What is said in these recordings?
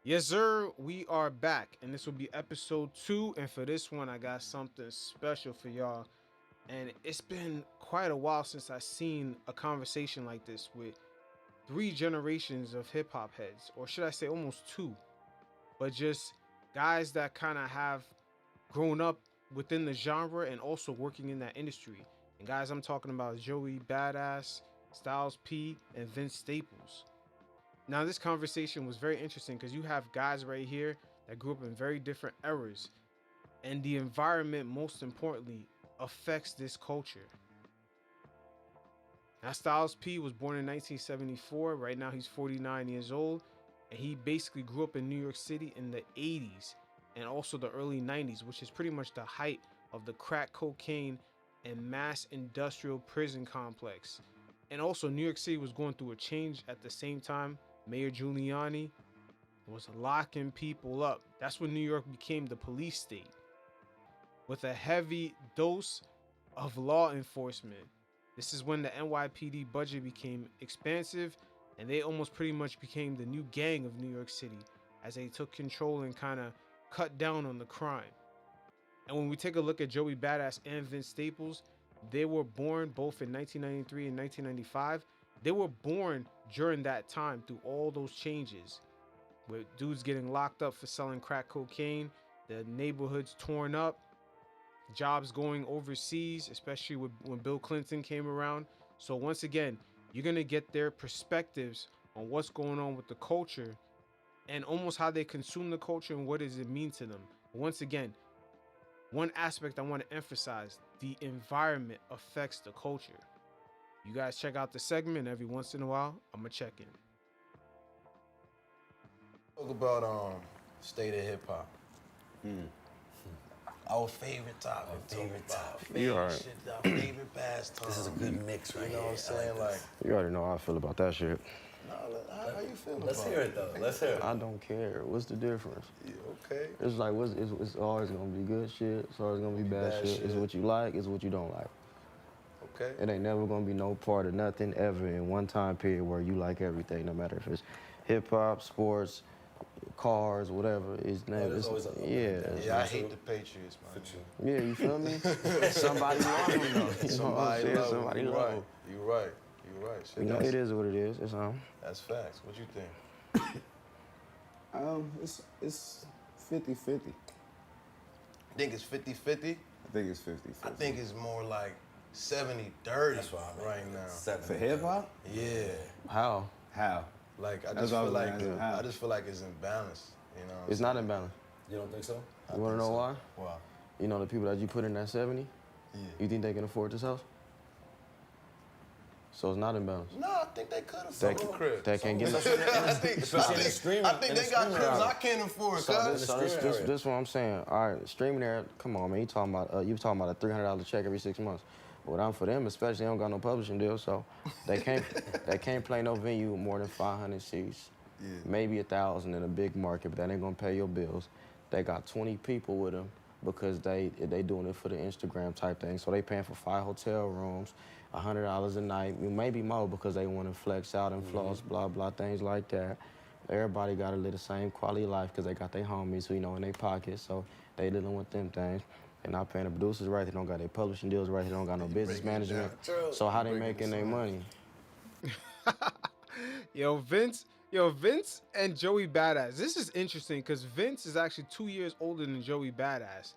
Yes, sir. We are back, and this will be episode 2. And for this one, I got something special for y'all. And it's been quite a while since I seen a conversation like this with 3 generations of hip hop heads, or should I say almost 2, but just guys that kind of have grown up within the genre and also working in that industry. And guys, I'm talking about Joey Badass, Styles P, and Vince Staples. Now, this conversation was very interesting because you have guys right here that grew up in very different eras, and the environment, most importantly, affects this culture. Now, Styles P was born in 1974. Right now, he's 49 years old, and he basically grew up in New York City in the 80s and also the early 90s, which is pretty much the height of the crack cocaine and mass industrial prison complex. And also, New York City was going through a change at the same time. Mayor Giuliani was locking people up. That's when New York became the police state with a heavy dose of law enforcement. This is when the NYPD budget became expansive and they almost pretty much became the new gang of New York City as they took control and kind of cut down on the crime. And when we take a look at Joey Badass and Vince Staples, they were born both in 1993 and 1995. They were born during that time through all those changes, with dudes getting locked up for selling crack cocaine, the neighborhoods torn up, jobs going overseas, especially when Bill Clinton came around. So once again, you're going to get their perspectives on what's going on with the culture and almost how they consume the culture and what does it mean to them. Once again, one aspect I want to emphasize, the environment affects the culture. You guys check out the segment every once in a while. I'm going to check in. Talk about state of hip hop. Our favorite topic. You already. Shit, our favorite pastime. This is a good mix, right? You know what I'm saying? Like, You already know how I feel about that shit. nah, how you feel Let's about hear it though. Let's hear it. I don't care. What's the difference? Yeah, okay. It's like it's always gonna be good shit. It's always gonna be bad shit. It's what you like. It's what you don't like. Okay. It ain't never gonna be no part of nothing ever in one time period where you like everything, no matter if it's hip hop, sports, cars, whatever. It's never. there's always a- Yeah, I hate the Patriots, man. Yeah, you feel me? Somebody love them though. You know what I'm Somebody saying? love Somebody you. love Right. 'em. You right. You right. Shit, You know, it is what it is. It's That's facts. What you think? It's 50-50. Think it's 50-50? I think it's 50-50. I think it's more like 70-30 That's what I mean. right now. For hip hop? Yeah. how How? Like I That's just what I feel was like gonna ask. I just feel like it's imbalanced. You know. it's not imbalanced. You don't think so? You wanna know why? Why? You know the people that you put in that 70. Yeah. You think they can afford this house? So it's not imbalanced. No, I think they could afford a crib. They can't get no. I think streaming- I think in the they got streaming cribs era. I can't afford. So cuz. this what I'm saying. All right, streaming there. Come on, man. You talking about a $300 check every 6 months. What I'm for them, especially, they don't got no publishing deal, so they can't play no venue with more than 500 seats, maybe 1,000 in a big market, but that ain't gonna pay your bills. They got 20 people with them because they doing it for the Instagram type thing. So they paying for 5 hotel rooms, $100 a night, maybe more because they want to flex out and floss, blah blah, things like that. Everybody got to live the same quality of life because they got their homies who, you know, in their pockets, so they dealing with them things. They're not paying the producers right. They don't got their publishing deals right. They don't got no business management. So how they making their money? Yo, Vince and Joey Badass. This is interesting because Vince is actually 2 years older than Joey Badass,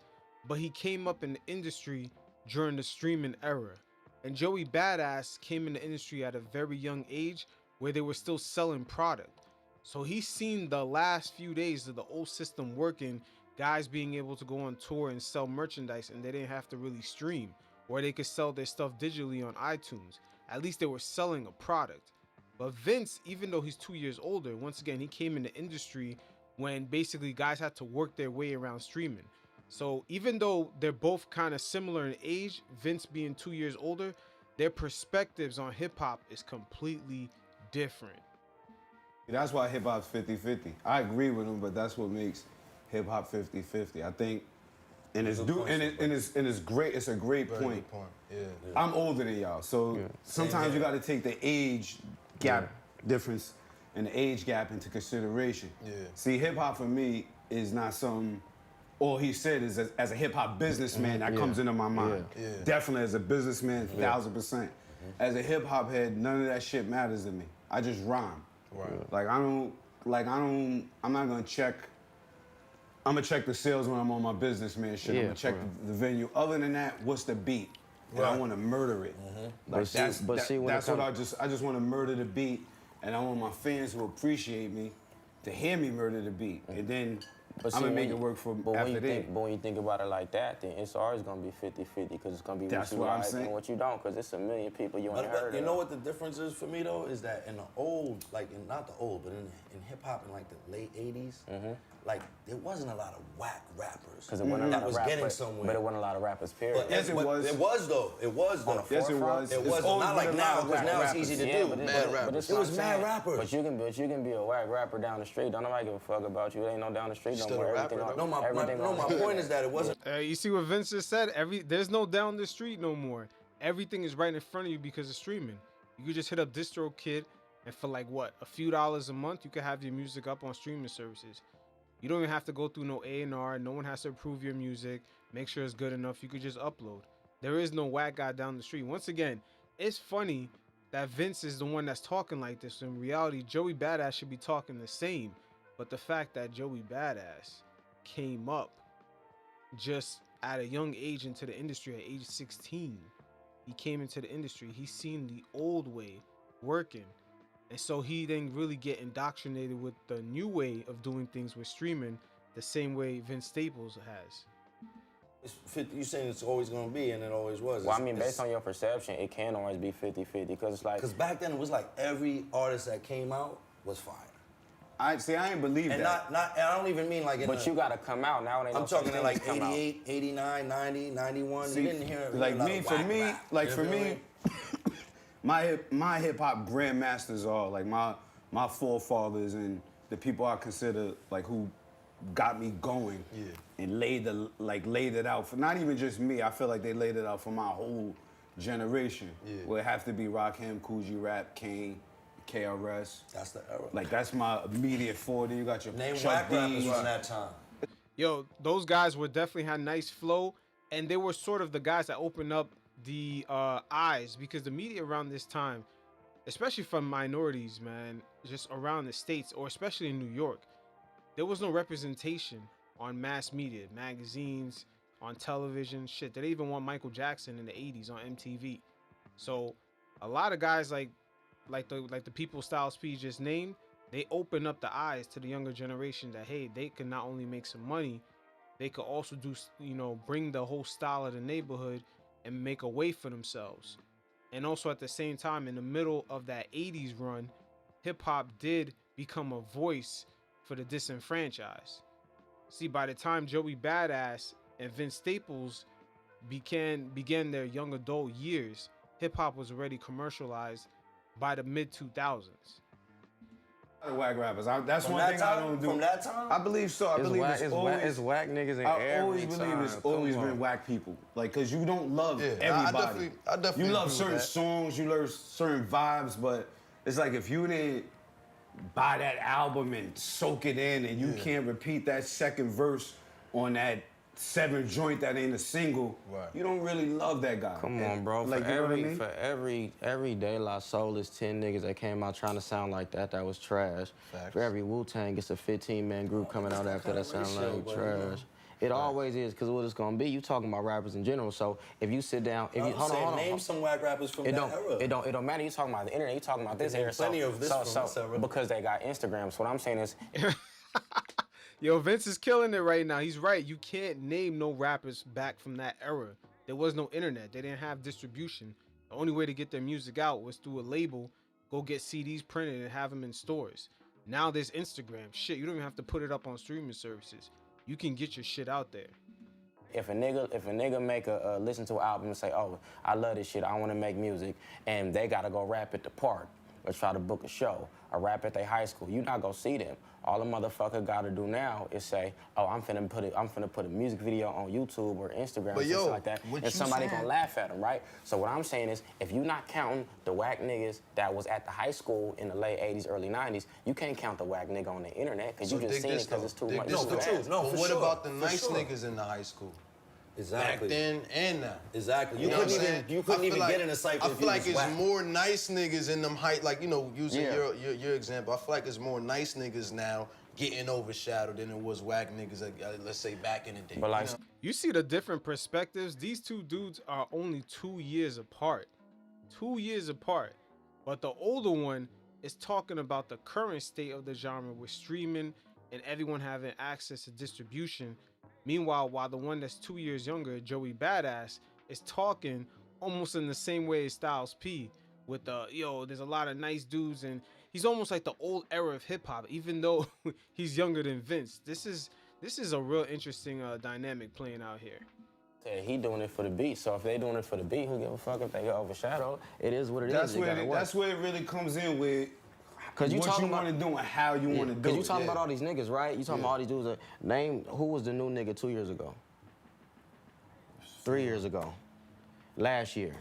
but he came up in the industry during the streaming era. And Joey Badass came in the industry at a very young age where they were still selling product. So he's seen the last few days of the old system working, guys being able to go on tour and sell merchandise and they didn't have to really stream, or they could sell their stuff digitally on iTunes. At least they were selling a product. But Vince, even though he's 2 years older, once again, he came in the industry when basically guys had to work their way around streaming. So even though they're both kind of similar in age, Vince being 2 years older, their perspectives on hip hop is completely different. That's why hip hop's 50-50. I agree with him, but that's what makes hip hop 50-50. I think, and it's great. It's a great Very point. good point. Yeah. I'm older than y'all, so sometimes you got to take the age gap difference and the age gap into consideration. Yeah. See, hip hop for me is not some. All he said is as a hip hop businessman that comes into my mind. Yeah. Definitely as a businessman, 1000%. As a hip hop head, none of that shit matters to me. I just rhyme. Right. I'm not gonna check. I'm gonna check the sales when I'm on my businessman shit. I'm gonna check the venue. Other than that, what's the beat? And I want to murder it. Like that's what I just want to murder the beat, and I want my fans who appreciate me to hear me murder the beat, and then But I'm see, gonna make it work for after that. But when you think about it like that, then it's always gonna be 50-50 because it's gonna be what you like and what you don't, because it's a million people you ain't heard of. You know what the difference is for me though? Is that in the old, like not the old, but in hip hop in like the late 80s, like there wasn't a lot of whack rappers. Because it wasn't a lot that of was rappers, getting somewhere. but it wasn't a lot of rappers, period. But Yes, it was. It was though. It was though. Yes, it was. It was It's always not been like a now, lot of because whack now it's rappers. easy to Yeah, do. but it But was it was mad rappers. But you can be a whack rapper down the street. Don't nobody give a fuck about you. It ain't no down the street no Still more. a rapper, Everything though. on- My point is that it wasn't. You see what Vince just said? There's no down the street no more. Everything is right in front of you because of streaming. You could just hit up DistroKid, and for like what, a few dollars a month, you could have your music up on streaming services. You don't even have to go through no A&R. No one has to approve your music, make sure it's good enough. You could just upload. There is no whack guy down the street. Once again, it's funny that Vince is the one that's talking like this. In reality, Joey Badass should be talking the same. But the fact that Joey Badass came up just at a young age into the industry at age 16, he came into the industry. He's seen the old way working. And so he didn't really get indoctrinated with the new way of doing things with streaming the same way Vince Staples has. You saying it's always gonna be, and it always was. Well, I mean, based on your perception, it can always be 50-50 because it's like. Because back then it was like every artist that came out was fire. I ain't believe And that. and I don't even mean like in But you gotta come out now. It ain't I'm no such talking in thing like as come out. 88, 89, 90, 91. See, You didn't hear like a lot me, of for whack me, rap. like You for feel me, my hip hop grandmasters are like my forefathers and the people I consider like who got me going and laid it out for not even just me. I feel like they laid it out for my whole generation. Where it have to be Rakim, Coogee Rap, Kane, KRS. That's the era. Like that's my immediate 40. You got your Name Chuck whack rappers D's. from that time. Yo, those guys were definitely had nice flow, and they were sort of the guys that opened up the eyes, because the media around this time, especially from minorities, man, just around the States or especially in New York, there was no representation on mass media, magazines, on television, shit. They didn't even want Michael Jackson in the 80s on MTV. So a lot of guys like the people Styles P just named, they open up the eyes to the younger generation that, hey, they can not only make some money, they could also do, bring the whole style of the neighborhood and make a way for themselves. And also at the same time, in the middle of that 80s run, hip hop did become a voice for the disenfranchised. See, by the time Joey Badass and Vince Staples began their young adult years, hip hop was already commercialized by the mid 2000s. Whack rappers. That's From one that thing time? I don't do. From that time? I believe so. I believe It's whack niggas in I every always believe it's time. always Come been on. whack people. Like, cause you don't love Yeah, everybody. I definitely you love agree with certain that. songs, you love certain vibes, but it's like if you didn't buy that album and soak it in, and you can't repeat that second verse on that 7 joint that ain't a single, Right. you don't really love that guy. Come on, bro. Like, for you know what I every mean? for every De La Soul is 10 niggas that came out trying to sound like that was trash. Facts. For every Wu-Tang, it's a 15-man group coming out after that sound ratio, like but, trash. It always is, because what it's gonna be, you talking about rappers in general. So if you sit down, if you I'm hold saying, on, name some whack rappers from it that don't, era. it don't matter. You talking about the internet. You talking about this There's era. plenty of this from this era. Because they got Instagram. So what I'm saying is, Yo, Vince is killing it right now. He's right. You can't name no rappers back from that era. There was no internet. They didn't have distribution. The only way to get their music out was through a label, go get CDs printed and have them in stores. Now there's Instagram. Shit, you don't even have to put it up on streaming services. You can get your shit out there. if a nigga make a listen to an album and say, oh, I love this shit, I want to make music, and they gotta go rap at the park, or try to book a show, a rap at their high school, you not gonna see them. All a motherfucker gotta do now is say, oh, I'm finna put a music video on YouTube or Instagram or something like that, and somebody gonna laugh at them, right? So what I'm saying is, if you not counting the whack niggas that was at the high school in the late 80s, early 90s, you can't count the whack nigga on the internet, because you just seen it because it's too much. No, for true. No, but for what sure. about the For nice sure. niggas in the high school? Exactly. Back then and now. Exactly. You know what I'm couldn't saying? even get in a cypher. I if feel you like was it's whack. more nice niggas in them height, like, you know, using Yeah. your example. I feel like it's more nice niggas now getting overshadowed than it was whack niggas, let's say, back in the day. But like, you know? You see the different perspectives. These two dudes are only 2 years apart. 2 years apart. But the older one is talking about the current state of the genre with streaming and everyone having access to distribution. Meanwhile, while the one that's 2 years younger, Joey Badass, is talking almost in the same way as Styles P, with the, there's a lot of nice dudes, and he's almost like the old era of hip hop, even though he's younger than Vince. This is a real interesting dynamic playing out here. yeah, he doing it for the beat. So if they doing it for the beat, who give a fuck if they get overshadowed? It is what it is. That's You where gotta work. that's where it really comes in with Cause you what talking you about want to do and how you want to do Cause it. you talking about all these niggas, right? You talking about all these dudes. Name who was the new nigga 2 years ago, 3 years ago, last year,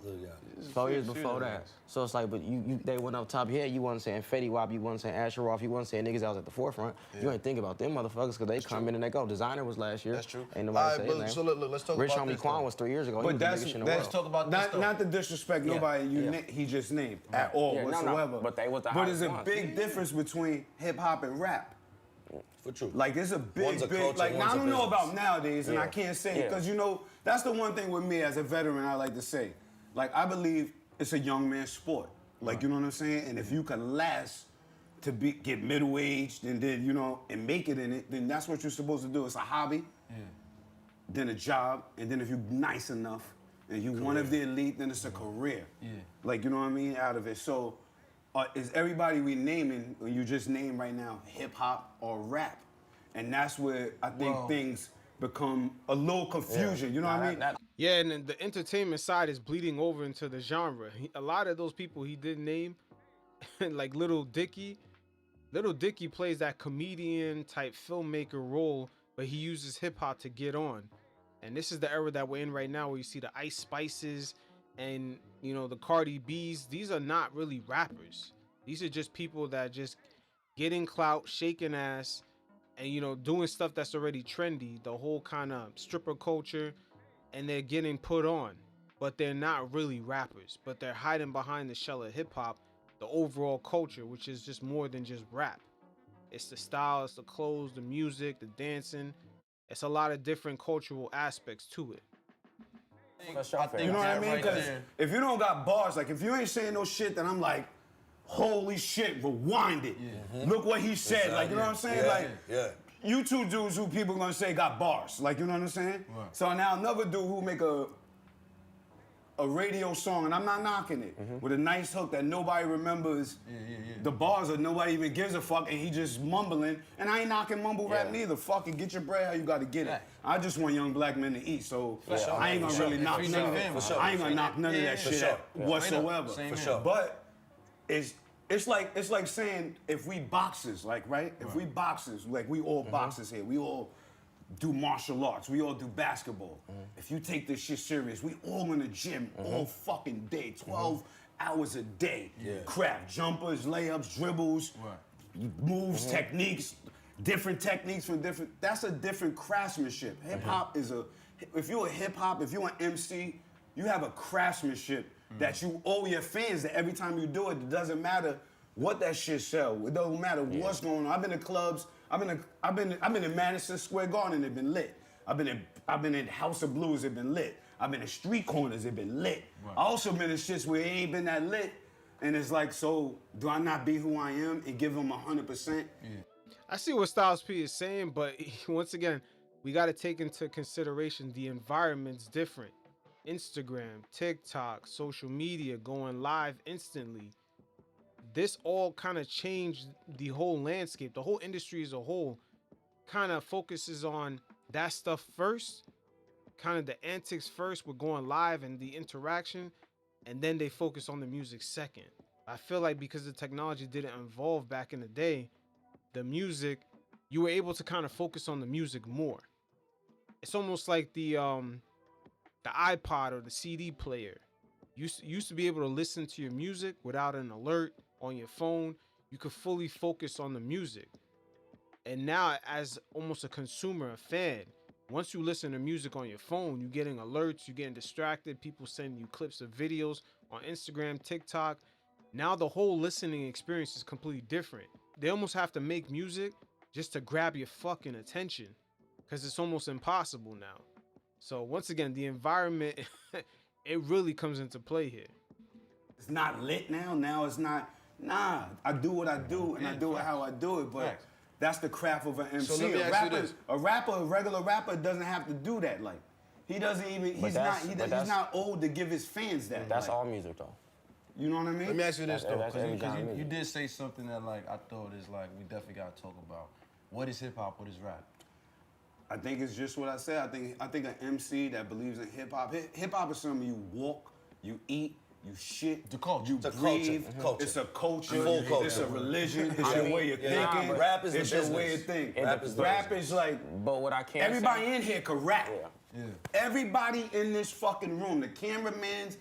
Look, yeah. 4 years before that. So it's like, but they went up top of your head. You wasn't saying Fetty Wap, you wasn't saying Asheroff, you wasn't saying niggas that was at the forefront. You ain't think about them motherfuckers because they come in and they go. Designer was last year. That's true. Ain't All nobody right, say but his name. so look, let's talk Rich about Homie this, Quan though. was 3 years ago. He But was the that's biggest shit in the that's world. talk about this, though. not to disrespect nobody he just named at all Yeah, no, no, whatsoever. but they was the But there's a highest big ones. difference between hip hop and rap. For true. Like it's a big, One's a big. culture, Like now one's I a don't know business. about nowadays, and I Yeah. can't say Yeah. because that's the one thing with me as a veteran. I like to say, like I believe it's a young man's sport. Like you know what I'm saying. And if you can last to get middle aged and then and make it in it, then that's what you're supposed to do. It's a hobby, then a job, and then if you're nice enough and you one of the elite, then it's a career. Yeah. Like you know what I mean out of it. So. Is everybody we naming, when you just name right now, hip hop or rap? And that's where I think things become a little confusion. You know what I mean? Yeah, and then the entertainment side is bleeding over into the genre. A lot of those people he did name, like Little Dicky plays that comedian type filmmaker role, but he uses hip hop to get on. And this is the era that we're in right now, where you see the Ice Spices and the Cardi B's. These are not really rappers. These are just people that just getting clout, shaking ass, and doing stuff that's already trendy, the whole kind of stripper culture, and they're getting put on, but they're not really rappers, but they're hiding behind the shell of hip hop, the overall culture, which is just more than just rap. It's the style, it's the clothes, the music, the dancing. It's a lot of different cultural aspects to it. You know what I mean? Because if you don't got bars, like if you ain't saying no shit, then I'm like, holy shit, rewind it. Look what he said. Like, you know what I'm saying? You two dudes who people gonna say got bars. Like, you know what I'm saying? Right. So now another dude who make a radio song, and I'm not knocking it, with a nice hook that nobody remembers. The bars that nobody even gives a fuck, and he just mumbling. And I ain't knocking mumble rap neither. Fuck it, get your bread how you gotta get it. I just want young black men to eat, so I ain't gonna really knock none of that. I ain't gonna knock none of that shit whatsoever. For sure. But it's like saying if we boxers, like if we boxers, like we all boxers here, we all do martial arts, we all do basketball. If you take this shit serious, we all in the gym all fucking day, 12 hours a day. Crap, jumpers, layups, dribbles, moves, techniques, different techniques for different. That's a different craftsmanship. Hip hop is if you're a hip hop, if you're an MC, you have a craftsmanship that you owe your fans. That every time you do it, it doesn't matter what that shit sell. It don't matter what's going on. I've been to clubs. I've been in Madison Square Garden. It been lit. I've been in House of Blues. It been lit. I've been in street corners. It been lit. I also been in shits where it ain't been that lit. And it's like, so do I not be who I am and give them 100%? I see what Styles P is saying, but once again, we got to take into consideration the environment's different. Instagram, TikTok, social media, going live instantly. This all kind of changed the whole landscape. The whole industry as a whole kind of focuses on that stuff first, kind of the antics first with going live and the interaction, and then they focus on the music second. I feel like because the technology didn't evolve back in the day, the music, you were able to kind of focus on the music more. It's almost like the iPod or the CD player. You used to be able to listen to your music without an alert on your phone. You could fully focus on the music. And now, as almost a consumer, a fan, once you listen to music on your phone, you're getting alerts, you're getting distracted, people sending you clips of videos on Instagram, TikTok. Now the whole listening experience is completely different. They almost have to make music just to grab your fucking attention, because it's almost impossible now. So once again, the environment it really comes into play here. It's not lit now. Now it's not. Nah, I do what I do and I do it how I do it. But that's the craft of an MC. So let me ask you this. A regular rapper, doesn't have to do that. Like, he doesn't even. He's not old to give his fans that. That's like, all music though. You know what I mean? Let me ask you this though, That's every because genre you music. did say something that like I thought is like we definitely gotta talk about. What is hip hop? What is rap? I think it's just what I said. I think an MC that believes in hip hop. Hip hop is something you walk, you eat, you shit, The culture. you It's a breathe. culture. It's a culture. Full culture. It's a religion. It's I your mean, way of yeah, thinking. but rap is the it's your way business. of thinking. Rap is the Rap is like But what I can everybody say, in here can rap. Yeah. Everybody in this fucking room, the cameramans,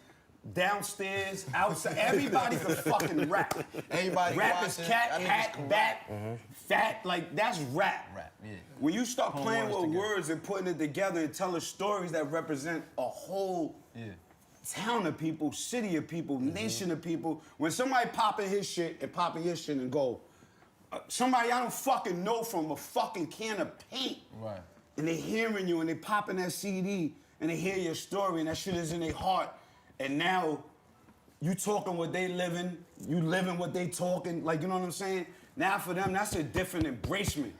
downstairs, outside, everybody can fucking rap. Everybody Rap is watching, cat, that nigga's hat, correct. bat, fat, like that's rap. Rap, yeah. When you start Putting playing words with together. words and putting it together and telling stories that represent a whole town of people, city of people, nation of people, when somebody popping his shit and popping your shit and go, somebody I don't fucking know from a fucking can of paint. Right. And they hearing you and they popping that CD and they hear your story and that shit is in their heart. And now you talking what they living, you living what they talking, like, you know what I'm saying? Now for them, that's a different embracement.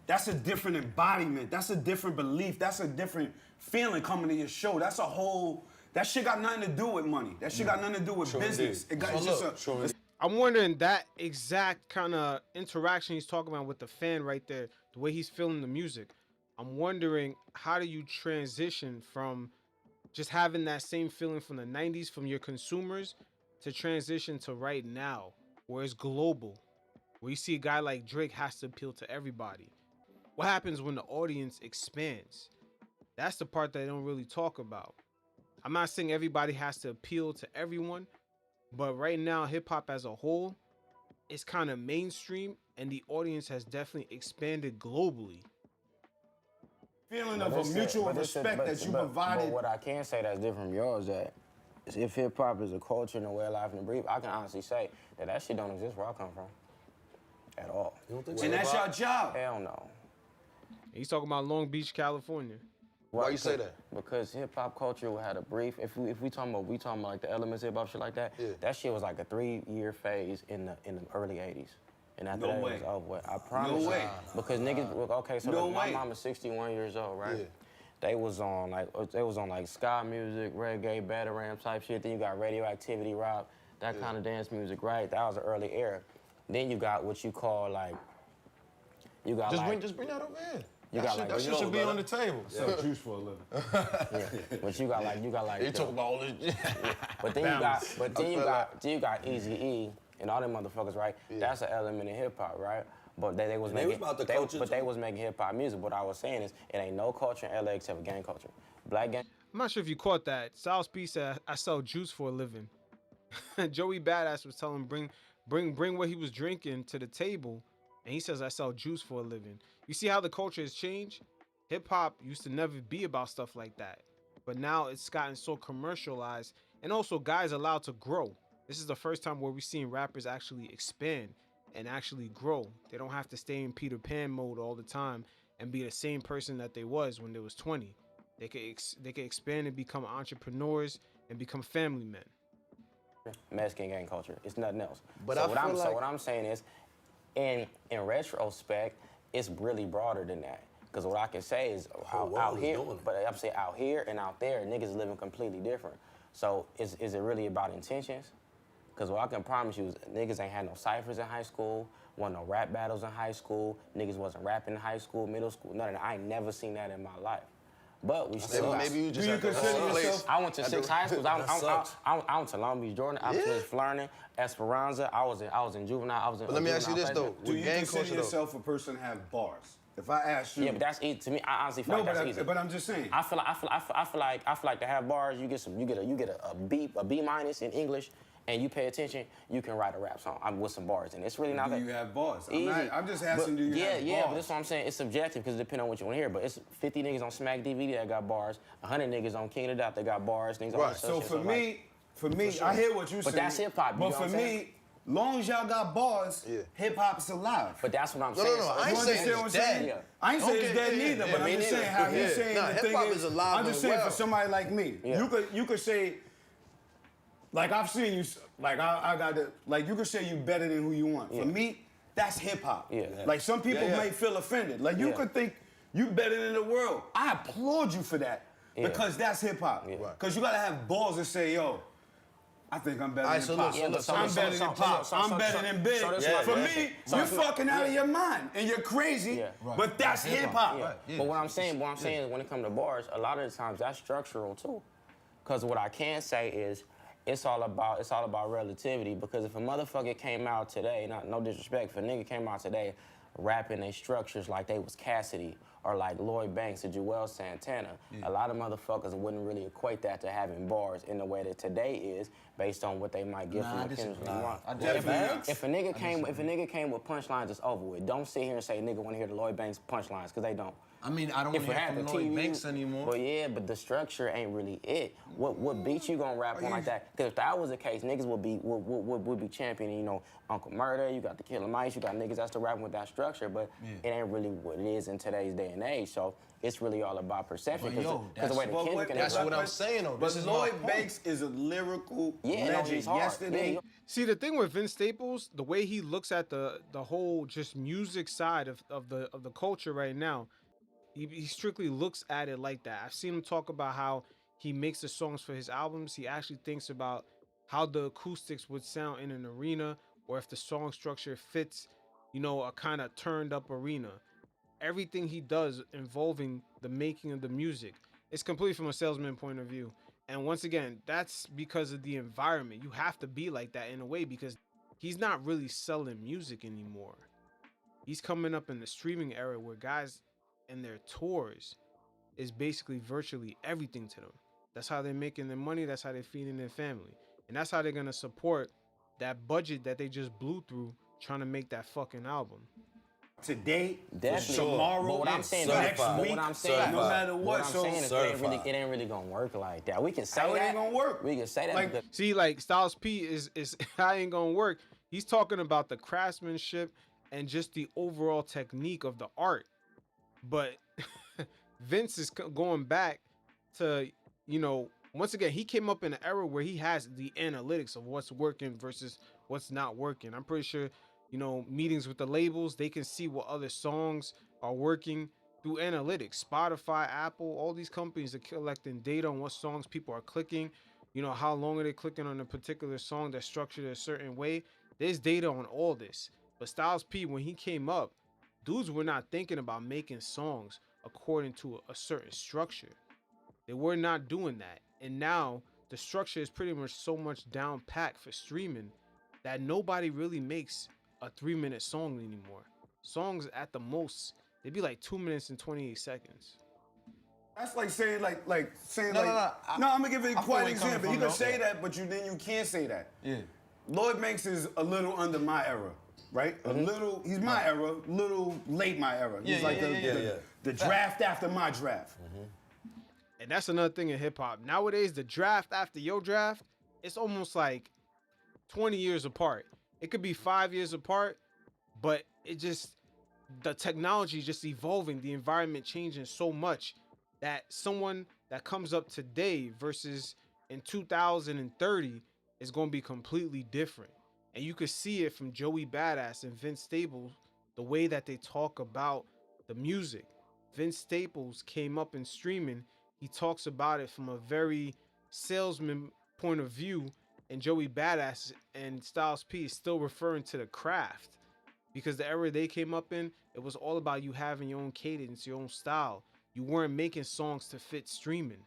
That's a different embodiment. That's a different belief. That's a different feeling coming to your show. That's a whole, that shit got nothing to do with money. That shit got nothing to do with business. It got, it's just a, I'm wondering that exact kind of interaction he's talking about with the fan right there, the way he's feeling the music. I'm wondering, how do you transition from just having that same feeling from the 90s from your consumers to transition to right now, where it's global, where you see a guy like Drake has to appeal to everybody? What happens when the audience expands? That's the part that they don't really talk about. I'm not saying everybody has to appeal to everyone, but right now, hip hop as a whole is kind of mainstream, and the audience has definitely expanded globally. feeling of a mutual respect that you provided. But what I can say that's different from yours, that if hip hop is a culture and a way of life and a brief, I can honestly say that shit don't exist where I come from at all. You don't think And that's your job. Hell no. He's talking about Long Beach, California. Why you say that? Because hip hop culture had a brief. If we talking about like the elements of hip hop shit like that, that shit was like a 3-year phase in the early '80s. And after No that, way. it was over with. I promise you. way. Because niggas, okay, so No my way. mom is 61 years old, right? Yeah. They was on like ska music, reggae, battle ram type shit. Then you got radioactivity rock, that kind of dance music, right? That was the early era. Then you got what you call like, you got Just bring that over here. You that got shit, like- that shit you know, should be brother. on the table. Sell juice for a living. but you got like They talk about all this. But then you got Easy E and all them motherfuckers, right? That's an element in hip hop, right? But they was And they making, was about the they, culture, but they too. was making hip hop music. What I was saying is, it ain't no culture in LA except for gang culture. Black gang. I'm not sure if you caught that. Styles P said, "I sell juice for a living." Joey Badass was telling him bring what he was drinking to the table, and he says, "I sell juice for a living." You see how the culture has changed? Hip hop used to never be about stuff like that, but now it's gotten so commercialized, and also guys allowed to grow. This is the first time where we're seeing rappers actually expand and actually grow. They don't have to stay in Peter Pan mode all the time and be the same person that they was when they was 20. They could expand and become entrepreneurs and become family men. Mexican gang culture. It's nothing else. But so I what feel I'm like- so what I'm saying is, in retrospect, it's really broader than that. Because what I can say is whole world out is here, doing it. but I'm saying out here and out there, niggas living completely different. So is it really about intentions? Because what I can promise you is niggas ain't had no ciphers in high school, wasn't no rap battles in high school, niggas wasn't rapping in high school, middle school, none of that. I ain't never seen that in my life. But we still got. Maybe you just Do you have to consider replace- yourself- I went to 6 high schools. That sucks. I went to Long Beach, Jordan. I was Flirting, Esperanza. I was in juvenile. I was in. But let me ask you this though: Do with you gang consider culture though, yourself a person to have bars? If I ask you, Yeah, but that's easy to me. I honestly feel no, like that's easy. but I'm just saying. I feel like to have bars. You get a B minus in English, and you pay attention. You can write a rap song with some bars, and it's really not Do that you have bars? easy. I'm just asking, But do you have bars? Yeah, but that's what I'm saying. It's subjective because it depends on what you want to hear. But it's 50 niggas on Smack DVD that got bars, 100 niggas on King of the Dot that got bars, things like that. So for me, I hear what you're saying. But that's hip-hop, you But know for what I'm saying? me, long as y'all got bars, hip hop's alive. But that's what I'm No, saying. no, I You ain't saying understand what I'm it's saying? dead. I ain't saying it's Okay, dead yeah, neither, yeah, but me I'm just neither. saying how Yeah. he's saying Nah, the thing hip-hop is alive I'm just and saying for well. somebody like me, Yeah. you could say, like I've seen you, like I got to, like you could say you better than who you want. Yeah. For me, that's hip hop. Yeah. Like some people Yeah, yeah. might feel offended. Like you Yeah. could think you better than the world. I applaud you for that Yeah. because that's hip hop. Yeah. Because you gotta have balls to say, yo, I think I'm better Alright, than so Pop. look, so look, I'm so- better than Pop. I'm better than Big. so this Yeah, For yeah. me, you're fucking out of your mind and you're crazy, Yeah. but that's hip hop. Yeah. But what I'm saying is when it comes to bars, a lot of the times that's structural too. Because what I can say is it's all about relativity. Because if a motherfucker came out today, no disrespect, if a nigga came out today rapping they structures like they was Cassidy or like Lloyd Banks or Joel Santana, a lot of motherfuckers wouldn't really equate that to having bars in the way that today is, based on what they might get from the Kendrick Lamar. If a nigga came with punchlines, it's over with. Don't sit here and say nigga want to hear the Lloyd Banks punchlines, because they don't. I mean, I don't want to hear from Lloyd Banks anymore. But yeah, but the structure ain't really it. What beat you gonna rap on like that? Because if that was the case, niggas would be championing, you know, Uncle Murder, you got the Killer Mice, you got niggas that's still rapping with that structure, but it ain't really what it is in today's day and age. So it's really all about perception. But yo, Because the way the But Kendrick and that's them what rap- I'm saying though. But This is my Lloyd point. Banks is a lyrical Yeah, no, legend. he's hard. Yesterday, Yeah, See, the thing with Vince Staples, the way he looks at the whole just music side of the culture right now, he strictly looks at it like that. I've seen him talk about how he makes the songs for his albums. He actually thinks about how the acoustics would sound in an arena, or if the song structure fits, you know, a kind of turned up arena. Everything he does involving the making of the music, it's completely from a salesman point of view. And once again, that's because of the environment. You have to be like that in a way, because he's not really selling music anymore. He's coming up in the streaming era where guys and their tours is basically virtually everything to them. That's how they're making their money. That's how they're feeding their family. And that's how they're going to support that budget that they just blew through trying to make that fucking album. today, Definitely. tomorrow, But what I'm saying, next but week, what I'm saying, no matter what. I'm So saying is it ain't really gonna work like that. We can say How it that. ain't gonna work? We can say that. Like- because See, like Styles P is I ain't gonna work. He's talking about the craftsmanship and just the overall technique of the art. But Vince is going back to, you know, once again, he came up in an era where he has the analytics of what's working versus what's not working. I'm pretty sure, you know, meetings with the labels, they can see what other songs are working through analytics. Spotify, Apple, all these companies are collecting data on what songs people are clicking. You know, how long are they clicking on a particular song that's structured a certain way. There's data on all this. But Styles P, when he came up, dudes were not thinking about making songs according to a certain structure. They were not doing that. And now the structure is pretty much so much down packed for streaming that nobody really makes a 3-minute song anymore. Songs at the most, they'd be like 2 minutes and 28 seconds. That's like saying saying No, no, I'm gonna give you a I feel quiet where you're coming example. You from, can though. say that, but then you can't say that. Yeah. Lloyd Banks is a little under my era, right? A little, he's my era, little late my era. He's Yeah, like yeah. the draft after my draft. And that's another thing in hip hop. Nowadays, the draft after your draft, it's almost like 20 years apart. It could be 5 years apart, but the technology just evolving, the environment changing so much that someone that comes up today versus in 2030 is going to be completely different. And you could see it from Joey Badass and Vince Staples, the way that they talk about the music. Vince Staples came up in streaming. He talks about it from a very salesman point of view, and Joey Badass and Styles P is still referring to the craft, because the era they came up in, it was all about you having your own cadence, your own style. you weren't making songs to fit streaming.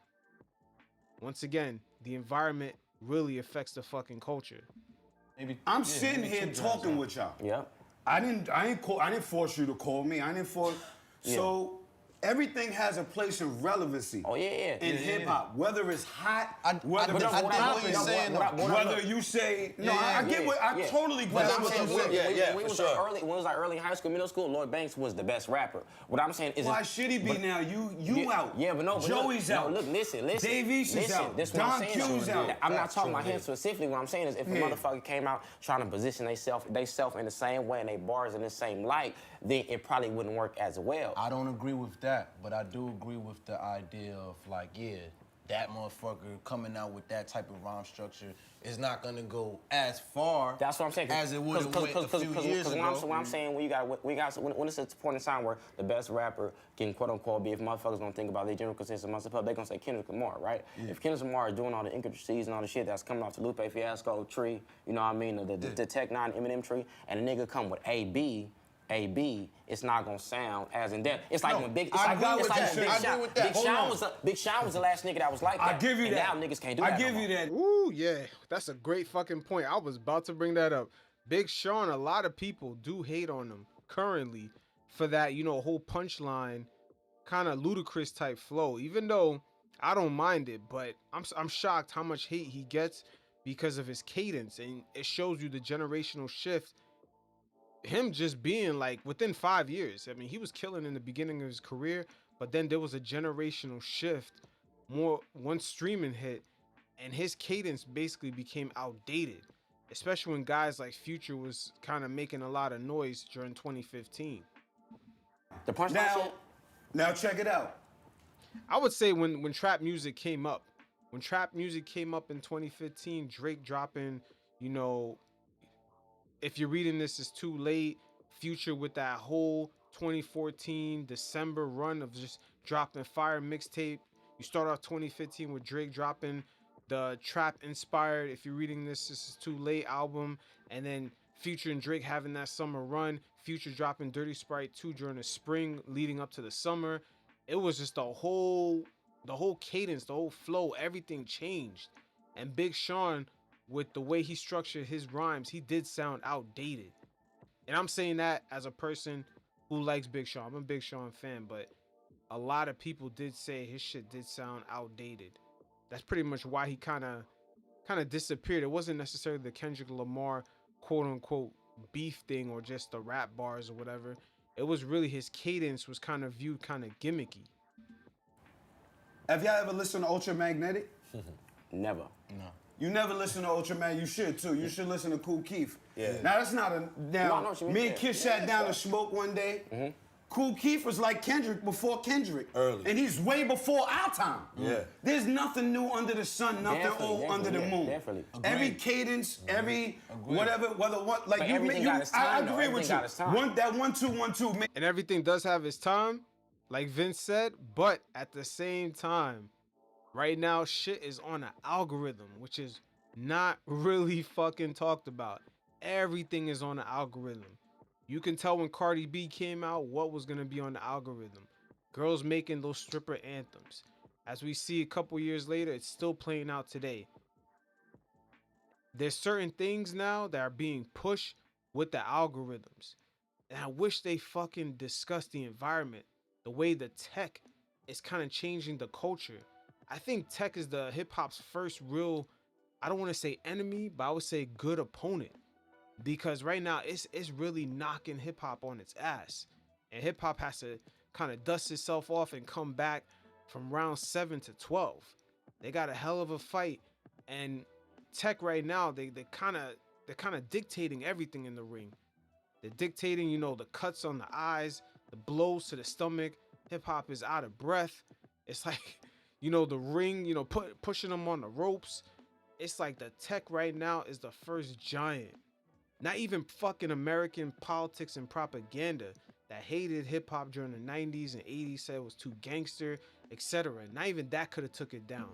Once again, the environment really affects the fucking culture. I'm sitting here talking with y'all. Yep. I didn't force you to call me. I didn't force. So everything has a place of relevancy. Oh, yeah. In hip hop, whether it's hot, whether you say no, I get what I totally get what you say. When we was like early high school, middle school, Lloyd Banks was the best rapper. What I'm saying is, why should he be now? You out. Yeah, but no. Joey's out. No, look, listen. Dave East is out. Don Q's out. I'm not talking about him specifically. What I'm saying is, if a motherfucker came out trying to position they self in the same way and they bars in the same light, then it probably wouldn't work as well. I don't agree with that, but I do agree with the idea of like, yeah, that motherfucker coming out with that type of rhyme structure is not gonna go as far. That's what I'm saying. As it would have went a few years ago. What I'm saying, when it's a point in time where the best rapper can quote unquote be, if motherfuckers don't think about their general consensus amongst the public, they're gonna say Kendrick Lamar, right? Yeah. If Kendrick Lamar is doing all the intricacies and all the shit that's coming off the Lupe Fiasco tree, you know what I mean, the Tech 9 Eminem tree, and a nigga come with AB, it's not gonna sound as in depth. It's like when Big Sean was the last nigga that was like that. I give you and that. Now niggas can't do that. I give you that. Ooh, yeah, that's a great fucking point. I was about to bring that up. Big Sean, a lot of people do hate on him currently for that, whole punchline, kind of ludicrous type flow. Even though I don't mind it, but I'm shocked how much hate he gets because of his cadence, and it shows you the generational shift. Him just being like within 5 years. I mean, he was killing in the beginning of his career, but then there was a generational shift. Once streaming hit, and his cadence basically became outdated, especially when guys like Future was kind of making a lot of noise during 2015. The punchline. Now check it out. I would say when trap music came up, in 2015, Drake dropping, if you're reading this, it's too late. Future with that whole 2014 December run of just dropping fire mixtape. You start off 2015 with Drake dropping the trap inspired, if you're reading this is too late album, and then Future and Drake having that summer run. Future dropping Dirty Sprite 2 during the spring leading up to the summer. It was just the whole cadence, the whole flow, everything changed. And Big Sean, with the way he structured his rhymes, he did sound outdated. And I'm saying that as a person who likes Big Sean. I'm a Big Sean fan, but a lot of people did say his shit did sound outdated. That's pretty much why he kind of disappeared. It wasn't necessarily the Kendrick Lamar quote unquote beef thing or just the rap bars or whatever. It was really his cadence was kind of viewed kind of gimmicky. Have y'all ever listened to Ultramagnetic? Never. No. You never listen to Ultramagnetic. You should too. You should listen to Kool Keith. Yeah. Now that's not a. Now No, me and Kid sat down and smoked one day. Mm-hmm. Kool Keith was like Kendrick before Kendrick. Early. And he's way before our time. Yeah. There's nothing new under the sun, nothing old under the moon. Definitely. Every cadence, every whatever, like But everything got its time, I though. agree with Everything you. got its time. That 1-2-1-2. And everything does have its time, like Vince said, but at the same time, right now shit is on an algorithm, which is not really fucking talked about. Everything is on an algorithm. You can tell when Cardi B came out what was gonna be on the algorithm. Girls making those stripper anthems. As we see a couple years later, it's still playing out today. There's certain things now that are being pushed with the algorithms. And I wish they fucking discuss the environment, the way the tech is kind of changing the culture. I think tech is the hip hop's first real, I don't want to say enemy, but I would say good opponent. Because right now it's really knocking hip hop on its ass. And hip hop has to kind of dust itself off and come back from round 7 to 12. They got a hell of a fight. And tech right now, they're kind of dictating everything in the ring. They're dictating, the cuts on the eyes, the blows to the stomach. Hip hop is out of breath. It's like, the ring, pushing them on the ropes. It's like the tech right now is the first giant. Not even fucking American politics and propaganda that hated hip hop during the 90s and 80s, said it was too gangster, etc. Not even that could have took it down.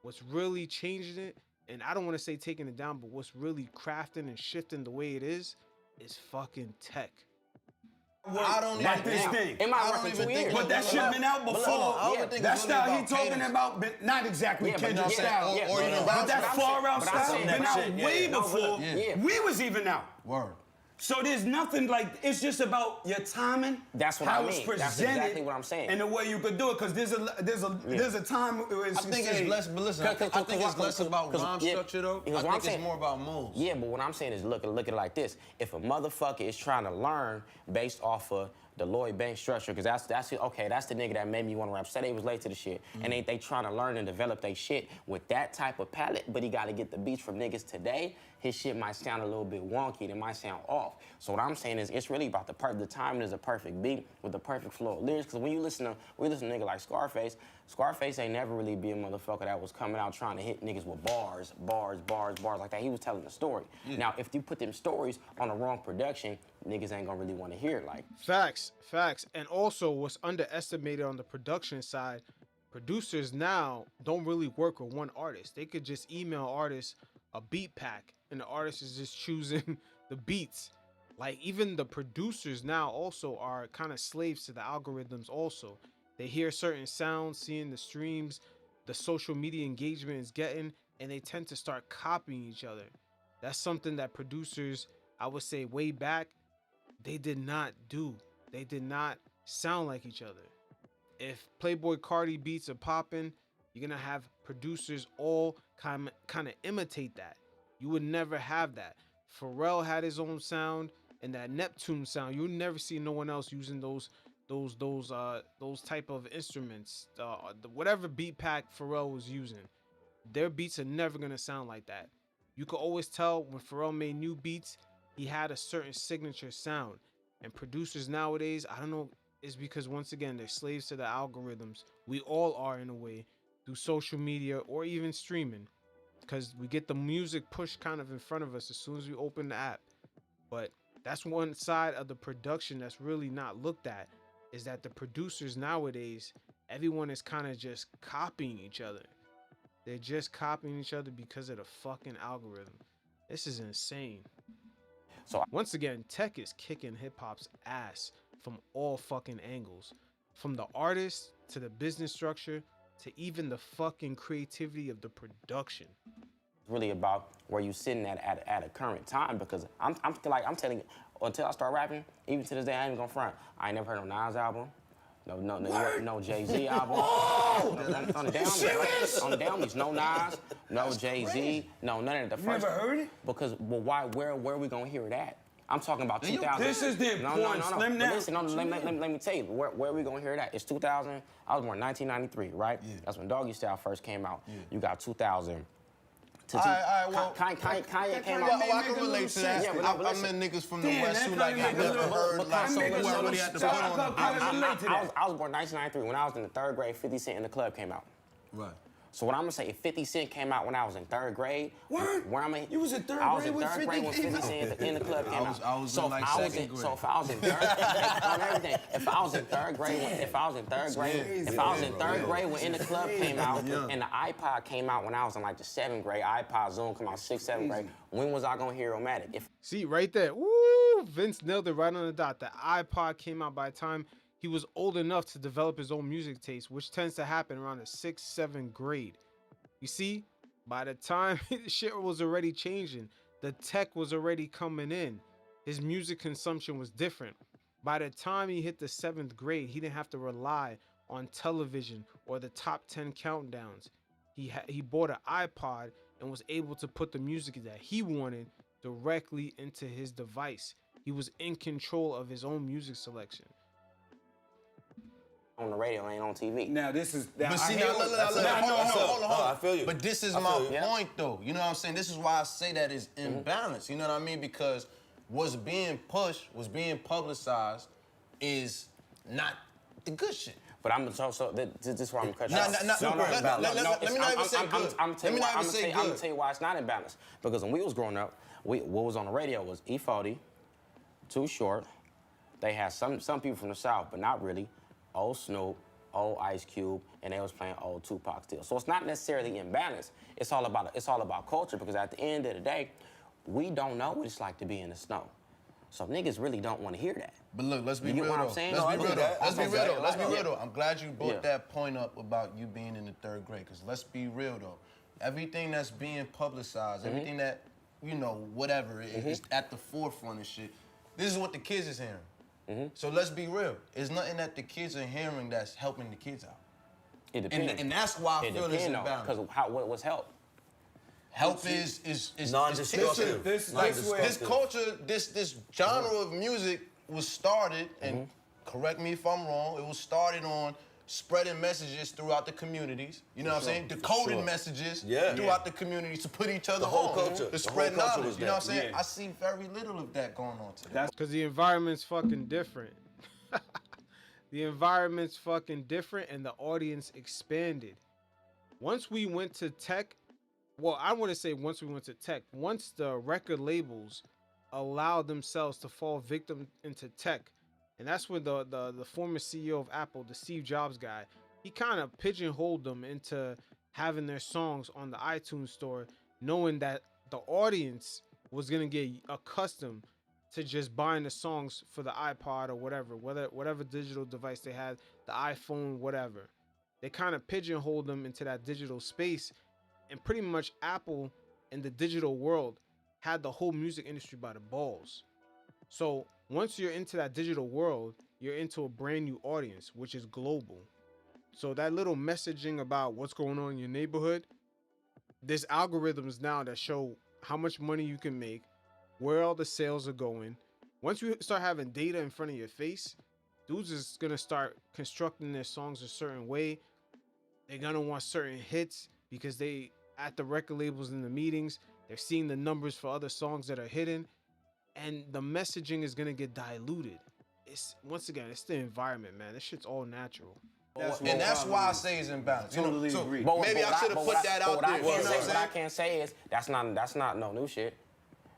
What's really changing it, and I don't want to say taking it down, but what's really crafting and shifting the way it is fucking tech. I don't like even this think- thing. It might I work don't in even 2 think- years. But that shit been out But before. hold on, I don't think That it's really style he about talking cadence. about, but not exactly Yeah, but Kendrick yeah, style. yeah, or even But that Rap far out but I'm style saying- been but out I'm- way no, but before look, yeah. we was even out. Word. So there's nothing like, it's just about your timing, That's what how I it's mean. presented, That's exactly what I'm saying. and the way you could do it. Because there's a time where it's I think it's less, but listen, I think it's less about rhyme structure though. because I what I'm think it's saying- more about moves. Yeah, but what I'm saying is look at it like this. If a motherfucker is trying to learn based off of the Lloyd Banks structure, because that's the nigga that made me want to rap. Say they was late to the shit, and they trying to learn and develop their shit with that type of palette, but he got to get the beats from niggas today. His shit might sound a little bit wonky, it might sound off. So what I'm saying is it's really about the timing is a perfect beat with the perfect flow of lyrics. Because when you listen to a nigga like Scarface ain't never really be a motherfucker that was coming out trying to hit niggas with bars like that. He was telling the story. Now, if you put them stories on the wrong production, niggas ain't gonna really want to hear it. Like, Facts. And also, what's underestimated on the production side, producers now don't really work with one artist. They could just email artists a beat pack, and the artist is just choosing the beats. Like, even the producers now also are kind of slaves to the algorithms also. They hear certain sounds, seeing the streams, the social media engagement is getting, and they tend to start copying each other. That's something that producers, I would say way back, they did not do. They did not sound like each other. If Playboy Cardi beats are popping, you're gonna have producers all kind of imitate that. You would never have that. Pharrell had his own sound and that Neptune sound. You would never see no one else using those type of instruments. Whatever beat pack Pharrell was using, their beats are never gonna sound like that. You could always tell when Pharrell made new beats, he had a certain signature sound. And producers nowadays, I don't know, it's because once again they're slaves to the algorithms. We all are in a way, through social media or even streaming, because we get the music pushed kind of in front of us as soon as we open the app. But that's one side of the production that's really not looked at, is that the producers nowadays, everyone is kind of just copying each other. They're just copying each other because of the fucking algorithm. This is insane. so Once again, tech is kicking hip hop's ass from all fucking angles. From the artist to the business structure to even the fucking creativity of the production. really about where you sitting at a current time, because I'm telling you, until I start rapping, even to this day, I ain't even gonna front. I ain't never heard no Nas album, no Jay-Z album. On the down, no Nas, no Jay-Z, no none of the first. Never heard it? Because, well, why? Where are we gonna hear it at? I'm talking about 2000. This is the important slim But down. listen, let me tell you, where are we gonna hear that? It's 2000. I was born in 1993, right? Yeah. That's when Doggy Style first came out. Yeah. You got 2000. All right, well, Kanye came well, out. I can relate to that. Yeah, but I listen. met niggas from the Damn, West that who like kinda never make a heard little- like so who listen, really had to so put I on thought the Kanye was late to that. I was born in 1993. When I was in the 3rd grade, 50 Cent in the Club came out. Right. So what I'm gonna say, if 50 Cent came out when I was in 3rd grade, Word? where I'm at, You was in third I was grade in when 3rd 50 grade when 50 came Cent in the club came out. I was so in, like, if I was second grade. So if I was in third, on everything, if I was in 3rd grade, if I was in 3rd grade when In the Club came out, and the iPod came out when I was in like the 7th grade, iPod Zoom come out 6th, 7th grade. When was I gonna hear Omatic? If See, right there. Woo! Vince nailed it right on the dot. The iPod came out by the time he was old enough to develop his own music taste, which tends to happen around the 6th, 7th grade. You see, by the time shit was already changing, the tech was already coming in. His music consumption was different. By the time he hit the 7th grade, he didn't have to rely on television or the top 10 countdowns. He bought an iPod and was able to put the music that he wanted directly into his device. He was in control of his own music selection. on the radio, ain't on TV. Now this is. But see, I hear now, what- look, hold on. I feel you. But this is I my feel you. point, though. You know what I'm saying? This is why I say that is imbalanced. You know what I mean? Because what's being pushed, what's being publicized, is not the good shit. But I'm so this is why I'm cutting. Let me not even say good. I'm Let me not even say gonna good. tell you why it's not imbalanced. Because when we was growing up, what was on the radio was E40, Too Short. They had some people from the South, but not really. Old Snoop, old Ice Cube, and they was playing old Tupac still. So it's not necessarily imbalanced. It's all about culture, because at the end of the day, we don't know what it's like to be in the snow. So niggas really don't want to hear that. But look, let's be You get real what I'm though. saying? Let's No, be I real get though. that. Let's be I'm real saying, though. Let's be yeah. real though. I'm glad you brought Yeah. that point up about you being in the 3rd grade. Cause let's be real though. Everything that's being publicized, everything that, you know, whatever is at the forefront of shit. This is what the kids is hearing. So let's be real. It's nothing that the kids are hearing that's helping the kids out. It depends. And that's why I It feel this depends imbalance. because what's help? Help is Non-destructive. This culture, this genre of music was started, and correct me if I'm wrong, it was started on spreading messages throughout the communities. You know what I'm saying? Decoded messages throughout the communities to put each other whole on. culture. To The spread whole culture knowledge. was You know what I'm that. saying? I see very little of that going on today. Because the environment's fucking different. The environment's fucking different and the audience expanded. Once we went to tech, well, I want to say once we went to tech, once the record labels allowed themselves to fall victim into tech, and that's when the former CEO of Apple, the Steve Jobs guy, he kind of pigeonholed them into having their songs on the iTunes store, knowing that the audience was gonna get accustomed to just buying the songs for the iPod or whatever digital device they had, the iPhone, whatever. They kind of pigeonholed them into that digital space, and pretty much Apple and the digital world had the whole music industry by the balls. So once you're into that digital world, you're into a brand new audience, which is global. So that little messaging about what's going on in your neighborhood, there's algorithms now that show how much money you can make, where all the sales are going. Once you start having data in front of your face, dudes is gonna start constructing their songs a certain way. They're gonna want certain hits because they, at the record labels in the meetings, they're seeing the numbers for other songs that are hidden, and the messaging is gonna get diluted. It's, once again, it's the environment, man. This shit's all natural. And that's why I say it's imbalanced. You know, Totally so agree. maybe I should have put that out there. You know what I'm What I saying? can't say is that's not no new shit.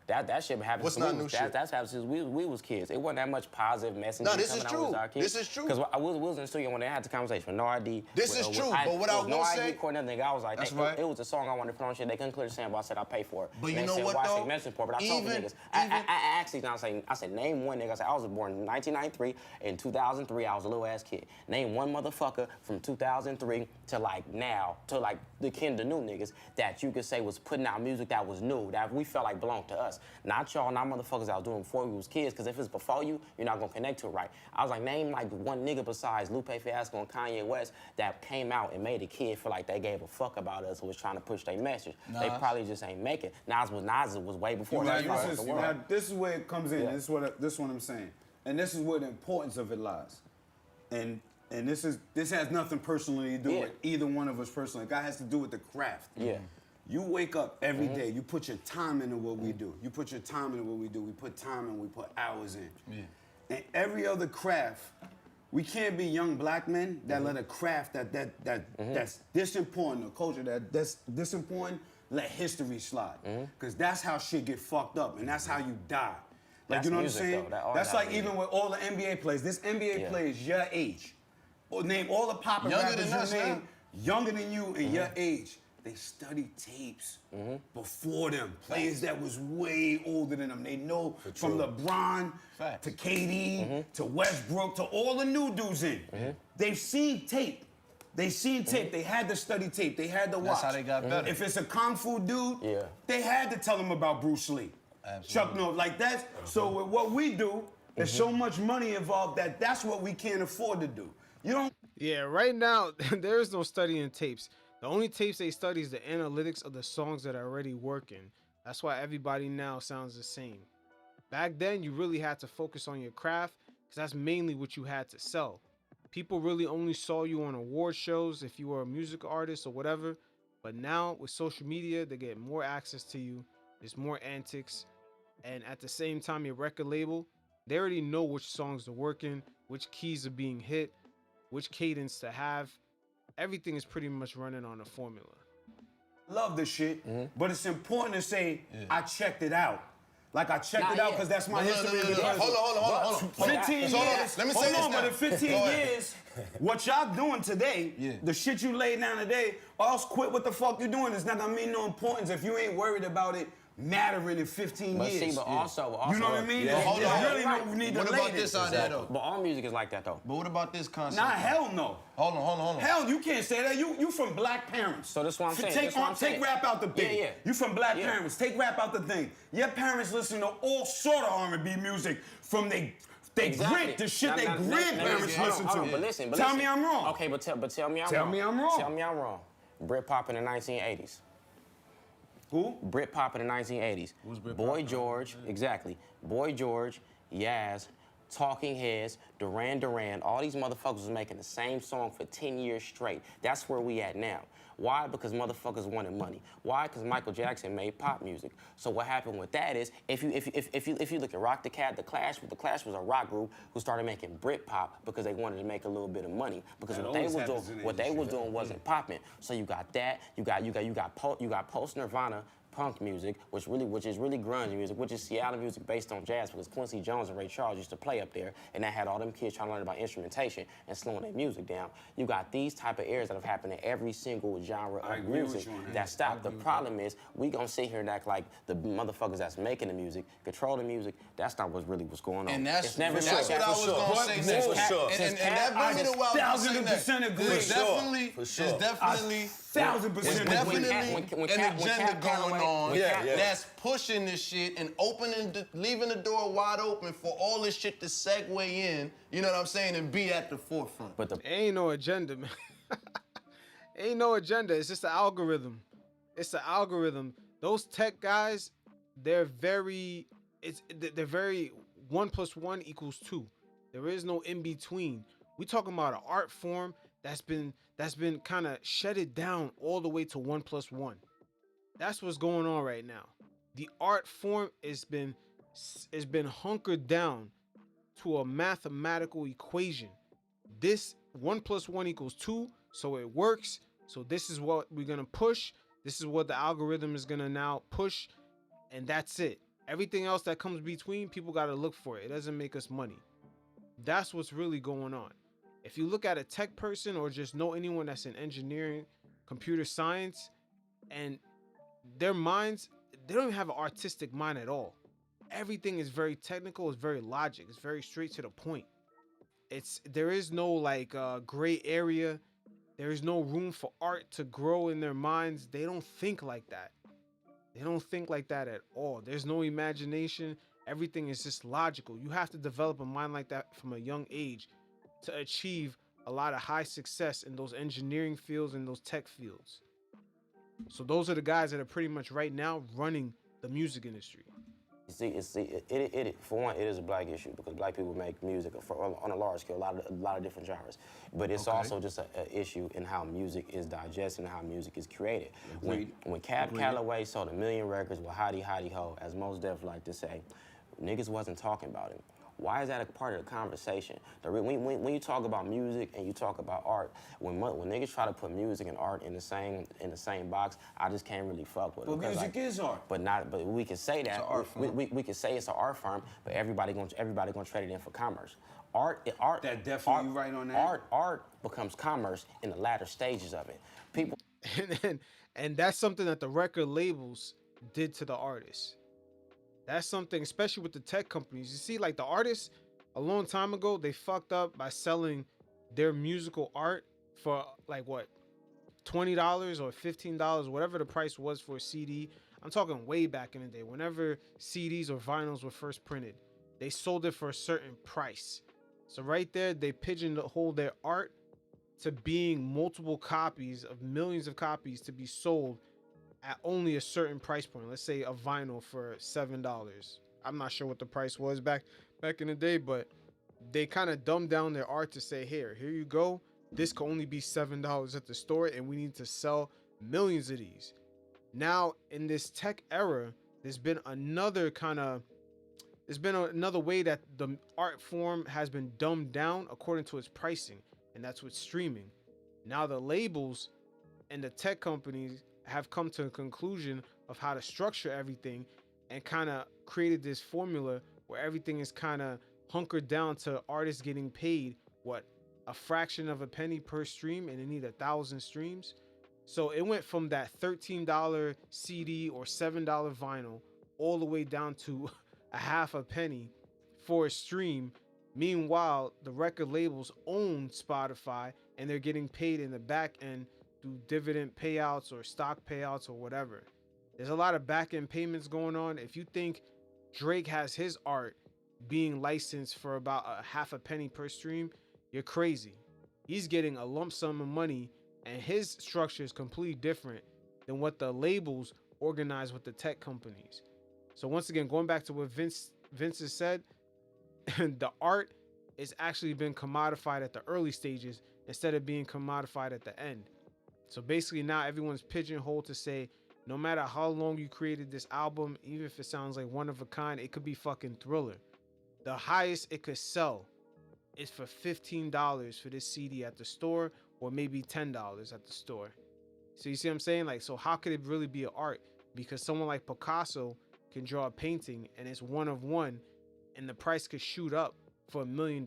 That shit been happening. What's since not we new was, shit? That's happened since we was kids. It wasn't that much positive messaging. No, this coming is out true. with our kids. This is true. Because we was in the studio when they had the conversation with no ID. This is true, but what I will no say- ID recording nothing. I was like, That's they, right. it was a song I wanted to put on shit. They couldn't clear the sample. I said I pay for it. But And you they know said, what, why though? I say message for it? But I told the Even- niggas. I actually now I said name one nigga. I said I was born in 1993. In 2003, I was a little ass kid. Name one motherfucker from 2003 to like now to like the new niggas that you could say was putting out music that was new, that we felt like belonged to us. Not y'all, not motherfuckers that was doing before we was kids, because if it's before you, you're not gonna connect to it right. I was like, name like one nigga besides Lupe Fiasco and Kanye West that came out and made a kid feel like they gave a fuck about us and was trying to push their message. They probably just ain't make it. Nas was way before that. This is where it comes in. This is what I'm saying. And this is where the importance of it lies. And this has nothing personally to do with either one of us personally. It has to do with the craft. Yeah. You wake up every day, you put your time into what we do. You put your time into what we do. We put time in, we put hours in. Yeah. And every other craft, we can't be young black men that let a craft that's this important, a culture that's this important, let history slide. Because that's how shit get fucked up, and that's how you die. Like, That's you know music, what I'm saying? though. That all That's gotta like be- even with all the NBA players. This NBA player is your age. Or name all the poppin' Younger rappers than us you name, now. younger than you and your age. They study tapes before them. Players that was way older than them. They know from LeBron Facts. to KD to Westbrook to all the new dudes in. They've seen tape. They seen tape. They had to study tape. They had to watch. That's how they got better. If it's a kung fu dude, they had to tell them about Bruce Lee. Absolutely. Chuck Norris, like that. So with what we do, there's so much money involved that's what we can't afford to do. You don't. Yeah, right now there is no studying tapes. The only tapes they study is the analytics of the songs that are already working. That's why everybody now sounds the same. Back then, you really had to focus on your craft because that's mainly what you had to sell. People really only saw you on award shows if you were a music artist or whatever. But now with social media, they get more access to you. There's more antics. And at the same time, your record label, they already know which songs are working, which keys are being hit, which cadence to have. Everything is pretty much running on a formula. Love this shit, but it's important to say I checked it out. Like I checked it out because that's my history. Hold on. 15 years. Let me say this Hold on, now. but in 15 Go ahead. years, what y'all doing today, the shit you laid down today, or else quit what the fuck you doing. It's not gonna mean no importance if you ain't worried about it mattering in 15 But years. see, but also, You know what I mean? Yeah. Hold on. There's really no need to What lay about this idea though? But all music is like that though. But what about this concept? Nah, hell no. Hold on. Hell, you can't say that. You from black parents. So that's what I'm saying. Take, That's what I'm take saying. rap out the thing. Yeah. You from black Yeah. parents. Take rap out the thing. Your parents listen to all sort of R&B music from they Exactly. grit, the shit they Now, grandparents hold on, listen hold to. on, But listen. Tell me I'm wrong. Okay, but tell me I'm Tell wrong. me I'm wrong. Tell me I'm wrong. Britpop in the 1980s. Who? Britpop in the 1980s. Who's Britpop? Boy George, exactly. Boy George, Yaz, Talking Heads, Duran, all these motherfuckers was making the same song for 10 years straight. That's where we at now. Why? Because motherfuckers wanted money. Why? Because Michael Jackson made pop music. So what happened with that is, if you look at Rock the Cat, the Clash was a rock group who started making Britpop because they wanted to make a little bit of money. Because That what they always was happens in doing, the what they was industry. doing wasn't popping. So you got that. You got post Nirvana punk music, which is really grunge music, which is Seattle music based on jazz, because Quincy Jones and Ray Charles used to play up there, and that had all them kids trying to learn about instrumentation and slowing their music down. You got these type of errors that have happened in every single genre I of agree with music you on that. that stopped. The problem is we gonna sit here and act like the motherfuckers that's making the music, control the music. That's not what's really what's going on. And that's, It's never that's been what like I that. was going to say next. For sure. And that brings me to what I was going to say 1000% next. agree. There's For sure. definitely, For sure. there's definitely, 1000% there's agree. definitely When an Cap agenda going Calloway- on when Cap- that's pushing this shit and leaving the door wide open for all this shit to segue in, you know what I'm saying, and be at the forefront. But the Ain't no agenda, man. Ain't no agenda. It's just the algorithm. It's the algorithm. Those tech guys, they're very 1 + 1 = 2. There is no in between. We talking about an art form that's been kind of shutted down all the way to 1 + 1. That's what's going on right now. The art form has been hunkered down to a mathematical equation. This 1 + 1 = 2, so it works. So this is what we're gonna push. This is what the algorithm is gonna now push, and that's it. Everything else that comes between, people gotta look for it. It doesn't make us money. That's what's really going on. If you look at a tech person or just know anyone that's in engineering, computer science, and their minds, they don't even have an artistic mind at all. Everything is very technical, it's very logic, it's very straight to the point. There is no like gray area. There is no room for art to grow in their minds. They don't think like that. They don't think like that at all. There's no imagination. Everything is just logical. You have to develop a mind like that from a young age to achieve a lot of high success in those engineering fields and those tech fields. So those are the guys that are pretty much right now running the music industry. For one, it is a black issue because black people make music on a large scale, a lot of different genres. But it's also just an issue in how music is digested and how music is created. When Cab Calloway sold 1 million records with Hottie Hottie Ho, as most Def like to say, niggas wasn't talking about him. Why is that a part of the conversation? When you talk about music and you talk about art, when niggas try to put music and art in the same box, I just can't really fuck with it. Well, music is art. But we can say that we can say it's an art form, but everybody gonna trade it in for commerce. Art. That definitely you right on that. Art becomes commerce in the latter stages of it. People. And that's something that the record labels did to the artists. That's something, especially with the tech companies. You see, like the artists, a long time ago, they fucked up by selling their musical art for like what, $20 or $15, whatever the price was for a CD. I'm talking way back in the day. Whenever CDs or vinyls were first printed, they sold it for a certain price. So right there, they pigeonholed their art to being multiple copies of millions of copies to be sold at only a certain price point. Let's say a vinyl for $7. I'm not sure what the price was back in the day, but they kind of dumbed down their art to say, here you go. This can only be $7 at the store, and we need to sell millions of these. Now, in this tech era, there's been another way that the art form has been dumbed down according to its pricing, and that's with streaming. Now the labels and the tech companies have come to a conclusion of how to structure everything and kind of created this formula where everything is kind of hunkered down to artists getting paid a fraction of a penny per stream, and they need 1,000 streams. So it went from that $13 CD or $7 vinyl all the way down to a half a penny for a stream. Meanwhile, the record labels own Spotify and they're getting paid in the back end through dividend payouts or stock payouts or whatever. There's a lot of back end payments going on. If you think Drake has his art being licensed for about a half a penny per stream, you're crazy. He's getting a lump sum of money, and his structure is completely different than what the labels organize with the tech companies. So once again, going back to what Vince has said, the art is actually been commodified at the early stages instead of being commodified at the end. So basically now everyone's pigeonholed to say, no matter how long you created this album, even if it sounds like one of a kind, it could be fucking Thriller. The highest it could sell is for $15 for this CD at the store, or maybe $10 at the store. So you see what I'm saying? Like, so how could it really be an art? Because someone like Picasso can draw a painting and it's one of one, and the price could shoot up for $1 million.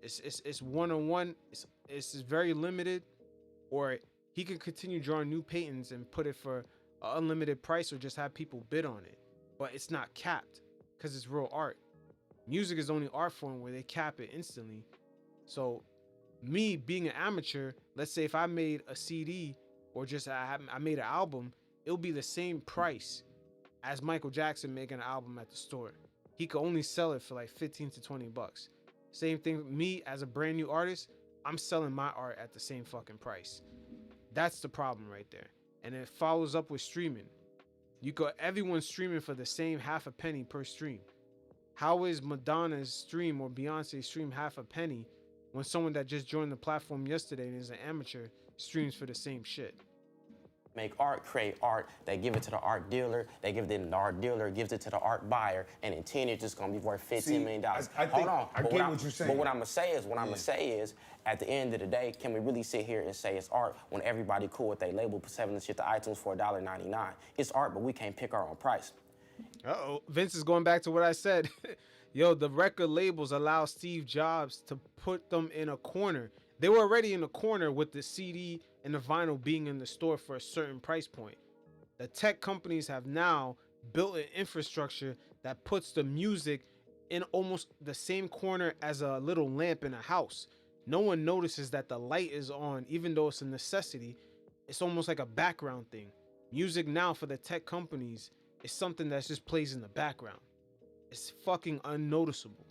It's one on one. It's very limited, or he could continue drawing new paintings and put it for an unlimited price, or just have people bid on it. But it's not capped because it's real art. Music is the only art form where they cap it instantly. So me being an amateur, let's say if I made a CD or just I made an album, it'll be the same price as Michael Jackson making an album at the store. He could only sell it for like 15 to 20 bucks. Same thing, me as a brand new artist, I'm selling my art at the same fucking price. That's the problem right there. And it follows up with streaming. Everyone's streaming for the same half a penny per stream. How is Madonna's stream or Beyonce's stream half a penny when someone that just joined the platform yesterday and is an amateur streams for the same shit? Make art, create art, they give it to the art dealer, they give it to the art dealer, gives it to the art buyer, and in 10 years it's gonna be worth $15 million. I Hold on. I get what you're saying. But what I'm gonna say is, at the end of the day, can we really sit here and say it's art when everybody cool with they label selling this shit to iTunes for $1.99? It's art, but we can't pick our own price. Uh-oh, Vince is going back to what I said. Yo, the record labels allow Steve Jobs to put them in a corner. They were already in a corner with the CD and the vinyl being in the store for a certain price point. The tech companies have now built an infrastructure that puts the music in almost the same corner as a little lamp in a house. No one notices that the light is on, even though it's a necessity. It's almost like a background thing. Music now for the tech companies is something that just plays in the background. It's fucking unnoticeable.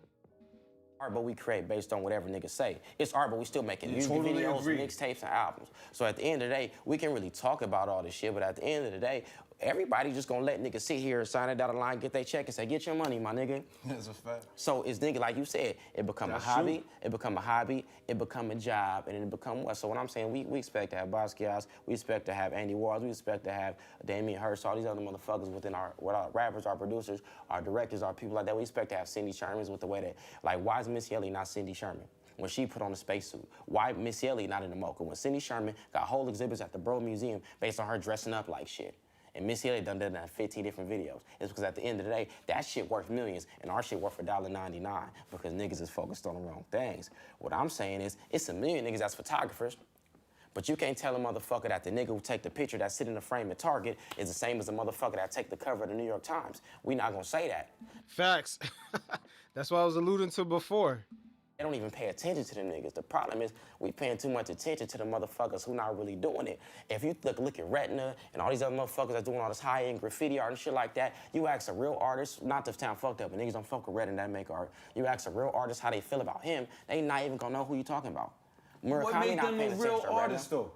Art, but we create based on whatever niggas say. It's art, but we still making music totally videos, agree. mixtapes, and albums. So at the end of the day, we can really talk about all this shit, but at the end of the day, everybody just gonna let niggas sit here, sign it down the line, get their check, and say, get your money, my nigga. That's a fact. So it's nigga, like you said, it become a hobby, it become a job, and then it become what? So what I'm saying, we expect to have Basquiat's, we expect to have Andy Warhols, we expect to have Damien Hirst, all these other motherfuckers within our rappers, our producers, our directors, our people like that. We expect to have Cindy Sherman's with the way that, like, why is Missy Elliott not Cindy Sherman? When she put on a spacesuit, why Missy Elliott not in the mocha? When Cindy Sherman got whole exhibits at the Bro Museum based on her dressing up like shit. And Missy Elliott done that in 15 different videos. It's because at the end of the day, that shit worth millions, and our shit worth $1.99 because niggas is focused on the wrong things. What I'm saying is, it's a million niggas that's photographers, but you can't tell a motherfucker that the nigga who take the picture that sit in the frame at Target is the same as the motherfucker that take the cover of the New York Times. We not gonna say that. Facts. That's what I was alluding to before. They don't even pay attention to them niggas. The problem is we paying too much attention to the motherfuckers who not really doing it. If you look at Retina and all these other motherfuckers that's doing all this high-end graffiti art and shit like that, you ask a real artist, not to sound fucked up, but niggas don't fuck with Retina that make art. You ask a real artist how they feel about him, they not even gonna know who you talking about. What Murakami made not them paying a attention real to Retina. artist though?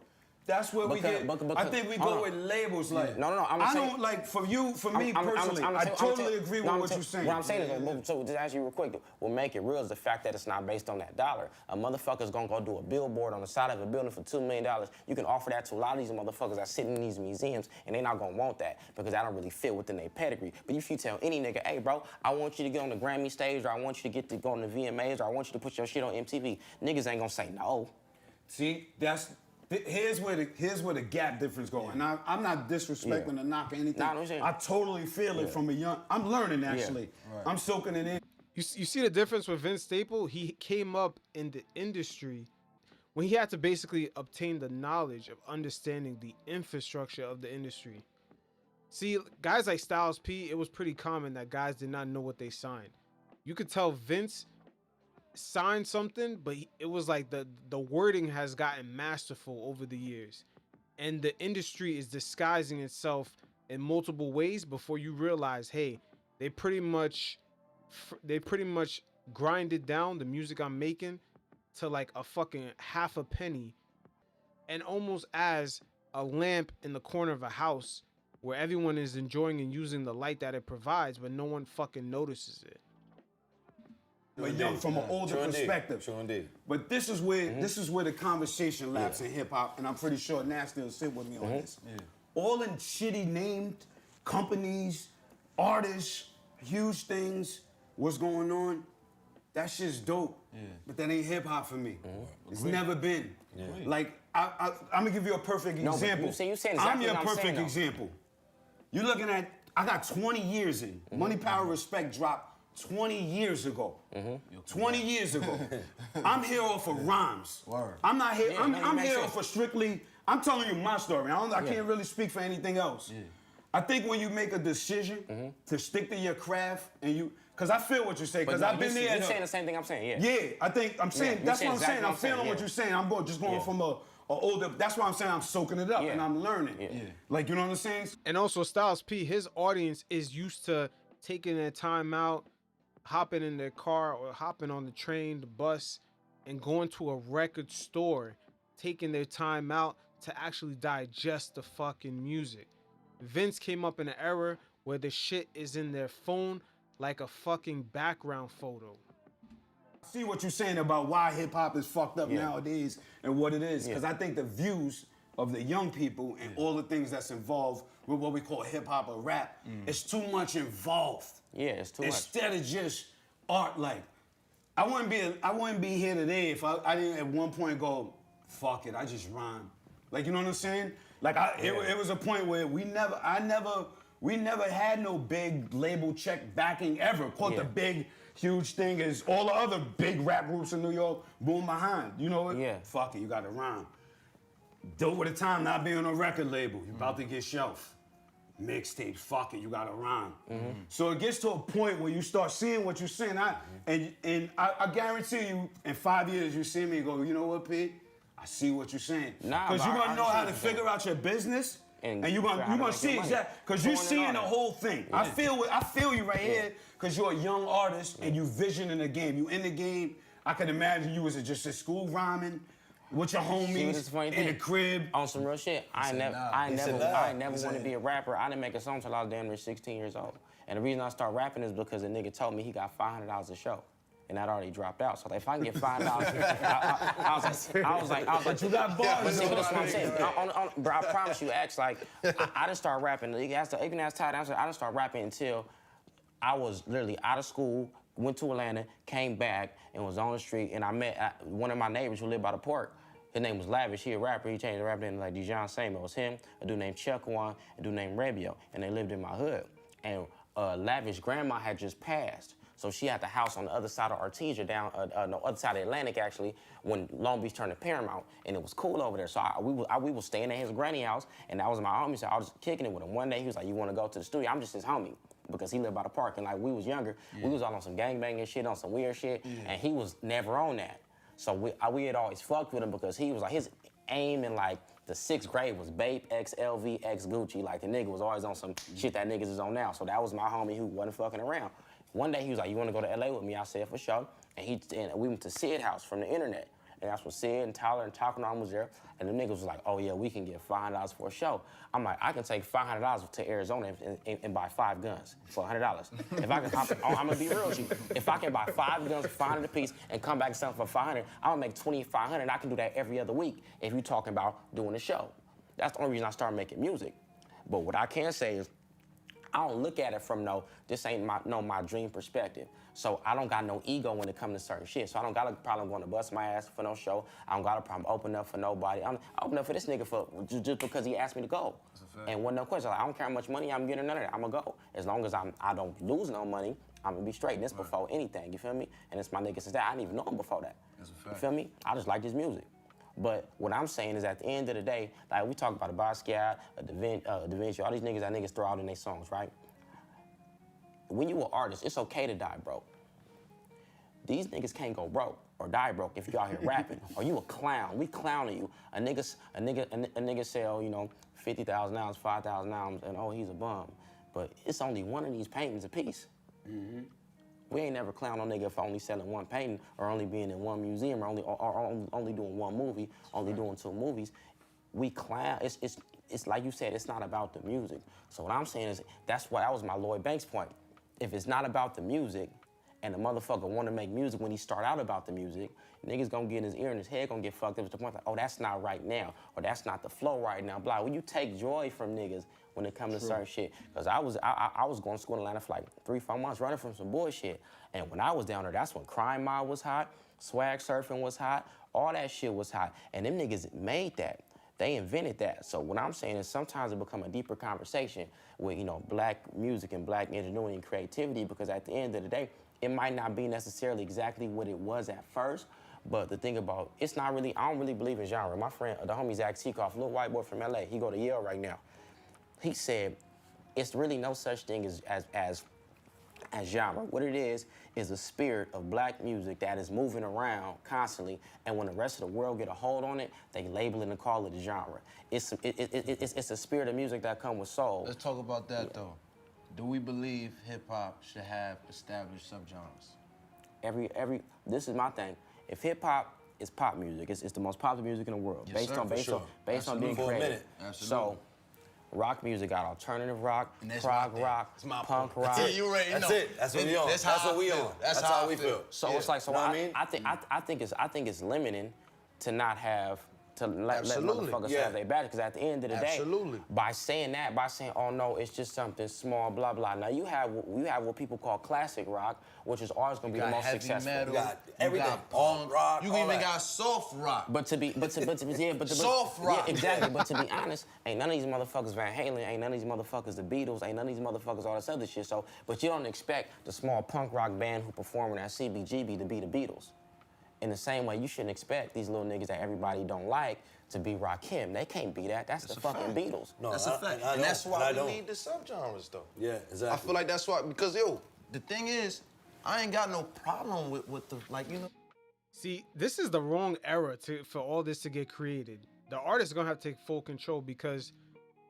That's where we get. I think we go with labels like. No. I don't like for me personally. I totally agree with what you're saying. What I'm saying is, so to ask you real quick, what make it real is the fact that it's not based on that dollar. A motherfucker's gonna go do a billboard on the side of a building for $2 million. You can offer that to a lot of these motherfuckers that sit in these museums, and they not gonna want that because that don't really fit within their pedigree. But if you tell any nigga, hey bro, I want you to get on the Grammy stage, or I want you to go on the VMAs, or I want you to put your shit on MTV, niggas ain't gonna say no. See, here's where the gap difference go. And I'm not disrespecting or knocking anything. Nah, no shit. I totally feel it from a young. I'm learning actually. Right. I'm soaking it in. You see the difference with Vince Staple? He came up in the industry when he had to basically obtain the knowledge of understanding the infrastructure of the industry. See, guys like Styles P, it was pretty common that guys did not know what they signed. You could tell Vince signed something, but it was like the wording has gotten masterful over the years, and the industry is disguising itself in multiple ways before you realize, hey, they pretty much grinded down the music I'm making to like a fucking half a penny, and almost as a lamp in the corner of a house where everyone is enjoying and using the light that it provides, but no one fucking notices it. But young from an older perspective. Sure indeed. But this is where the conversation laps in hip hop, and I'm pretty sure Nasty will sit with me on this. All in shitty named companies, artists, huge things, what's going on, that shit's dope. But that ain't hip hop for me. It's never been. Like, I'm gonna give you a perfect example. You saying exactly I'm your what I'm perfect saying, though. example. You're looking at, I got 20 years in. Money, Power, Respect dropped 20 years ago. 20 years ago. I'm here off of rhymes. Word. I'm not here, Yeah, I'm makes here sense. off of strictly, I'm telling you my story. I can't really speak for anything else. I think when you make a decision to stick to your craft and you, because I feel what you say, because I've been there. You're saying the same thing I'm saying, yeah. Yeah, I'm saying, you're that's saying what I'm saying. exactly I'm what I'm saying, feeling what yeah. you're saying. I'm going from a older, that's why I'm saying I'm soaking it up Yeah. and I'm learning. Like, you know what I'm saying? And also Styles P, his audience is used to taking their time out, hopping in their car or hopping on the train, the bus, and going to a record store, taking their time out to actually digest the fucking music. Vince came up in an era where the shit is in their phone like a fucking background photo. See what you're saying about why hip hop is fucked up nowadays and what it is. Because I think the views of the young people and all the things that's involved with what we call hip hop or rap, it's too much involved. Yeah, it's too much. Instead of just art, like, I wouldn't be here today if I didn't at one point go, fuck it, I just rhyme. Like, you know what I'm saying? Like, it was a point where we never had no big label check backing ever. Caught the big, huge thing is all the other big rap groups in New York, boom behind. You know what? Yeah. Fuck it, you gotta rhyme. Dope with the time not being on a record label. You about to get shelved. Mixtapes, fuck it, you gotta rhyme. So it gets to a point where you start seeing what you're saying. And I guarantee you, in 5 years, you see me and go, you know what, P? I see what you're saying. Nah, Because you're but gonna know how to figure out your business. And you're gonna see exactly, because you're seeing the whole thing. I feel you right here, because you're a young artist and you visioning the game. You in the game. I can imagine you was just at school rhyming with your homies in the crib. On some real shit, I never wanted to be a rapper. I didn't make a song till I was damn near 16 years old. And the reason I started rapping is because a nigga told me he got $500 a show. And I'd already dropped out. So if I can get $5, I was like, But you got bars. but see, that's what I'm saying. Bro, I promise you, X, like, I didn't start rapping. Even as Ty, I didn't start rapping until I was literally out of school, went to Atlanta, came back, and was on the street, and I met one of my neighbors who lived by the park. His name was Lavish. He a rapper. He changed the rap name to like Dijon Same. It was him, a dude named Chuck One, a dude named Rebio, and they lived in my hood. And Lavish grandma had just passed. So she had the house on the other side of Artesia, down no, other side of Atlantic actually, when Long Beach turned to Paramount, and it was cool over there. So we was staying at his granny house, and that was my homie. So I was kicking it with him. One day he was like, "You want to go to the studio?" I'm just his homie because he lived by the park, and like we was younger, we was all on some gangbanging shit, on some weird shit, and he was never on that. So we had always fucked with him because he was like his aim in like the 6th grade was Bape X LV X Gucci. Like the nigga was always on some shit that niggas is on now. So that was my homie who wasn't fucking around. One day he was like, "You want to go to LA with me?" I said, "For sure." And we went to Sid house from the internet. And that's when Sid and Tyler and Talking On was there. And the niggas was like, "Oh yeah, we can get $500 for a show." I'm like, I can take $500 to Arizona and buy 5 guns for $100. If I can, I'm gonna be real with you. If I can buy 5 guns for $500 a piece and come back and sell them for $500, I'm gonna make $2,500. I can do that every other week if you talking about doing a show. That's the only reason I started making music. But what I can say is, I don't look at it from this ain't my dream perspective. So I don't got no ego when it comes to certain shit. So I don't got a problem going to bust my ass for no show. I don't got a problem opening up for nobody. I open up for this nigga just because he asked me to go. And wasn't no question. Like, I don't care how much money I'm getting, none of that. I'm gonna go. As long as I don't lose no money, I'm gonna be straight. And this before anything, you feel me? And it's my nigga since that. I didn't even know him before that. You feel me? I just like this music. But what I'm saying is at the end of the day, like we talk about a Basquiat, a Da Vinci, all these niggas that niggas throw out in their songs, right? When you an artist, it's okay to die broke. These niggas can't go broke or die broke if you out here rapping. Or you a clown. We clowning you. A nigga sell, you know, 50,000 ounces, 5,000 ounces, and oh, he's a bum. But it's only one of these paintings a piece. We ain't never clown on nigga for only selling one painting or only being in one museum or only doing one movie, only doing 2 movies. We clown. It's like you said, it's not about the music. So what I'm saying is that was my Lloyd Banks point. If it's not about the music, and the motherfucker want to make music when he start out about the music, niggas gonna get in his ear and his head gonna get fucked up to the point like, oh, that's not right now, or that's not the flow right now, blah. When you take joy from niggas when it comes to certain shit, because I was going to school in Atlanta for like 3-4 months running from some bullshit, and when I was down there, that's when Crime Mob was hot, swag surfing was hot, all that shit was hot, and them niggas made that. They invented that. So what I'm saying is sometimes it become a deeper conversation with, you know, black music and black ingenuity and creativity, because at the end of the day, it might not be necessarily exactly what it was at first, but the thing about, it's not really, I don't really believe in genre. My friend, the homie Zach Seacoff, little white boy from LA, he go to Yale right now. He said, it's really no such thing as genre. What it is a spirit of black music that is moving around constantly, and when the rest of the world get a hold on it, they label it and call it a genre. It's a spirit of music that comes with soul. Let's talk about that though. Do we believe hip-hop should have established subgenres? This is my thing. If hip-hop is pop music, it's the most popular music in the world, Yes, based sir, based on being For a creative. minute. Absolutely. So, rock music got alternative rock, And that's prog my thing. rock, That's my punk point. rock. Yeah, you already know. That's it. That's what we on. That's That's how what I we feel. on. That's That's how we feel. So Yeah. it's like, so Know what I mean? I think it's limiting to not have to let Absolutely. motherfuckers Yeah. have their badge, because at the end of the day, Absolutely. by saying oh no, it's just something small, blah blah. Now you have what people call classic rock, which is always gonna be the most heavy successful. metal, You got everything. got Punk, punk, rock, you all even that. got soft rock. But to be Soft rock. Yeah, exactly. But to be honest, ain't none of these motherfuckers Van Halen, ain't none of these motherfuckers the Beatles, ain't none of these motherfuckers all this other shit. So, but you don't expect the small punk rock band who performing at CBGB to be the Beatles. In the same way, you shouldn't expect these little niggas that everybody don't like to be Rakim. They can't be that. That's the a fucking fact. Beatles. No, That's a fact. I And know, that's and why I we don't. need the subgenres though. Yeah, exactly. I feel like that's why, because yo, the thing is, I ain't got no problem with the, like, you know. See, this is the wrong era for all this to get created. The artists are gonna have to take full control, because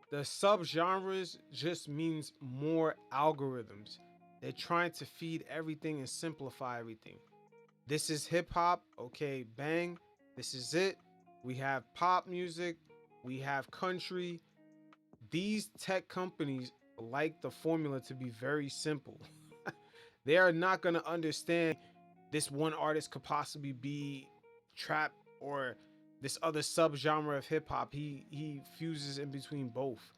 the subgenres just means more algorithms. They're trying to feed everything and simplify everything. This is hip hop, okay, bang. This is it. We have pop music, we have country. These tech companies like the formula to be very simple. They are not gonna understand this one artist could possibly be trap or this other subgenre of hip hop. He fuses in between both.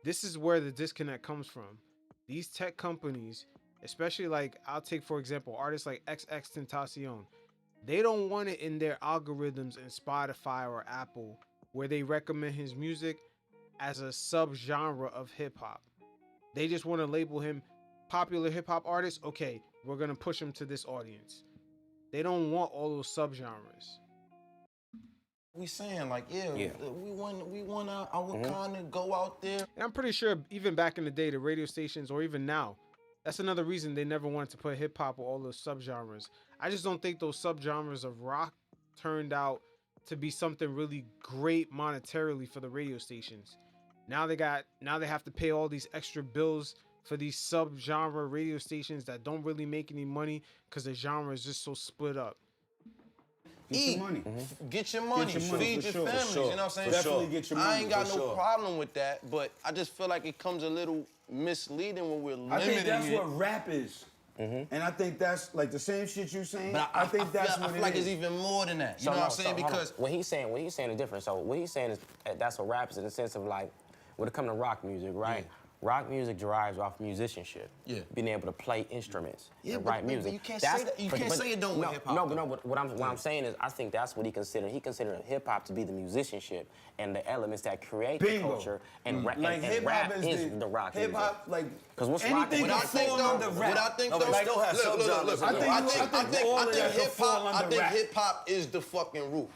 This is where the disconnect comes from. These tech companies, especially like, I'll take for example artists like XXXTentacion. They don't want it in their algorithms in Spotify or Apple where they recommend his music as a subgenre of hip hop. They just want to label him popular hip hop artist. Okay, we're gonna push him to this audience. They don't want all those subgenres. We saying like, yeah. we want our Mm-hmm. kind to go out there. And I'm pretty sure even back in the day, the radio stations, or even now, that's another reason they never wanted to put hip hop or all those subgenres. I just don't think those subgenres of rock turned out to be something really great monetarily for the radio stations. Now they have to pay all these extra bills for these subgenre radio stations that don't really make any money because the genre is just so split up. Get your money. Get your money, Get your money, feed for your sure, for families, sure. you know what I'm saying? Definitely get your money. I ain't got for no sure. problem with that, but I just feel like it comes a little misleading when we're limiting I think that's it. what rap is. And I think that's like the same shit you saying. But I think that's what I feel it like is. it's even more than that. You So know no, what I'm saying? so hold on. Because what he's saying is different. So what he's saying is that's what rap is in the sense of like, when it comes to rock music, right? Rock music derives off musicianship. Yeah. Being able to play instruments Yeah, and but- write but music. you can't say that- you can't say it don't with hip-hop, No, though. but what I'm saying is I think that's what he considered. He considered hip hop to be the musicianship and the elements that create the Bingo. culture. And, Like and hip rap hop is the rock music. hip hop like 'Cause what's rock- anything what can I think fall though- under rap. What I think No, though, but still have look, subgenres. look, I think all of that could fall hip under rap. hop is the fucking roof.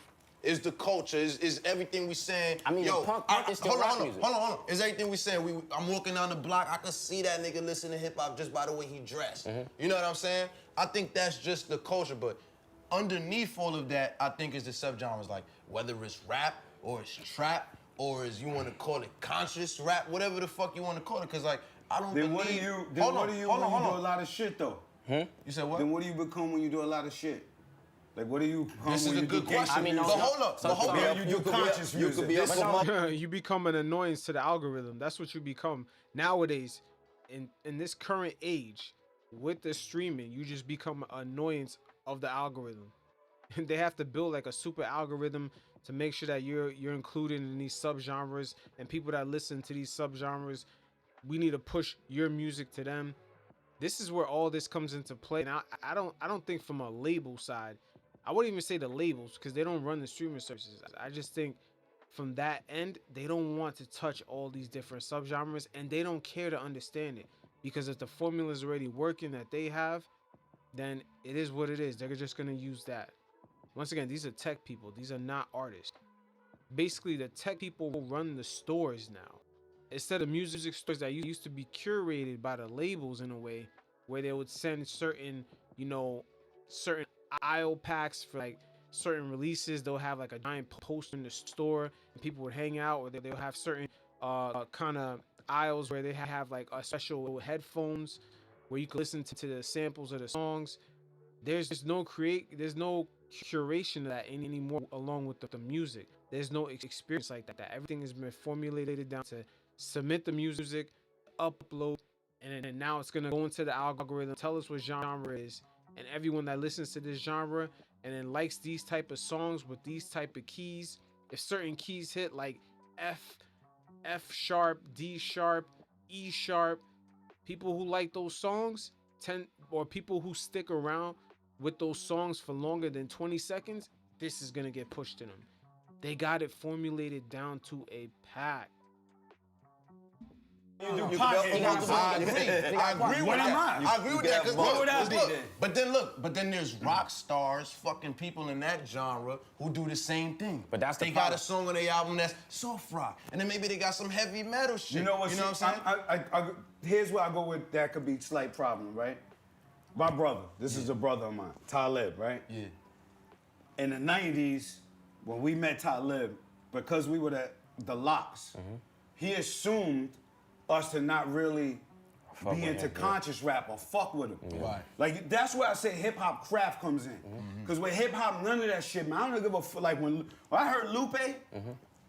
Is the culture? Is everything we saying? I mean, yo, punk is still hold on, rock hold on, music. hold on, hold on. Is everything we saying? I'm walking down the block. I can see that nigga listen to hip hop just by the way he dressed. You know what I'm saying? I think that's just the culture, but underneath all of that, I think is the subgenres, like whether it's rap or it's trap or as you want to call it conscious rap, whatever the fuck you want to call it. Cause like I don't Then believe. what do you? Then Hold what on, do you hold when on, you hold do a on. lot of shit though? You said what? Then what do you become when you do a lot of shit? Like what do you become This when is a you do good question. I mean, but no, hold up, but hold Yeah, up. you do conscious You music. could be up for You become an annoyance to the algorithm. That's what you become nowadays. In this current age, with the streaming, you just become an annoyance of the algorithm. And they have to build like a super algorithm to make sure that you're included in these subgenres, and people that listen to these subgenres, we need to push your music to them. This is where all this comes into play. And I don't think from a label side, I wouldn't even say the labels because they don't run the streaming services. I just think from that end, they don't want to touch all these different subgenres, and they don't care to understand it, because if the formula is already working that they have, then it is what it is. They're just gonna use that. Once again, these are tech people. These are not artists. Basically, the tech people will run the stores now. Instead of music stores that used to be curated by the labels in a way, where they would send certain, certain aisle packs for like certain releases. They'll have like a giant poster in the store, and people would hang out, or they'll have certain kind of aisles where they have like a special headphones where you can listen to the samples of the songs. There's no curation of that anymore along with the music. There's no experience like that. Everything has been formulated down to submit the music, upload, and then now it's gonna go into the algorithm, tell us what genre it is, and everyone that listens to this genre and then likes these type of songs with these type of keys, if certain keys hit like F sharp, D sharp, E sharp, people who like those songs or people who stick around with those songs for longer than 20 seconds, this is gonna get pushed to them. They got it formulated down to a pack. I agree with that. I agree with that. But then there's rock stars, fucking people in that genre who do the same thing. But that's the they problem. got a song on their album that's soft rock, and then maybe they got some heavy metal shit. You know what? I'm saying? Here's where I go with that could be slight problem, right? My brother, this is a brother of mine, Talib, right? Yeah. In the 90s, when we met Talib, because we were the Locks, he assumed us to not really be into conscious rap or fuck with him. Right. Like, that's where I say hip-hop craft comes in. Because with hip-hop, none of that shit, man, I don't give a fuck. Like, when I heard Lupe,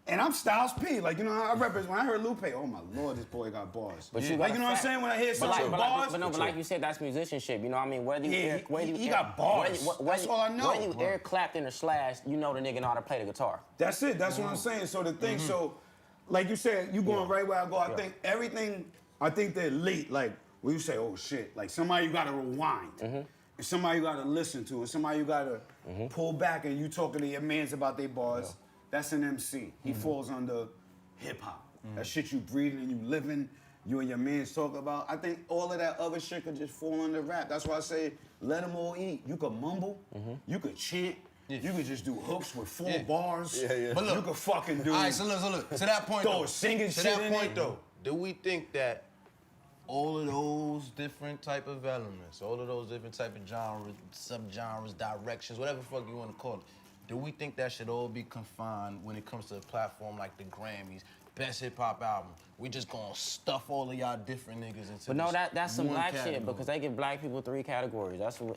and I'm Styles P, like, I represent, when I heard Lupe, oh my Lord, this boy got bars. But Like, you you know what I'm saying? When I hear something with bars, but like you said, that's musicianship. You know what I mean? Whether you he got bars. That's all I know. Whether you air clapped in or slashed, you know the nigga know how to play the guitar. That's it. That's what I'm saying. So the thing, so, like you said, you going right where I go. I think everything, I think they're late. Like, when you say, oh shit, like somebody you gotta rewind. And somebody you gotta listen to, and somebody you gotta pull back, and you talking to your mans about their bars. That's an MC. He falls under hip hop. That shit you breathing and you living, you and your mans talk about. I think all of that other shit could just fall under rap. That's why I say, let them all eat. You could mumble, you could chant, you could just do hooks with 4 bars. But look, you could fucking do. All right, so look. To that point, throw though. a singing To shit that in point, it. though, do we think that all of those different type of elements, all of those different type of genres, subgenres, directions, whatever the fuck you want to call it, do we think that should all be confined when it comes to a platform like the Grammys, Best Hip Hop Album? We just gonna stuff all of y'all different niggas into But no, this that's some one black shit category. because they give black people 3 categories. That's some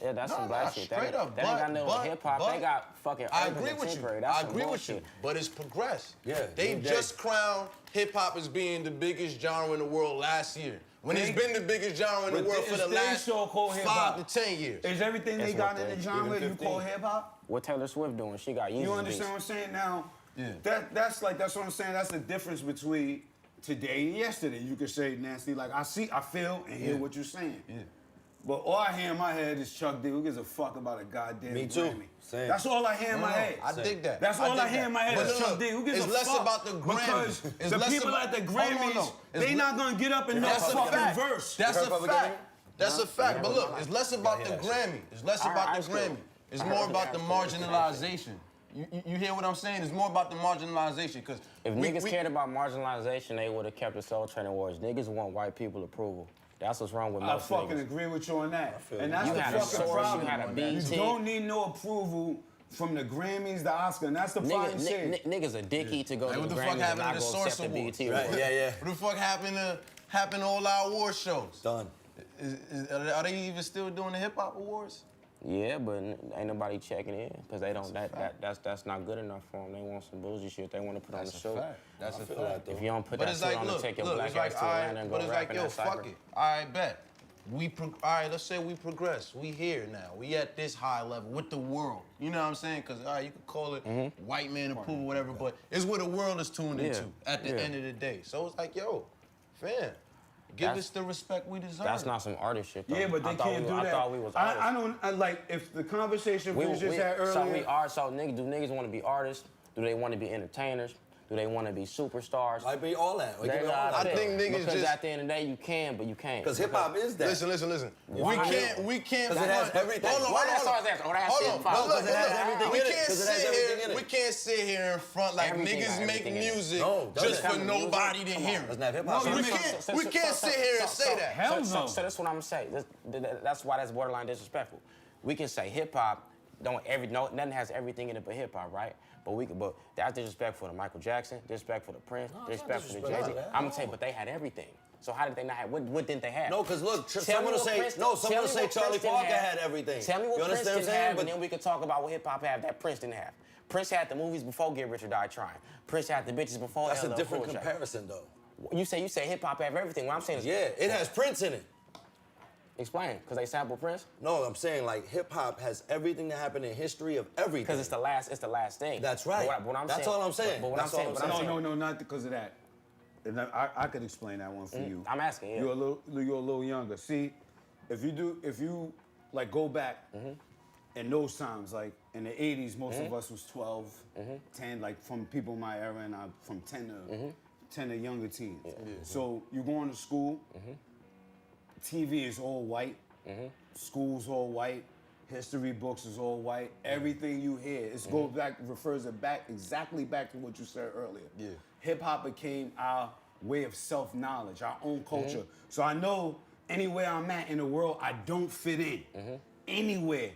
black shit. Straight up, That ain't got nothing with hip hop. They got fucking I urban agree and with you. contemporary. That's I some agree with bullshit. you. But it's progressed. Yeah, They no just doubt. crowned hip hop as being the biggest genre in the world last year. When it's been the biggest genre in the But world for is the they last so-called 5 hip-hop? to 10 years. Is everything they That's got what in the they- genre even you call hip hop? What Taylor Swift doing? She got Yeezus You understand beats. what I'm saying? Now, Yeah. that's what I'm saying. That's the difference between today and yesterday. You could say, Nancy, like, I feel, and hear what you're saying. Yeah. But all I hear in my head is Chuck D. Who gives a fuck about a goddamn Me too. Grammy? Same. That's all I hear in my head. I dig that. That's all I dig hear that. in my head But is look, Chuck D. Who gives it's a less fuck? about the Grammys. Because It's the less people about- at the Hold on, Grammys, no. they It's not gonna get up and no That's a fucking fact. verse. That's You a heard Public fact. Enemy? That's a fact. But look, it's less about hear the that shit. Grammy. It's less I about heard the Ice Grammy. Cube. It's I more heard about the Ice Cube. marginalization. You hear what I'm saying? It's more about the marginalization, because If niggas cared about marginalization, they would have kept the Soul Train Awards. Niggas want white people approval. That's what's wrong with I most fucking niggas. agree with you on that. And that's You the had a fucking source, problem. you had a You BT. don't need no approval from the Grammys, the Oscar, and that's the fucking shit. Niggas a dicky to go Like, to what the the Grammys fuck and happened not to the go Source accept the Awards? BT Right, Award. yeah. What the fuck happened to all our award shows? Done. Are they even still doing the hip hop awards? Yeah, but ain't nobody checking in because they don't. That's not good enough for them. They want some bougie shit. They want to put on the show. That's a feel fact. that, If you don't put But that it's shit like, on look, and take your it's black like, ass to all Atlanta right, and but go it's rap like, in yo, that fuck cypher. it. All right, bet. All right, let's say we progress. We here now. We at this high level with the world. You know what I'm saying? Because, all right, you could call it white man approval, whatever, but it's what the world is tuned into at the end of the day. So it's like, yo, fam, give us the respect we deserve. That's not some artist shit though. Yeah, but they can't do that. I thought we was artists. I don't, like, if the conversation we just had earlier. So we are. So niggas, do niggas want to be artists? Do they want to be entertainers? Do they want to be superstars? Might be all that. We They can be all gotta that. I think niggas because just- at the end of the day, you can, but you can't. Because hip hop is that. Listen. Why? We can't. Because it has front- everything. Hold on, Why hold that's on. all I was asking? Oh, that has Hold shit on, in five. look, Because it has everything we in it. can't Because it has sit everything here. in it. We can't sit here in front like Everything niggas got make everything in it. music No, just doesn't. for nobody to hear. Doesn't have hip hop. No, songs. we can't sit here and say that. Hell no. So that's what I'm gonna say. That's why that's borderline disrespectful. We can say hip hop nothing has everything in it but hip hop, right? But that's disrespectful to Michael Jackson, disrespectful to Prince, disrespectful to Jay-Z. I'm gonna say, but they had everything. So how did they not have? What didn't they have? No, because look, Tell someone me will what say, Prince- no, someone tell will me say what Charlie Prince didn't Parker have. had everything. Tell me what You Prince understand didn't what I'm saying? have, and then we could talk about what hip hop had that Prince didn't have. Prince had the movies before Get Rich or Die Trying. Prince had the bitches before. That's a LL different Cool J. comparison, though. You say hip hop have everything. What I'm saying is Yeah, it has Prince in it. explain, because they sample Prince. No, I'm saying like hip hop has everything that happened in history of everything. Because it's the last thing. That's right. But what I'm That's saying, all I'm saying. But what That's I'm saying, all I'm what I'm saying. saying. No, not because of that. And I could explain that one for you. I'm asking, yeah. You're a little younger. See, if you like go back in those times, like in the 80s, most of us was 12, 10, like from people my era, and I'm from 10 to younger teens. So you going to school, TV is all white, school's all white, history books is all white. Everything you hear, refers it back exactly back to what you said earlier. Yeah. Hip hop became our way of self-knowledge, our own culture. So I know anywhere I'm at in the world, I don't fit in anywhere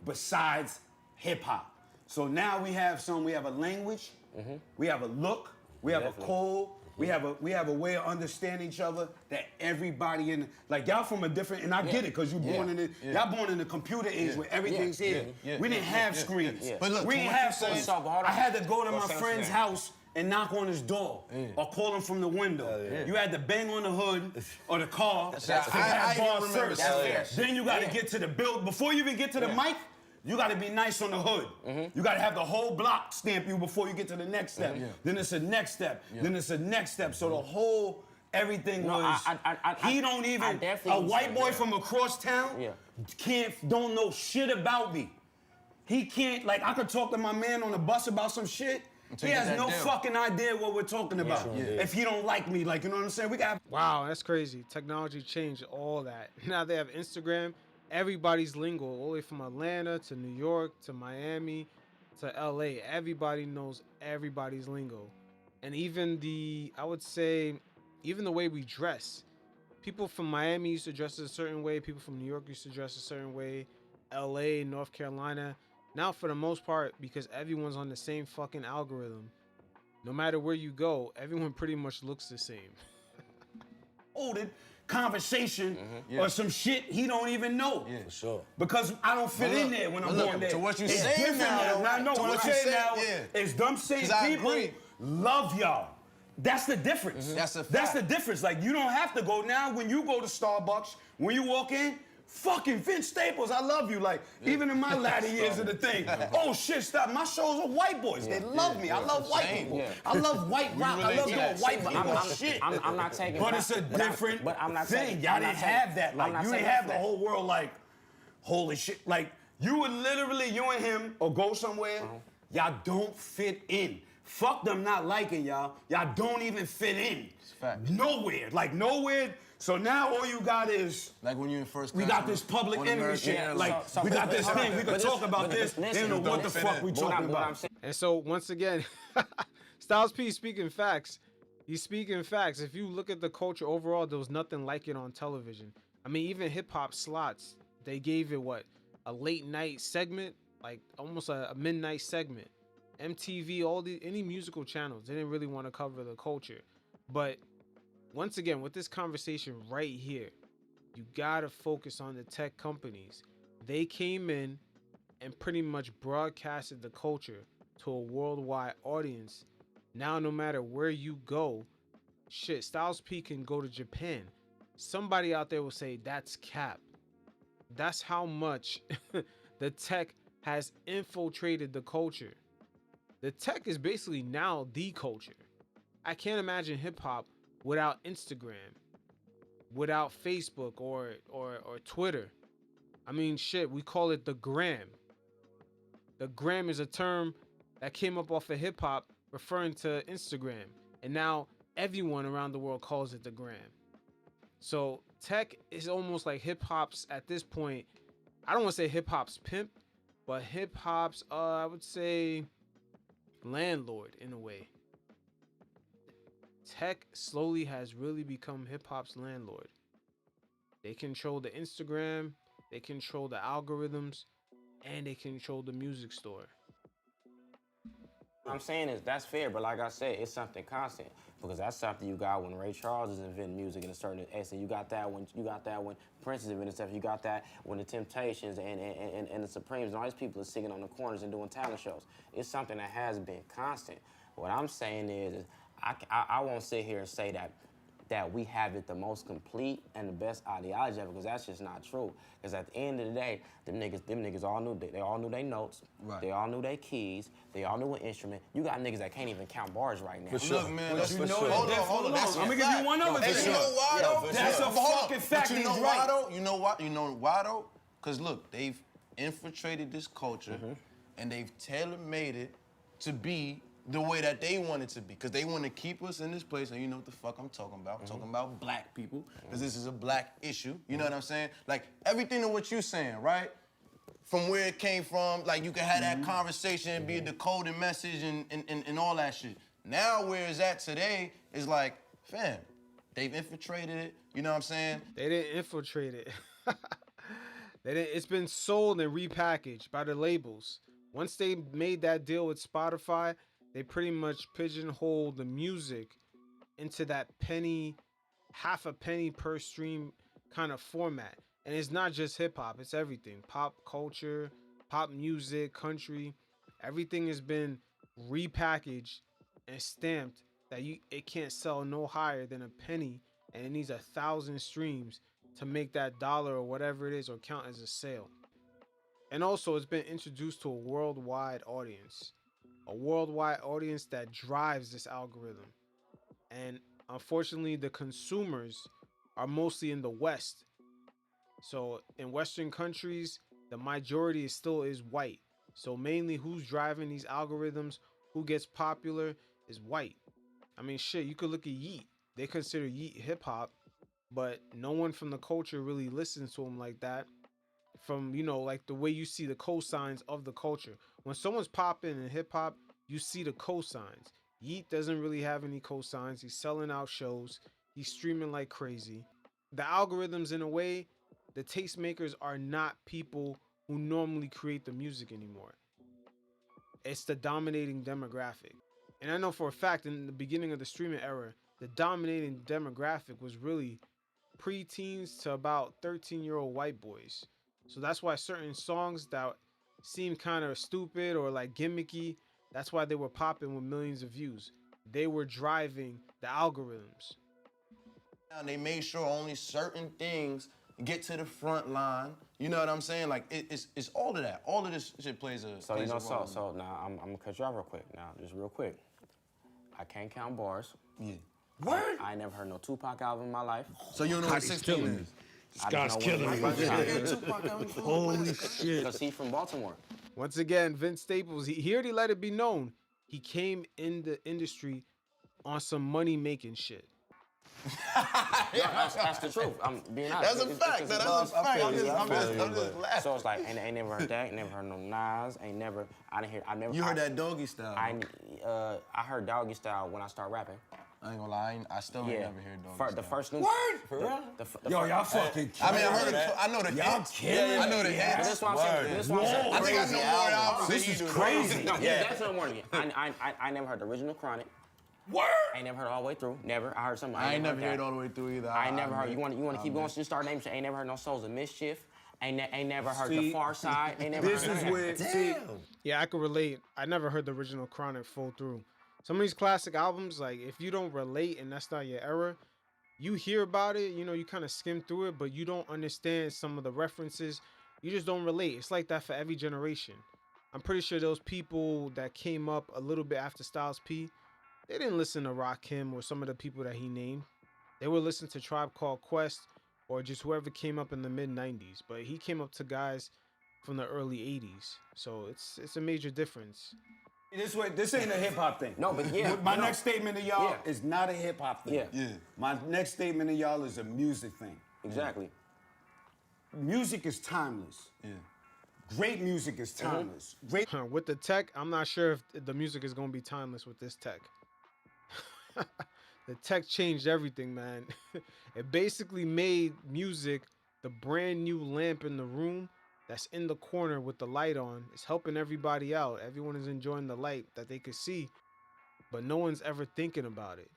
besides hip hop. So now we have a language, we have a look, we have a code, we have a way of understanding each other that everybody like y'all from a different, and I get it, because y'all born in the computer age where everything's here. We didn't have screens. But look, We to didn't what have you're saying- phones. So, but hold on. I had to go to Well, my say what friend's you're house and knock on his door or call him from the window. You had to bang on the hood or the car to I have even bars remember first. that. Then you got to get to the build. Before you even get to the mic, you got to be nice on the hood. You got to have the whole block stamp you before you get to the next step. Then it's a next step. Then it's a next step. So the whole everything No, was. He don't I even. definitely A white say, boy yeah. from across town don't know shit about me. He can't, like, I could talk to my man on the bus about some shit. He you has get that no deal. fucking idea what we're talking about. If he don't like me, like, you know what I'm saying? We got. Wow, that's crazy. Technology changed all that. Now they have Instagram. Everybody's lingo, all the way from Atlanta to New York to Miami to LA. Everybody knows everybody's lingo. And even I would say, even the way we dress. People from Miami used to dress a certain way. People from New York used to dress a certain way. LA, North Carolina. Now, for the most part, because everyone's on the same fucking algorithm, no matter where you go, everyone pretty much looks the same. Conversation or some shit he don't even know. For sure. Because I don't fit in there when I'm look, going there. to what you It's saying different now, now. No, to what I'm what you saying saying, now is them same 'Cause I people agree. love y'all. That's the difference. That's a That's fact. the difference. Like, you don't have to go now. When you go to Starbucks, when you walk in, fucking Vince Staples, I love you. Like, even in my latter years of the thing. Oh shit, stop. My shows are white boys. They love me. I love white people. I love white rock. I love doing white people shit. I'm not taking. But it's a different but I'm not thing. taking- Y'all I'm not didn't taking- have that. I'm Like, not you taking didn't have that. the whole world like, holy shit. Like, you would literally, you and him, or go somewhere, y'all don't fit in. Fuck them not liking y'all. Y'all don't even fit in. fact. Nowhere. Like, nowhere So now all you got is Like when you in first we class got this public on enemy American shit. Airlines. Like we got this thing. We but could talk about this. They listen, don't know what the fuck we talking what I'm about. saying. And so once again, Styles P speaking facts. He's speaking facts. If you look at the culture overall, there was nothing like it on television. I mean, even hip hop slots, they gave it what, a late night segment, like almost a midnight segment. MTV, any musical channels, they didn't really want to cover the culture. But once again, with this conversation right here, you gotta focus on the tech companies. They came in and pretty much broadcasted the culture to a worldwide audience. Now, no matter where you go, shit, Styles P can go to Japan. Somebody out there will say that's cap. That's how much the tech has infiltrated the culture. The tech is basically now the culture. I can't imagine hip hop without Instagram, without Facebook or Twitter. I mean, shit, we call it the gram. The gram is a term that came up off of hip hop referring to Instagram. And now everyone around the world calls it the gram. So tech is almost like hip hop's at this point. I don't want to say hip hop's pimp, but hip hop's, I would say, landlord in a way. Tech slowly has really become hip hop's landlord. They control the Instagram, they control the algorithms, and they control the music store. What I'm saying is that's fair, but like I said, it's something constant because that's something you got when Ray Charles is inventing music in a certain extent. You got that when Prince is inventing stuff. You got that when the Temptations and the Supremes and all these people are singing on the corners and doing talent shows. It's something that has been constant. What I'm saying is I won't sit here and say that we have it the most complete and the best ideology of it, because that's just not true. Because at the end of the day, them niggas all knew they all knew their notes, Right. they all knew their keys, they all knew an instrument. You got niggas that can't even count bars right now. Look, man, that's you for know sure. it's Hold on. That's I'm a gonna give fact. you one other Hey, thing. you know why Yeah, though? for That's sure. a Hold on. fucking But fact. you know He's why right. though? You know why though? Because look, they've infiltrated this culture and they've tailor-made it to be the way that they want it to be. Because they want to keep us in this place, and you know what the fuck I'm talking about. I'm talking about black people, because this is a black issue. You know what I'm saying? Like, everything of what you're saying, right? From where it came from, like, you can have that conversation and be a decoded message and all that shit. Now, where it's at today is like, fam, they've infiltrated it. You know what I'm saying? They didn't infiltrate it. It's been sold and repackaged by the labels. Once they made that deal with Spotify, they pretty much pigeonholed the music into that penny, half a penny per stream kind of format. And it's not just hip hop, it's everything. Pop culture, pop music, country, everything has been repackaged and stamped that it can't sell no higher than a penny, and it needs 1,000 streams to make that dollar or whatever it is or count as a sale. And also, it's been introduced to a worldwide audience. A worldwide audience that drives this algorithm. And unfortunately, the consumers are mostly in the West. So in Western countries, the majority still is white. So mainly who's driving these algorithms, who gets popular, is white. I mean, shit, you could look at Yeet. They consider Yeet hip hop, but no one from the culture really listens to him like that. From, like the way you see the cosigns of the culture. When someone's popping in hip hop, you see the cosigns. Yeet doesn't really have any cosigns. He's selling out shows. He's streaming like crazy. The algorithms, in a way, the tastemakers are not people who normally create the music anymore. It's the dominating demographic. And I know for a fact in the beginning of the streaming era, the dominating demographic was really preteens to about 13-year-old white boys. So that's why certain songs that seem kind of stupid or like gimmicky, that's why they were popping with millions of views. They were driving the algorithms. And they made sure only certain things get to the front line. You know what I'm saying? Like, it's all of that. All of this shit plays a So plays you know, a role. so now I'm gonna cut you off real quick. Now, just real quick. I can't count bars. Yeah. Word? I ain't never heard no Tupac album in my life. So you don't know what 16 is? This guy's killing me. Holy shit. Because he's from Baltimore. Once again, Vince Staples, he already let it be known. He came in the industry on some money-making shit. That's the truth. I'm being honest. That's a fact. That's a fact. I'm just laughing. So it's like, ain't never heard that. Ain't never heard no Nas. I never. You heard that doggy style. I heard Doggy Style when I started rapping. I ain't gonna lie, I still ain't never heard doggy style. The first new. Word? For real? Yo, y'all fucking I mean, I know the hits. I know the hits. That's why I'm saying. That's why I'm saying. I think I know more albums than you do. crazy. No, that's what I'm warning you. I never heard the original Chronic. Word. I ain't never heard it all the way through. Never. I heard some. I ain't never heard it all the way through either. I ain't never heard. You want to keep going? Just start naming shit. Ain't never heard no Souls of Mischief. Ain't never heard The Far Side. Ain't never This heard is none of where, that. see, Yeah, I could relate. I never heard the original Chronic full through. Some of these classic albums, like if you don't relate and that's not your era, you hear about it, you kind of skim through it, but you don't understand some of the references. You just don't relate. It's like that for every generation. I'm pretty sure those people that came up a little bit after Styles P, they didn't listen to Rakim or some of the people that he named. They would listen to Tribe Called Quest or just whoever came up in the mid 90s. But he came up to guys from the early 80s. So it's a major difference. this ain't a hip hop thing. No, but yeah. My next statement to y'all Yeah. is not a hip hop thing. Yeah. My next statement to y'all is a music thing. Exactly. Music is timeless. Yeah. Great music is timeless. Great. With the tech, I'm not sure if the music is going to be timeless with this tech. The tech changed everything, man. It basically made music the brand new lamp in the room that's in the corner with the light on. It's helping everybody out. Everyone is enjoying the light that they could see, but no one's ever thinking about it.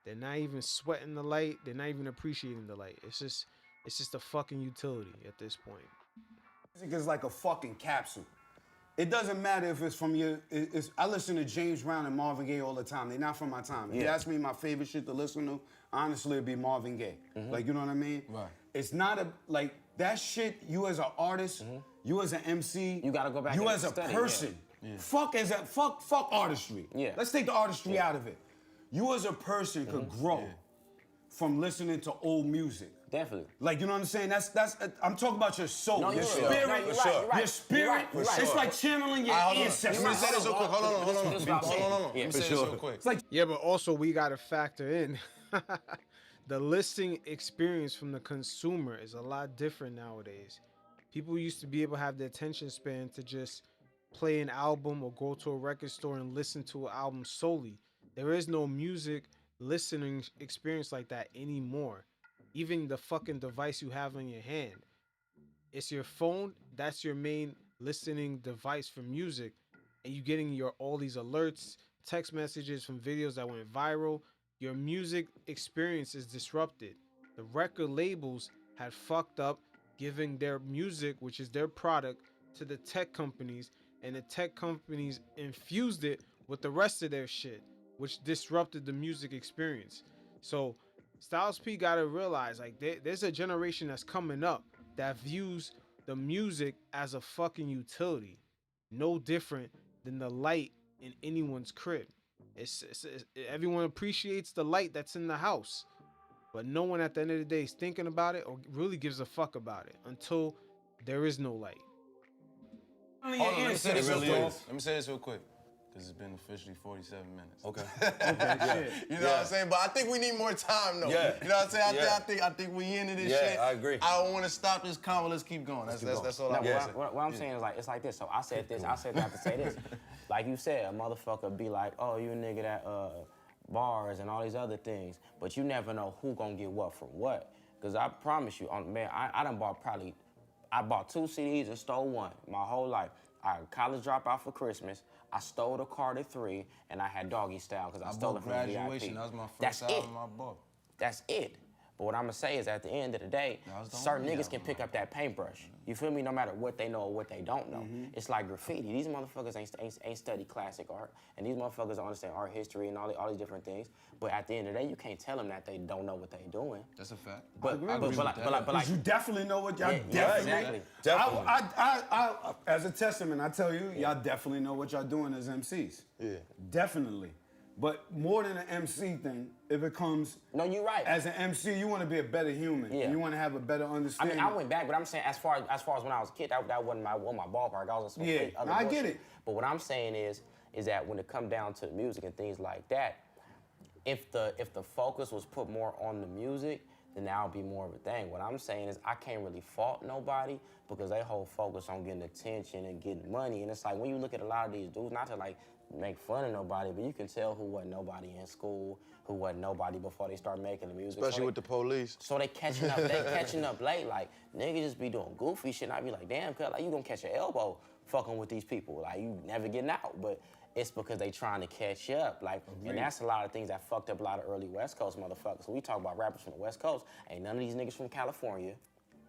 They're not even sweating the light. They're not even appreciating the light. It's just a fucking utility at this point. Music is like a fucking capsule. It doesn't matter if it's from your. I listen to James Brown and Marvin Gaye all the time. They're not from my time. If you ask me my favorite shit to listen to, honestly, it'd be Marvin Gaye. Like, you know what I mean? Right. It's not like that shit. You as an artist, you as an MC, You gotta go back You and as a study, person, fuck artistry. Yeah. Let's take the artistry out of it. You as a person could grow from listening to old music. Definitely. Like, you know what I'm saying? That's I'm talking about your soul, No, your you're spirit, right. You're right. your spirit. You're right. It's like channeling your ancestors. Let me say this real quick. Hold on. This is what I'm saying. Let me say this real quick. It's like Yeah, but also we got to factor in the listening experience from the consumer is a lot different nowadays. People used to be able to have the attention span to just play an album or go to a record store and listen to an album solely. There is no music listening experience like that anymore. Even the fucking device you have in your hand, it's your phone. That's your main listening device for music, and you getting all these alerts, text messages from videos that went viral. Your music experience is disrupted. The record labels had fucked up giving their music, which is their product, to the tech companies, and the tech companies infused it with the rest of their shit, which disrupted the music experience. So Styles P gotta realize, like, there's a generation that's coming up that views the music as a fucking utility, no different than the light in anyone's crib. It's everyone appreciates the light that's in the house, but no one at the end of the day is thinking about it or really gives a fuck about it until there is no light. Hold on, let me say this real quick. Because it's been officially 47 minutes. Okay. You know what I'm saying? But I think we need more time, though. Yeah. You know what I'm saying? Yeah. I think we into this Yeah, shit. I agree. I don't want to stop this convo. Let's keep going. That's all I No, want to say. what I'm saying is, like, it's like this. So I said this. I said that to say this. Like you said, a motherfucker be like, oh, you a nigga that bars and all these other things, but you never know who gonna get what from what. Because I promise you, man, I done bought I bought 2 CDs and stole 1 my whole life. I college dropout for Christmas. I stole the Carter 3, and I had Doggy Style because I stole it from Graduation. VIP. That was my That's first album it. I bought. That's it. But what I'm gonna say is, at the end of the day, was the certain only niggas can album pick up that paintbrush. You feel me? No matter what they know or what they don't know. It's like graffiti. These motherfuckers ain't study classic art, and these motherfuckers don't understand art history and all these different things. But at the end of the day, you can't tell them that they don't know what they doing. That's a fact. But like, You definitely know what y'all Yeah, definitely. exactly. I, as a testament, I tell you, y'all definitely know what y'all doing as MCs. Yeah. Definitely. But more than an MC thing, if it comes no, you're right. as an MC, you want to be a better human. Yeah. You want to have a better I understanding. mean, I went back, but I'm saying as far as when I was a kid, that wasn't my ballpark. I was in some complete other I bullshit. get it. But what I'm saying is that when it comes down to music and things like that, if the focus was put more on the music, then that would be more of a thing. What I'm saying is I can't really fault nobody because they whole focus on getting attention and getting money. And it's like when you look at a lot of these dudes, not to like make fun of nobody, but you can tell who wasn't nobody in school, who wasn't nobody before they start making the music. Especially with the police. So they catching up, late. Like niggas just be doing goofy shit. And I be like, damn, cuz like you gonna catch your elbow fucking with these people. Like you never getting out. But it's because they trying to catch up. Like, and that's a lot of things that fucked up a lot of early West Coast motherfuckers. So we talk about rappers from the West Coast. Ain't none of these niggas from California.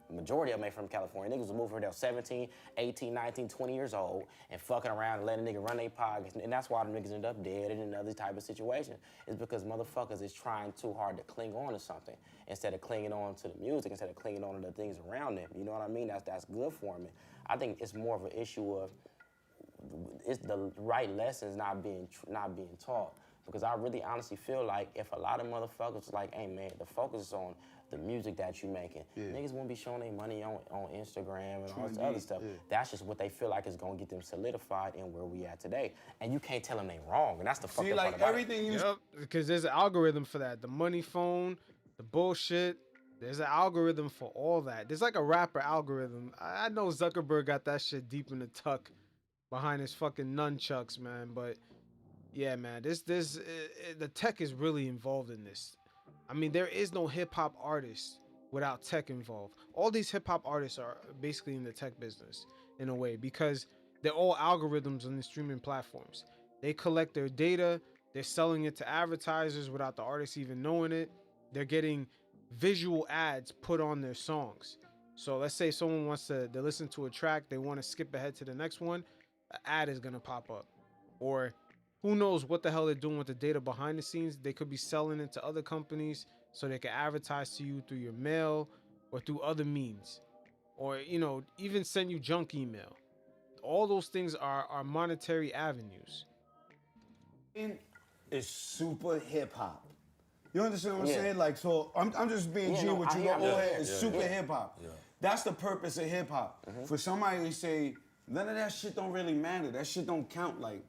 The majority of them ain't from California. Niggas was moving from there 17, 18, 19, 20 years old and fucking around and letting a nigga run their pockets. And that's why the niggas end up dead in another type of situation. It's because motherfuckers is trying too hard to cling on to something instead of clinging on to the music, instead of clinging on to the things around them. You know what I mean? That's good for them. I think it's more of an issue of it's the right lessons not being taught. Because I really honestly feel like if a lot of motherfuckers was like, hey man, the focus is on the music that you making. Niggas won't be showing their money on Instagram and all this other stuff. That's just what they feel like is gonna get them solidified in where we at today. And you can't tell them they wrong. And that's the fucked up part about everything it. you Yep, because there's an algorithm for that. The money phone, the bullshit. There's an algorithm for all that. There's like a rapper algorithm. I know Zuckerberg got that shit deep in the tuck behind his fucking nunchucks, man. But yeah, man, the tech is really involved in this. I mean, there is no hip hop artist without tech involved. All these hip hop artists are basically in the tech business in a way because they're all algorithms on the streaming platforms. They collect their data, they're selling it to advertisers without the artists even knowing it. They're getting visual ads put on their songs. So let's say someone wants to listen to a track, they want to skip ahead to the next one, an ad is gonna pop up. Or who knows what the hell they're doing with the data behind the scenes. They could be selling it to other companies so they can advertise to you through your mail or through other means. Or, you know, even send you junk email. All those things are monetary avenues. is super hip hop. You understand what I'm Yeah. saying? Like, so I'm just being Yeah, G no, with I you. hear Go you. ahead. It's super Yeah. hip hop. That's the purpose of hip hop. For somebody to say none of that shit don't really matter. That shit don't count. Like,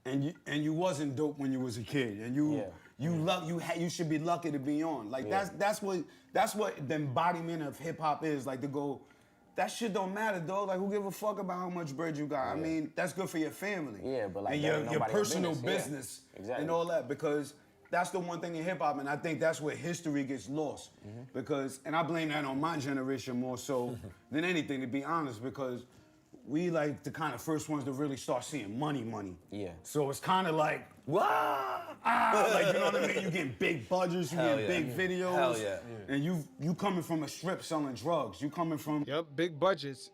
and you wasn't dope when you was a kid, and you should be lucky to be on. Like that's what the embodiment of hip hop is. Like to go. That shit don't matter, dog. Like, who give a fuck about how much bread you got? I mean, that's good for your family. Yeah, but like and that ain't your nobody personal business. Yeah. Exactly. and all that, because that's the one thing in hip hop, and I think that's where history gets lost. Because, and I blame that on my generation more so than anything, to be honest, because we like the kind of first ones to really start seeing money. Yeah. So it's kind of like, like, you know what I mean? You getting big budgets, you getting big videos. Hell yeah. And you coming from a strip selling drugs. You coming from Yep, big budgets.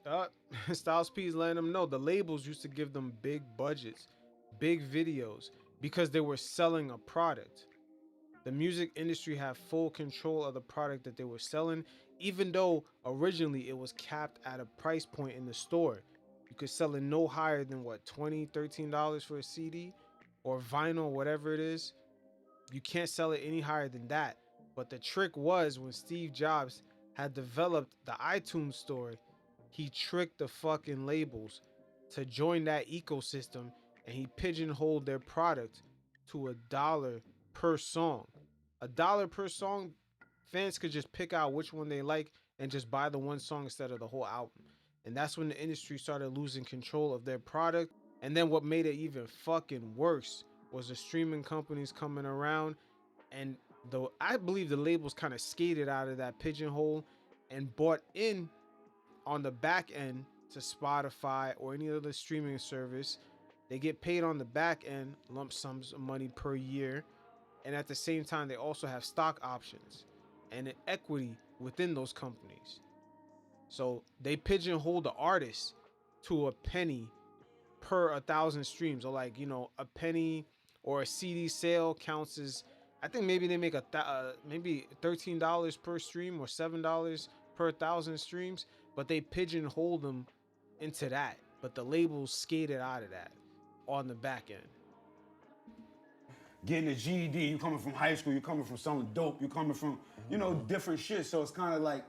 Styles P's letting them know the labels used to give them big budgets, big videos, because they were selling a product. The music industry had full control of the product that they were selling, even though originally it was capped at a price point in the store. You could sell it no higher than what, $20, $13 for a CD or vinyl, whatever it is. You can't sell it any higher than that. But the trick was when Steve Jobs had developed the iTunes store, he tricked the fucking labels to join that ecosystem, and he pigeonholed their product to $1 per song. $1 per song, fans could just pick out which one they like and just buy the one song instead of the whole album. And that's when the industry started losing control of their product. And then what made it even fucking worse was the streaming companies coming around, and I believe the labels kind of skated out of that pigeonhole and bought in on the back end to Spotify or any other streaming service. They get paid on the back end lump sums of money per year, and at the same time they also have stock options and an equity within those companies. So they pigeonhole the artist to a penny per 1,000 streams, or like, you know, a penny or a CD sale counts as, I think maybe they make maybe $13 per stream or $7 per 1,000 streams, but they pigeonhole them into that. But the labels skated out of that on the back end. getting a GED, you coming from high school, you coming from selling dope, you coming from, you know, different shit. So it's kind of like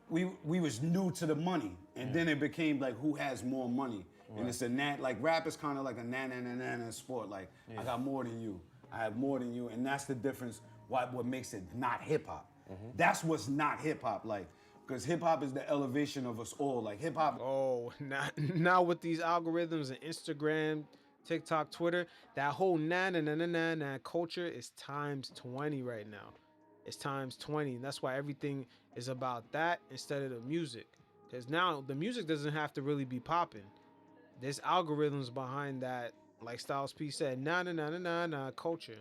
we was new to the money, and then it became like who has more money. And it's a like rap is kind of like a na sport. Like I got more than you. I have more than you, and that's the difference. What makes it not hip hop? That's what's not hip hop, like, because hip hop is the elevation of us all. Like hip hop. Oh, now with these algorithms and Instagram, TikTok, Twitter, that whole na culture is times 20 right now. It's times 20. And that's why everything is about that instead of the music. Because now the music doesn't have to really be popping. There's algorithms behind that, like Styles P said, na culture.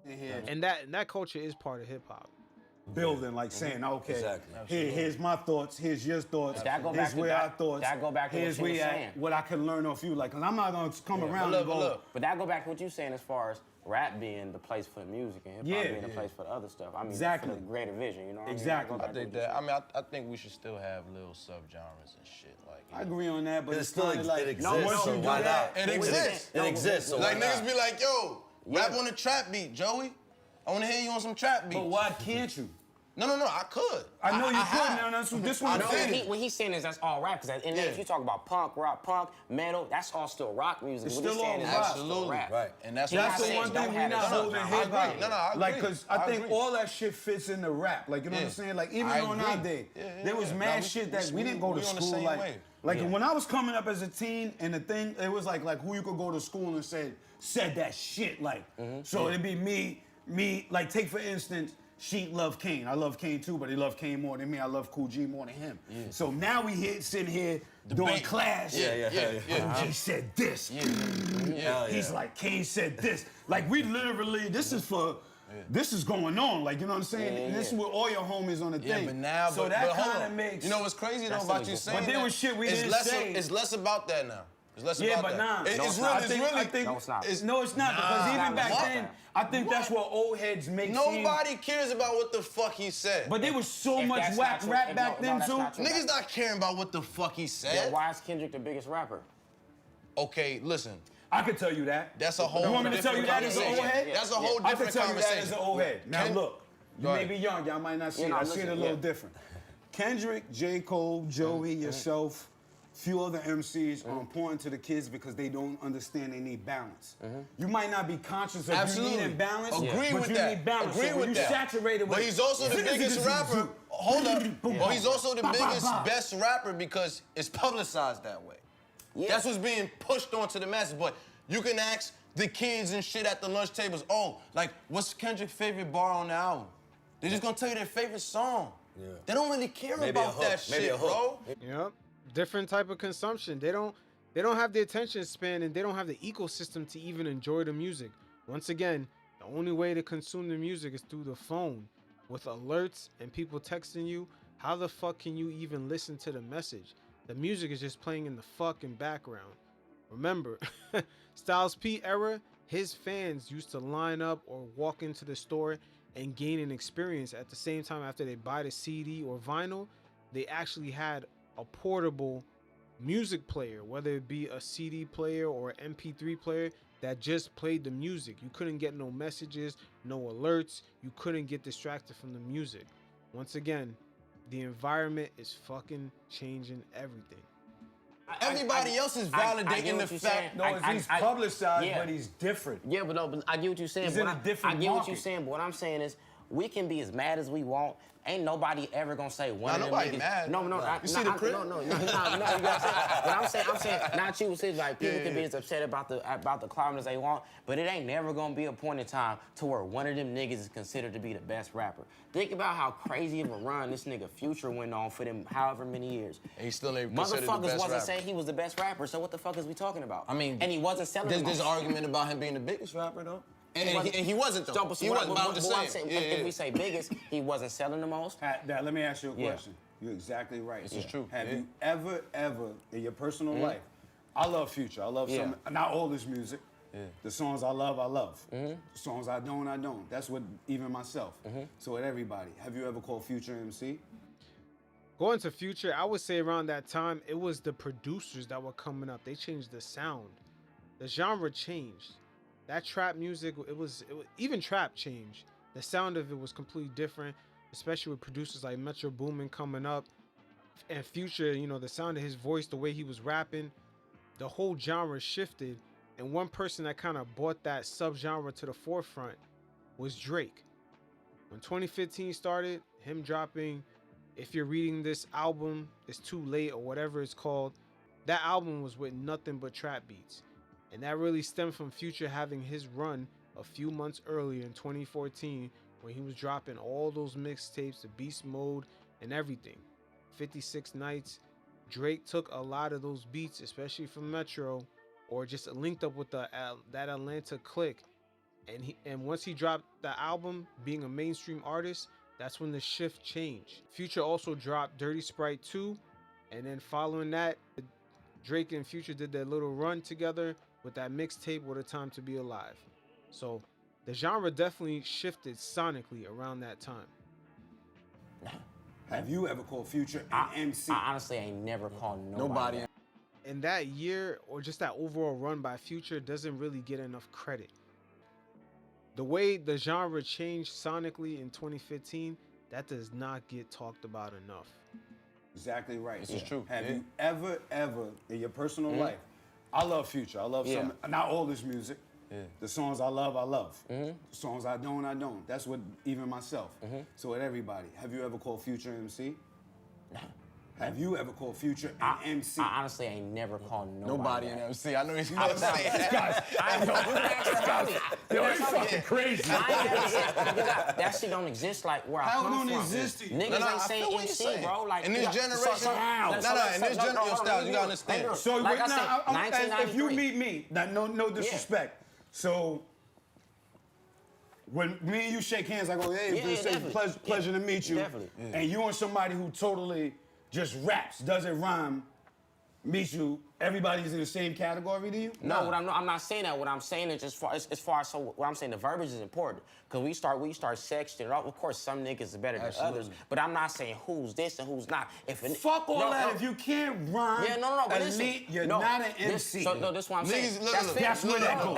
And that culture is part of hip hop. Building, like saying, okay, Exactly. here's my thoughts, here's your thoughts, That go back here's to where that- our thoughts, that go back to what here's you was where saying. what I can learn off you. Like, cause I'm not gonna come around and go, But that go back to what you saying as far as rap being the place for the music and hip hop Yeah. being the place for the other stuff. I mean, Exactly. for the greater vision, you know what Exactly. I mean? I think that. I mean, I think we should still have little subgenres and shit. Like, you I know. agree on that, but It it's still kinda like, it exists. once So you do why that, not? It exists. It exists. So Like why niggas not? be like, yo, rap on the trap beat, Joey. I want to hear you on some trap beats. but why can't you? No, I could. I know you could. have. Now that's this one. I I'm know saying. What he's saying is that's all rap. Because in Yeah. if you talk about punk, rock, punk, metal, that's all still rock music. It's What he's still saying all is rock. that's still Absolutely. rap. Right. And that's He what not I'm That's the saying one don't thing have we're not it. holding No, I hip hop. agree. No, I Like, agree. cause I I think agree. all that shit fits in the rap. Like, you know what I'm Yeah. saying? Like, even I on agree. our day, Yeah, there was yeah. mad Nah, shit that we we didn't go to on the school. same Like, way. when I was coming up as a teen, and the thing, it was like who you could go to school and said that shit. Like, so it'd be me. Like, take for instance. Sheet love Kane. I love Kane too, but he loved Kane more than me. I love Cool G more than him. So now we sitting here doing Debate. class. Yeah. Cool G said this. Yeah. He's like, Kane said this. Like, we literally, this is going on. Like, you know what I'm saying? Yeah, And this is yeah. with all your homies on the Yeah, thing. but now, so but that hold kind of on. makes. You know what's crazy though That's about still you exists. saying But there that? was shit we It's didn't less say. It's less about that now. It's less Yeah, about but that. nah. It's No, really, I it's think- really. I think- No, it's not. No, it's not, because Nah, even back what? then, I think that's what old heads make seem. Nobody cares about what the fuck he said. But there was so If much that's whack not true- rap if back no, then that's too. not true. Niggas not caring about what the fuck he Then said. why is Kendrick the biggest rapper? Okay, listen. I could tell you that. That's a whole You want me to tell you different that as an old conversation. head? That's a whole I could different tell you that conversation. as an old head. Now Ken- look, you Go may ahead. be young, y'all might not see Yeah, it. no, I I'm see it a listening, little yeah. different. Kendrick, J. Cole, Joey, yourself, few other MCs are important to the kids because they don't understand they need balance. You might not be conscious of Absolutely. you needing balance, Agree but with you that. need balance. Agree so when with you that. saturated with But he's also the biggest rapper. Hold up. But he's also the biggest, best rapper because it's publicized that way. That's what's being pushed onto the masses. But you can ask the kids and shit at the lunch tables, oh, like, what's Kendrick's favorite bar on the album? They're just gonna tell you their favorite song. Yeah. They don't really care Maybe a about hook, that maybe shit, a hook. bro. Yep. Different type of consumption. They don't have the attention span and they don't have the ecosystem to even enjoy the music. Once again, the only way to consume the music is through the phone. With alerts and people texting you, how the fuck can you even listen to the message? The music is just playing in the fucking background. Remember, Styles P era, his fans used to line up or walk into the store and gain an experience at the same time after they buy the CD or vinyl. They actually had a portable music player, whether it be a CD player or an MP3 player that just played the music. You couldn't get no messages, no alerts. You couldn't get distracted from the music. Once again, the environment is fucking changing everything. Everybody else is I validating get the what you're fact. saying. No, he's publicized, yeah. but he's different. Yeah, but I get what you're saying. He's but in a I different get what you're market. saying, but what I'm saying is we can be as mad as we want. Ain't nobody ever gonna say one Nah, of them nobody niggas. mad. No, You see the crib? No, you know what I'm saying? But I'm saying, not you. See, like people can be as upset about the climate as they want, but it ain't never gonna be a point in time to where one of them niggas is considered to be the best rapper. Think about how crazy of a run this nigga Future went on for them however many years. And he still ain't considered the Motherfuckers best wasn't rapper. saying he was the best rapper, so what the fuck is we talking about? I mean, and he wasn't selling There's them an all. argument about him being the biggest rapper, though. And wasn't- he wasn't, though. He wasn't, but I'm just saying. If we say biggest, he wasn't selling the most. Now, let me ask you a Yeah. question. You're exactly right. This is true. Have Yeah. you ever in your personal life, I love Future. I love Yeah. not all his music. The songs I love. The songs I don't. That's what even myself. So with everybody, have you ever called Future MC? Going to Future, I would say around that time, it was the producers that were coming up. They changed the sound. The genre changed. That trap music, it was even trap changed. The sound of it was completely different, especially with producers like Metro Boomin coming up. And Future, you know, the sound of his voice, the way he was rapping, the whole genre shifted. And one person that kind of brought that subgenre to the forefront was Drake. When 2015 started, him dropping If You're Reading This Album, It's Too Late, or whatever it's called, that album was with nothing but trap beats. And that really stemmed from Future having his run a few months earlier in 2014 when he was dropping all those mixtapes, the Beast Mode and everything. 56 Nights. Drake took a lot of those beats, especially from Metro, or just linked up with that Atlanta clique. And once he dropped the album, being a mainstream artist, that's when the shift changed. Future also dropped Dirty Sprite 2, and then following that, Drake and Future did their little run together with that mixtape What a Time to Be Alive. So the genre definitely shifted sonically around that time. Have you ever called Future an MC? I honestly ain't never called nobody. And that year, or just that overall run by Future, doesn't really get enough credit. The way the genre changed sonically in 2015, that does not get talked about enough. Exactly right. This is true. Have you ever in your personal life? I love Future. I love some, not all this music. The songs I love. The songs I don't. That's what even myself. So with everybody, have you ever called Future MC? Have you ever called Future an MC? I honestly ain't never called Nobody that. in MC. I know he's gonna say that. Yo, it's fucking crazy. That shit don't exist like where I How come don't from. exist? Niggas No, I ain't saying feel what you're MC, saying. bro. Like In this generation, how? in this generation, Styles, you gotta understand. So Like I said, if you 1993. meet me, no disrespect. So when me and you shake hands, I go, hey, it's a definitely. pleasure to meet you. Definitely. And you and somebody who totally just raps, doesn't rhyme, meet you, everybody's in the same category to you? No, I'm not saying that. What I'm saying is as far as so what I'm saying, the verbiage is important. Cause we start sectioning it off. Of course, some niggas are better than others, but I'm not saying who's this and who's not. Fuck all that. If you can't rhyme, but elite, you're no, not an MC. This is what I'm saying. Niggas, That's where that goes.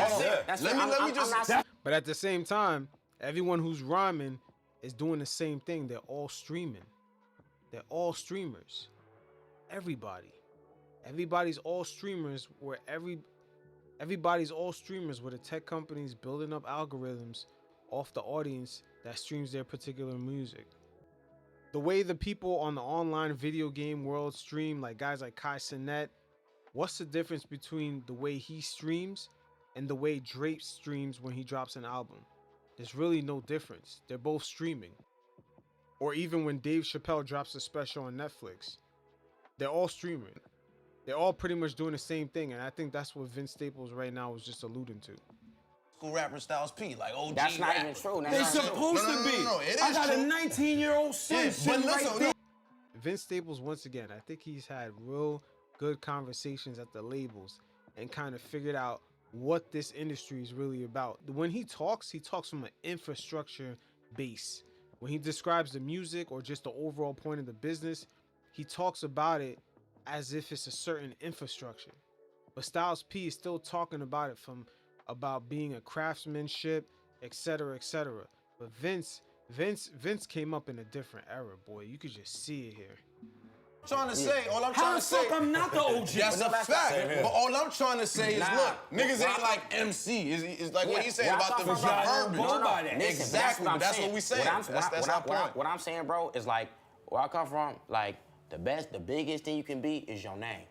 That's Let me just. But at the same time, everyone who's rhyming is doing the same thing. They're all streaming. They're all streamers. Everybody's all streamers where everybody's all streamers where the tech companies building up algorithms off the audience that streams their particular music. The way the people on the online video game world stream, like guys like Kai Cenat, what's the difference between the way he streams and the way Drake streams when he drops an album? There's really no difference. They're both streaming. Or even when Dave Chappelle drops a special on Netflix, they're all streaming. They're all pretty much doing the same thing, and I think that's what Vince Staples right now was just alluding to. School rapper Styles P, like OG. That's not rapper. even true. They're supposed to be. No, it is I got true. a 19-year-old son sitting right there. Vince Staples, once again, I think he's had real good conversations at the labels and kind of figured out what this industry is really about. When he talks from an infrastructure base. When he describes the music or just the overall point of the business, he talks about it as if it's a certain infrastructure. But Styles P is still talking about it about being a craftsmanship, etc., etc. But Vince came up in a different era, boy. You could just see it here. Trying to say, all I'm How trying the to say, fuck I'm not the OG? that's a fact. But all I'm trying to say is, look, niggas ain't like MC. It's like what he's saying about the verbiage. Exactly, but that's what we saying. That's our point. What I'm saying, bro, is like where I come from. Like the biggest thing you can be is your name.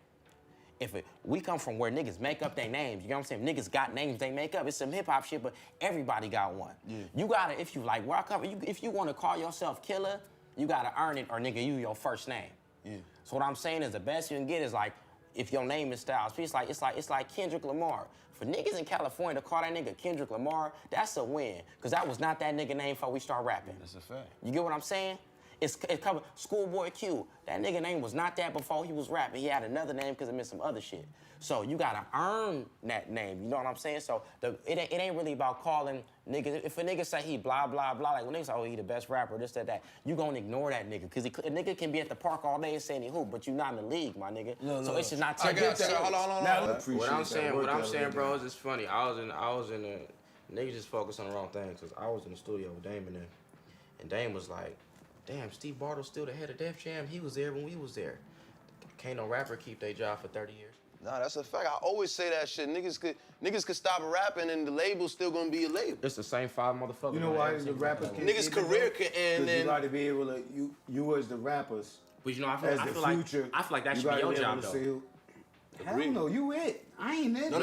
We come from where niggas make up their names, you know what I'm saying? Niggas got names they make up. It's some hip hop shit, but everybody got one. Yeah. You gotta, if you like where I come from, if you want to call yourself Killer, you gotta earn it, or nigga, you your first name. Yeah. So what I'm saying is the best you can get is like, if your name is Styles P, it's like Kendrick Lamar. For niggas in California to call that nigga Kendrick Lamar, that's a win. Cause that was not that nigga name before we start rapping. That's a fact. You get what I'm saying? It's covered. Schoolboy Q. That nigga name was not that before he was rapping. He had another name because it meant some other shit. So you gotta earn that name. You know what I'm saying? So it ain't really about calling niggas. If a nigga say he blah blah blah, like when niggas say, oh, he the best rapper, this that, you gonna ignore that nigga because a nigga can be at the park all day and saying he hoop, but you not in the league, my nigga. So it's just not taking it serious. Hold on. What I'm saying, bro, is it's funny. I was in the niggas just focus on the wrong things because I was in the studio with Dame and Dame was like, damn, Steve Bartle's still the head of Def Jam. He was there when we was there. Can't no rapper keep their job for 30 years. Nah, that's a fact. I always say that shit. Niggas could stop rapping and the label's still gonna be a label. It's the same 5 motherfuckers. You know why the rappers can't Niggas' career can end You and gotta be able to, you as the rappers, But you know, I as the feel like future, I feel like that you should be gotta your able job to though. say who- Hell no, you it. I ain't it. No.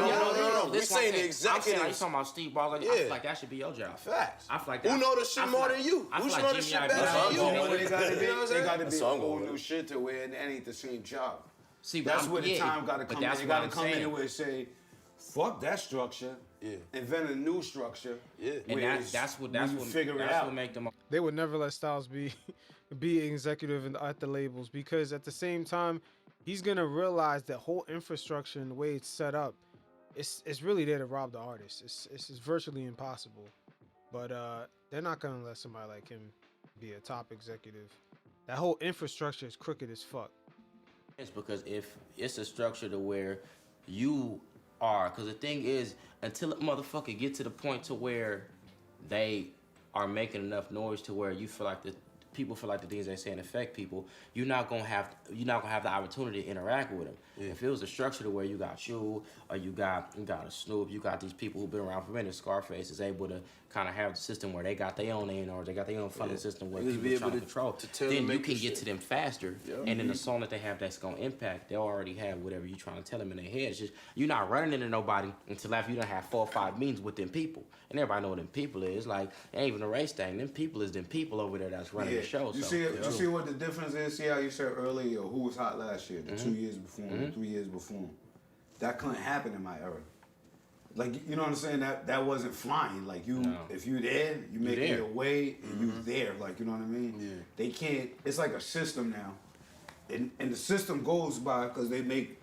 We This one saying the thing. I'm saying, executives. you talking about Steve Ball? Like, I Yeah. feel like that should be your job. Facts. I feel like Who that. know the shit I feel more like- than you? I Who feel know like the Jimmy shit I better be- than You know what they gotta be? You know what I'm They saying? gotta be That's all I'm a whole going new with. shit to where it ain't the same job. See, That's I'm- where the yeah, time gotta but come in. that's You what gotta I'm come in saying. and where it say, fuck that structure. Yeah. Invent a new structure. Yeah. And where that's what you figure it that's out. what make them. They would never let Styles be be executive at the labels, because at the same time, he's gonna realize that whole infrastructure and the way it's set up, it's really there to rob the artist. It's virtually impossible. But they're not gonna let somebody like him be a top executive. That whole infrastructure is crooked as fuck. It's because if it's a structure to where you are, because the thing is, until a motherfucker get to the point to where they are making enough noise to where you feel like the people feel like the things they're saying affect people, you're not gonna have the opportunity to interact with them. If it was a structure to where you got you, or you got a Snoop, you got these people who've been around for a minute, Scarface is able to kind of have the system where they got their own A&R, they got their own funding system where Niggas people be are trying able to control. to tell Then them you make can the get shit. to them faster, and then the song that they have that's gonna impact, they'll already have whatever you're trying to tell them in their head. It's just you're not running into nobody until after you done have 4 or 5 meetings with them people, and everybody know what them people is. Like, it ain't even a race thing. Them people is them people over there that's running the show. You so. see what the difference is? See how you said earlier who was hot last year, the 2 years before, the 3 years before. That couldn't happen in my era. Like, you know what I'm saying? That wasn't flying. Like, if you there, you make there. your way and you there. Like, you know what I mean? Yeah. They can't. It's like a system now, and the system goes by because they make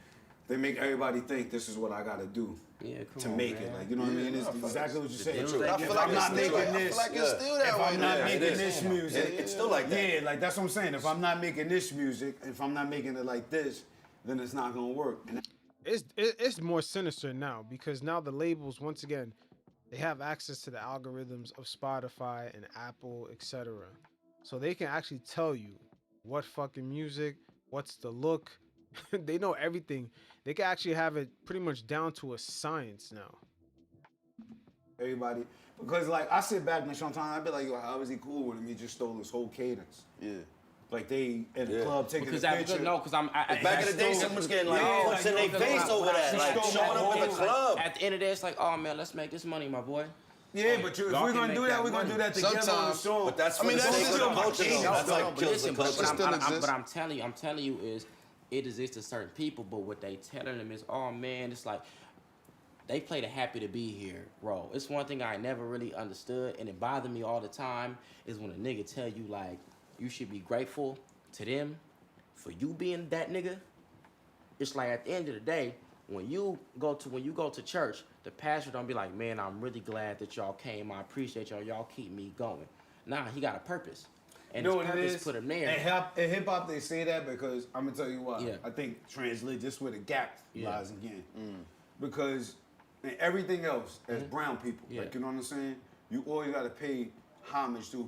everybody think this is what I got to do. Yeah, come to on, make man. it. Like, you know what I mean? It's exactly what you're saying. deal I If feel like I'm it's not still, making I feel this, like it's still that if way. I'm not Yeah, making it is. this music, It's still like that. yeah, like that's what I'm saying. If I'm not making this music, if I'm not making it like this, then it's not gonna work. And It's more sinister now, because now the labels, once again, they have access to the algorithms of Spotify and Apple, etc. So they can actually tell you what fucking music, what's the look. They know everything. They can actually have it pretty much down to a science now. everybody, because like I sit back and sometimes I be like, yo, how is he cool with him? He just stole his whole cadence. Yeah. Like they at the club taking Because a picture. Back in the day, someone's getting like Yeah, punched in like, their face over that, like stole showing my up in the whole- club. At the end of the day, it's like, oh man, let's make this money, my boy. Yeah, but if Y'all we're can gonna do make that, that we're gonna money. do that together on the Sometimes, song. But that's I mean, for the that's sake of still the my culture, case, though. That's though. like But kills Listen, the culture. still I'm telling you is, it exists to certain people, but what they telling them is, oh man, it's like they play the happy to be here role. It's one thing I never really understood, and it bothered me all the time, is when a nigga tell you like you should be grateful to them for you being that nigga. It's like at the end of the day, when you go to church, the pastor don't be like, man, I'm really glad that y'all came. I appreciate y'all. Y'all keep me going. Nah, he got a purpose. And You know his what it purpose is? put him there. In hip hop, they say that because I'm gonna tell you why. Yeah. I think translate this where the gap Yeah. lies again. Because in everything else, as brown people, Yeah. like you know what I'm saying, you always gotta pay homage to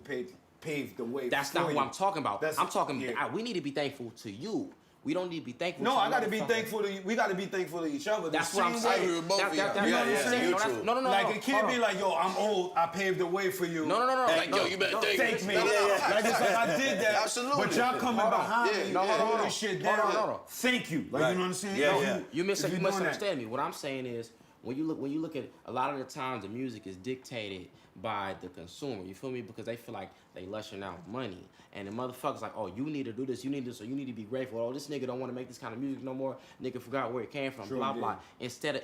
pave the way. That's for not you. what I'm talking about. That's- I'm talking. yeah. We need to be thankful to you. We don't need to be thankful. No, to I gotta be motherfucker. thankful to you. We gotta be thankful to each other. The That's what I'm same saying. way- agree with both of y'all. That's You know what I'm what I'm saying. saying? No, Like no, it can't be like, yo, I'm old. I paved the way for you. No. Like, yo, you better Thank me. No, no, no. Like it's like I did that. Absolutely. But y'all coming Hold on. behind Yeah, me, no, hold on, holding hold on. shit Hold down. on, hold on. Thank you. Like Right. you know what I'm saying? Yeah, No, yeah. You if you're doing misunderstand me. What I'm saying is, when you look at a lot of the times the music is dictated by the consumer. You feel me? Because they feel like they lushing out money, and the motherfuckers like, oh, you need to do this, you need this, or you need to be grateful. Oh, this nigga don't want to make this kind of music no more. Nigga forgot where it came from. Sure blah did. blah. Instead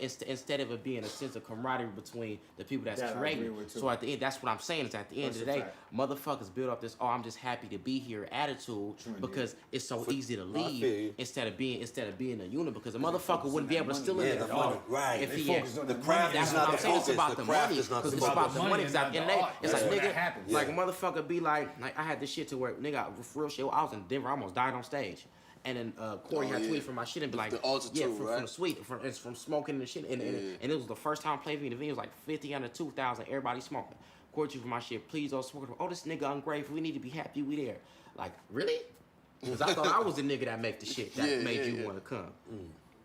of it being a sense of camaraderie between the people that's That I creating. agree with, too. So at the end, that's what I'm saying. Is at the end That's of the a day, fact. motherfuckers build up this, oh, I'm just happy to be here attitude did. because it's so easy to feel leave you. instead of being a unit, because a motherfucker wouldn't be able to steal Yeah, it the at all money, right. if They he had. focus on The the craft money. That's is what not I'm the saying. It's focus. about The the craft money. is not Because the it's about the money money. and Because not at the end the of the day, art. it's That's like, where that nigga, happens. like a motherfucker be like I had this shit to where, nigga, for real shit, I was in Denver, I almost died on stage. And then Corey had tweeted from my shit and be like, The altitude, yeah, from right? the suite, it's from smoking and shit. And it was the first time I played me in the video. It was like 50 under 2,000, everybody smoking. Corey tweeted from my shit, please don't smoke. Oh, this nigga ungrateful, we need to be happy we there. Like, really? Because I thought I was the nigga that make the shit that made you want to come.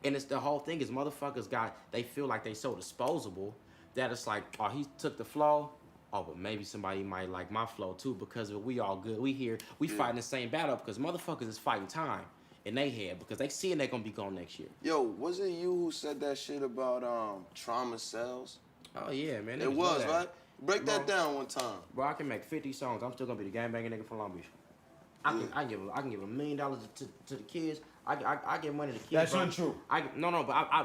And it's the whole thing is motherfuckers they feel like they so disposable that it's like, oh, he took the flow. Oh, but maybe somebody might like my flow too because we all good. We here, we fighting the same battle because motherfuckers is fighting time in their head because they seeing they gonna be gone next year. Yo, was it you who said that shit about trauma cells? Oh yeah, man. It was, right? Break that down one time. Bro, I can make 50 songs. I'm still gonna be the gangbanging nigga from Long Beach. I can give $1 million to the kids. I give money to the kids. That's bro. untrue.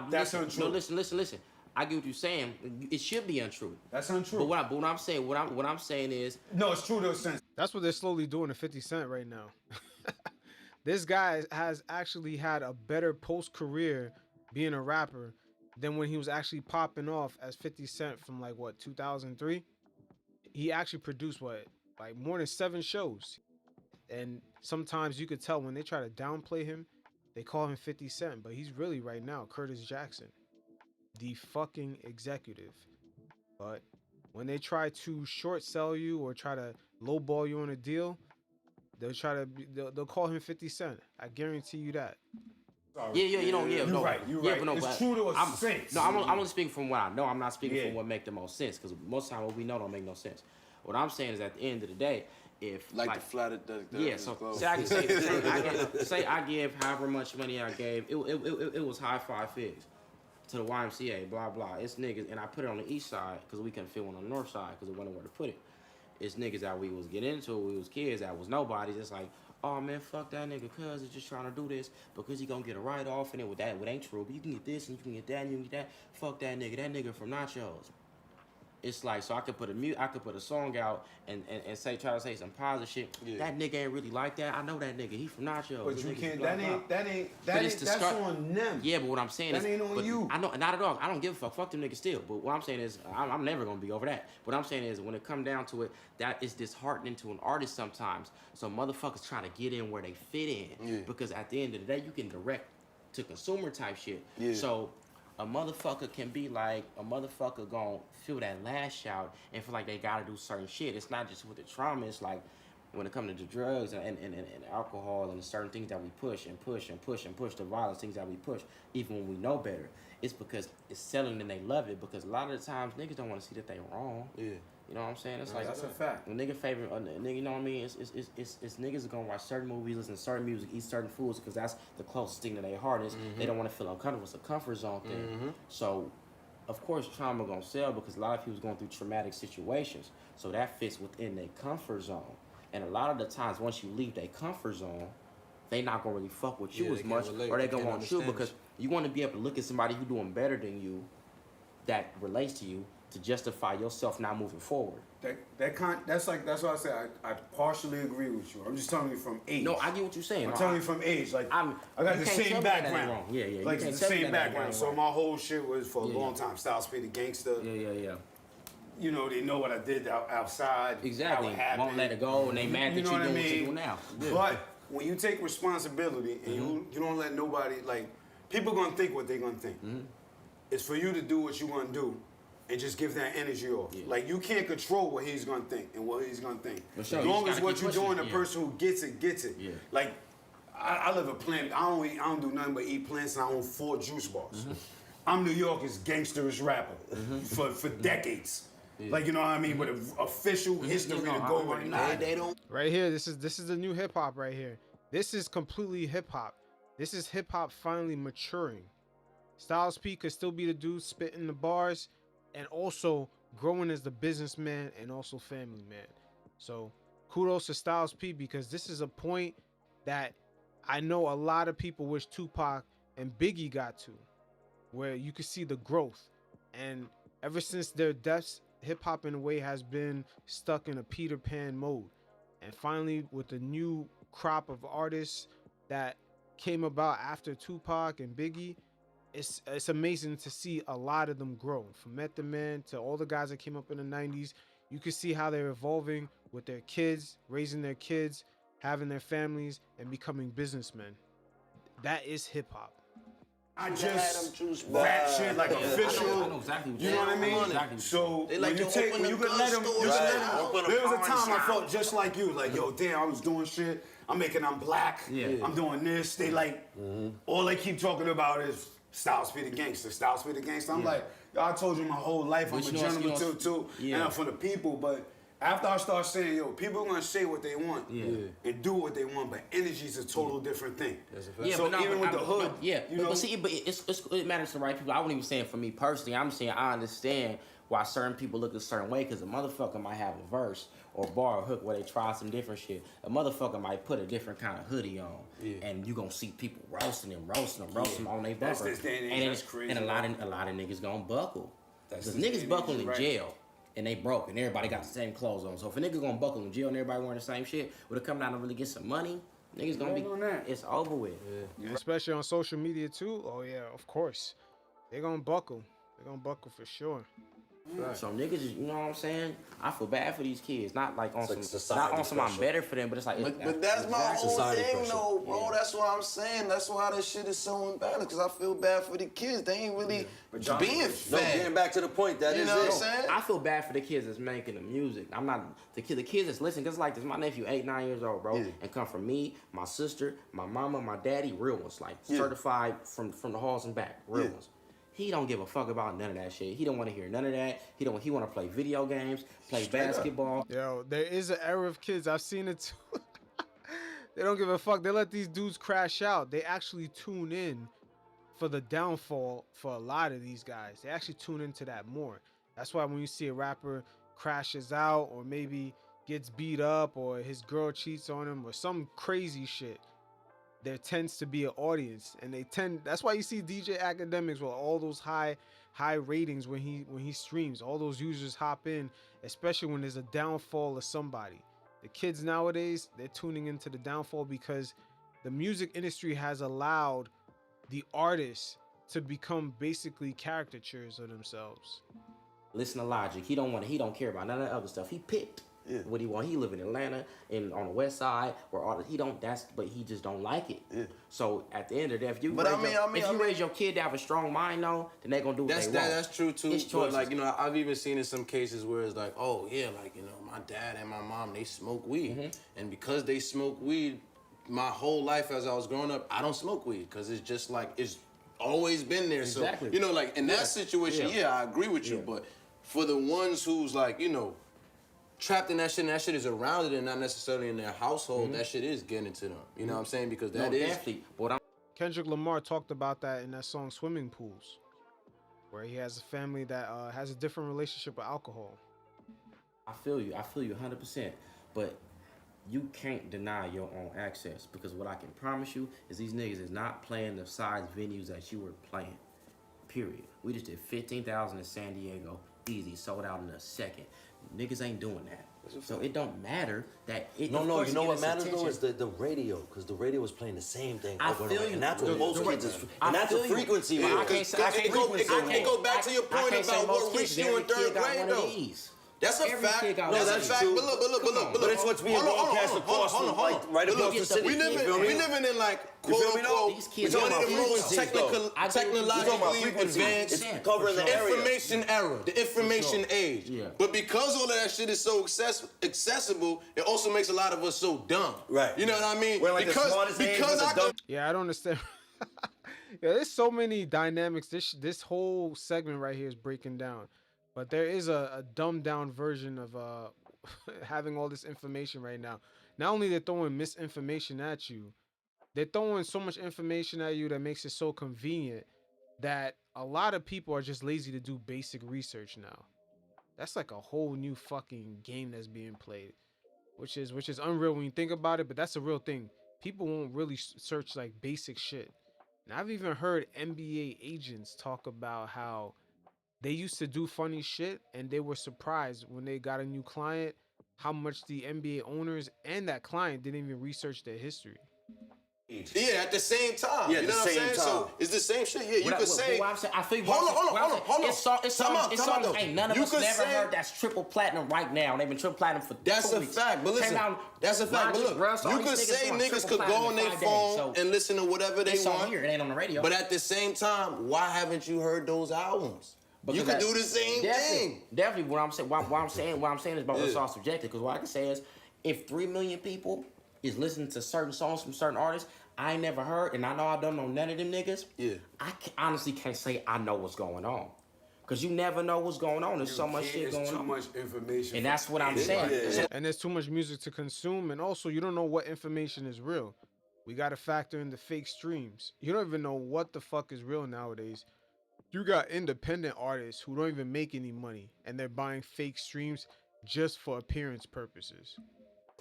That's untrue. No, listen. I get what you're saying. It should be untrue. That's untrue. But what I'm saying is, No, it's true to a sense. That's what they're slowly doing to 50 Cent right now. This guy has actually had a better post-career being a rapper than when he was actually popping off as 50 Cent from 2003. He actually produced more than 7 shows. And sometimes you could tell when they try to downplay him, they call him 50 Cent, but he's really right now Curtis Jackson, the fucking executive. But when they try to short sell you or try to lowball you on a deal, they'll call him 50 Cent. I guarantee you that. You're right. But it's true to a sense. No, I'm only speaking from what I know. I'm not speaking from what make the most sense because most of the time what we know don't make no sense. What I'm saying is at the end of the day, if The flat say I can say I give however much money I gave, it was high 5 figs to the YMCA, blah blah. It's niggas, and I put it on the east side because we couldn't fit one on the north side because it wasn't where to put it. It's niggas that we was getting into, we was kids that was nobody. It's like, oh man, fuck that nigga, cuz he's just trying to do this because he gonna get a write off, and it ain't true. But you can get this and you can get that and you can get that. Fuck that nigga from Nachos. It's like, so I could put a song out and try to say some positive shit. Yeah. That nigga ain't really like that. I know that nigga. He from Nachos. But you can't. That's on them. Yeah, but what I'm saying that ain't on you. I know, not at all. I don't give a fuck. Fuck them niggas still. But what I'm saying is, I'm never gonna be over that. What I'm saying is, when it come down to it, that is disheartening to an artist sometimes. So motherfuckers trying to get in where they fit in. Yeah. Because at the end of the day, you can direct to consumer type shit. Yeah. So a motherfucker can be like, a motherfucker gonna feel that lash out and feel like they gotta do certain shit. It's not just with the trauma, it's like when it comes to the drugs and alcohol and the certain things that we push, the violence, things that we push, even when we know better. It's because it's selling and they love it, because a lot of the times niggas don't want to see that they wrong. Yeah. You know what I'm saying? It's like, that's a fact. When nigga favorite, nigga, you know what I mean? It's niggas are gonna watch certain movies, listen to certain music, eat certain foods, because that's the closest thing to their heart is. They don't want to feel uncomfortable. It's a comfort zone thing. So, of course, trauma gonna sell because a lot of people's going through traumatic situations. So that fits within their comfort zone. And a lot of the times, once you leave their comfort zone, they not gonna really fuck with you as much, or they gonna want you because you want to be able to look at somebody who doing better than you, that relates to you, to justify yourself not moving forward. That's why I say I partially agree with you. I'm just telling you from age. No, I get what you're saying. I'm telling you from age. Like I got the same background. Yeah. Like the same background. So my whole shit was for a long time. Styles P the gangster. Yeah. You know, they know what I did outside. Exactly. Won't let it go, and they mad that you doing what you do now. Yeah. But when you take responsibility and you don't let nobody, like, people gonna think what they gonna think. It's for you to do what you gonna do and just give that energy off. Yeah. Like, you can't control what he's gonna think and what he's gonna think. Sure, as long as what you're doing, the person who gets it. Yeah. Like, I live a plant. I don't do nothing but eat plants, and I own 4 juice bars. I'm New York's gangsterest rapper for decades. Yeah. Like, you know what I mean? With an official history to go with it. They don't. Right here, this is the new hip hop right here. This is completely hip hop. This is hip hop finally maturing. Styles P could still be the dude spitting the bars, and also growing as the businessman and also family man. So kudos to Styles P, because this is a point that I know a lot of people wish Tupac and Biggie got to, where you could see the growth. And ever since their deaths, hip hop in a way has been stuck in a Peter Pan mode. And finally, with the new crop of artists that came about after Tupac and Biggie, it's amazing to see a lot of them grow. From Method Man to all the guys that came up in the 90s, you can see how they're evolving with their kids, raising their kids, having their families, and becoming businessmen. That is hip hop. I just rap shit like official. I know exactly what you know what I mean? Exactly. So when you can let them, there was a time I felt just like you, like, yo, damn, I was doing shit. I'm black. Yeah. I'm doing this. They like, all they keep talking about is Styles be the gangster, Styles be the gangster. I'm like, yo, I told you my whole life I'm But a you know- gentleman you know- too, yeah. and I'm for the people. But after I start saying, yo, people are gonna say what they want and do what they want, but energy's a total different thing. Yeah, so but no, even but with the hood, but, but see, but it matters to the right people. I wasn't even saying for me personally. I'm saying I understand why certain people look a certain way because a motherfucker might have a verse or bar or hook where they try some different shit. A motherfucker might put a different kind of hoodie on, and you gonna see people roasting them on their That's bumper. this day and age, And that's crazy, And a lot bro. of niggas gonna buckle. That's Because this day niggas and buckle age, in right. jail. And they broke, and everybody got the same clothes on. So if a nigga gonna buckle in jail and everybody wearing the same shit, would it come down and really get some money? Niggas gonna be, on that. it's over with. And especially on social media too. Oh yeah, of course. They're gonna buckle. They're gonna buckle for sure. So niggas, you know what I'm saying? I feel bad for these kids. Not like on It's like some, society not on some I'm pressure. better for them, but it's like. But that's my whole Society thing, pressure. though, bro. That's what I'm saying. That's why this shit is so imbalanced. Because I feel bad for the kids. They ain't really being No, fed. getting back to the point, that You is know what I'm it. saying? I feel bad for the kids that's making the music. I'm not the kids that's listening. Cause like this, my nephew 8, 9 years old, bro, and come from me, my sister, my mama, my daddy, real ones, like certified from the halls and back, real ones. He don't give a fuck about none of that shit. He don't want to hear none of that. He want to play video games, play basketball. Yo, there is an era of kids. I've seen it too. They don't give a fuck. They let these dudes crash out. They actually tune in for the downfall for a lot of these guys. They actually tune into that more. That's why when you see a rapper crashes out or maybe gets beat up or his girl cheats on him or some crazy shit, there tends to be an audience, and that's why you see DJ Academics with all those high ratings when he streams. All those users hop in, especially when there's a downfall of somebody. The kids nowadays, they're tuning into the downfall because the music industry has allowed the artists to become basically caricatures of themselves. Listen to Logic. He don't care about none of the other stuff. He picked what he want. He live in Atlanta and on the west side where all but he just don't like it. So at the end of the day, if you raise your kid to have a strong mind though, then they gonna do what they want. That's true too. It's But choices. like, you know, I've even seen in some cases where it's like, oh yeah, like, you know, my dad and my mom, they smoke weed. And because they smoke weed, my whole life as I was growing up, I don't smoke weed because it's just like, it's always been there. Exactly. So, you know, like in that situation, I agree with you. But for the ones who's like, you know, trapped in that shit and that shit is around it and not necessarily in their household, that shit is getting to them. You know what I'm saying? Because that is... Definitely. But Kendrick Lamar talked about that in that song Swimming Pools, where he has a family that has a different relationship with alcohol. I feel you 100%. But you can't deny your own access because what I can promise you is these niggas is not playing the size venues that you were playing. Period. We just did 15,000 in San Diego, easy, sold out in a second. Niggas ain't doing that. So it don't matter that it. No, of you course know it what gets matters attention. though is the radio, because the radio was playing the same thing I over and feel over, you. and that's what most kids is, I and that's a feel you. frequency. But I man. can't say- I can't- It go back to your I point can't say about most what kids, reached you every in third kid got grade, one of though. these. That's a Every fact. kid got That's one a of fact. these. But look. But it's what's being broadcast across, like right across the city. We You feel living, me? we living in like You quote feel me, though? unquote These kids one talking of the about most frequencies, though. technologically frequencies. advanced It's covering the area. information era, the information age. Yeah. But because all of that shit is so accessible, it also makes a lot of us so dumb. Right. You know what I mean? We're like the smartest age with the I dumb- Yeah, I don't understand. Yeah, there's so many dynamics. This whole segment right here is breaking down, but there is a dumbed down version of having all this information right now. Not only they're throwing misinformation at you, they're throwing so much information at you that makes it so convenient that a lot of people are just lazy to do basic research now. That's like a whole new fucking game that's being played, which is unreal when you think about it. But that's a real thing. People won't really search like basic shit. And I've even heard NBA agents talk about how they used to do funny shit and they were surprised when they got a new client how much the NBA owners and that client didn't even research their history. Yeah, at the same time. Yeah, you know the what I'm same saying? time. So it's the same shit. Yeah, you could say. What I'm saying, I feel you. Hold on. It's songs ain't none of You us could never say- heard that's triple platinum right now. And they've been triple platinum for That's 2 a weeks. fact, but listen, Came out that's a fact. But Logic, look, Russ, all you these could say going niggas triple could go platinum on in their 5 phone days, so and listen to whatever they it's on want. here. It ain't on the radio. But at the same time, why haven't you heard those albums? You could do the same thing. Definitely. What I'm saying is about it's all subjective. Because what I can say is, if 3 million people is listening to certain songs from certain artists, I ain't never heard, and I know I don't know none of them niggas. Yeah. Honestly can't say I know what's going on. Cause you never know what's going on. There's so much shit going It's too on. much information. And that's what I'm saying. So And there's too much music to consume, and also you don't know what information is real. We got to factor in the fake streams. You don't even know what the fuck is real nowadays. You got independent artists who don't even make any money, and they're buying fake streams just for appearance purposes.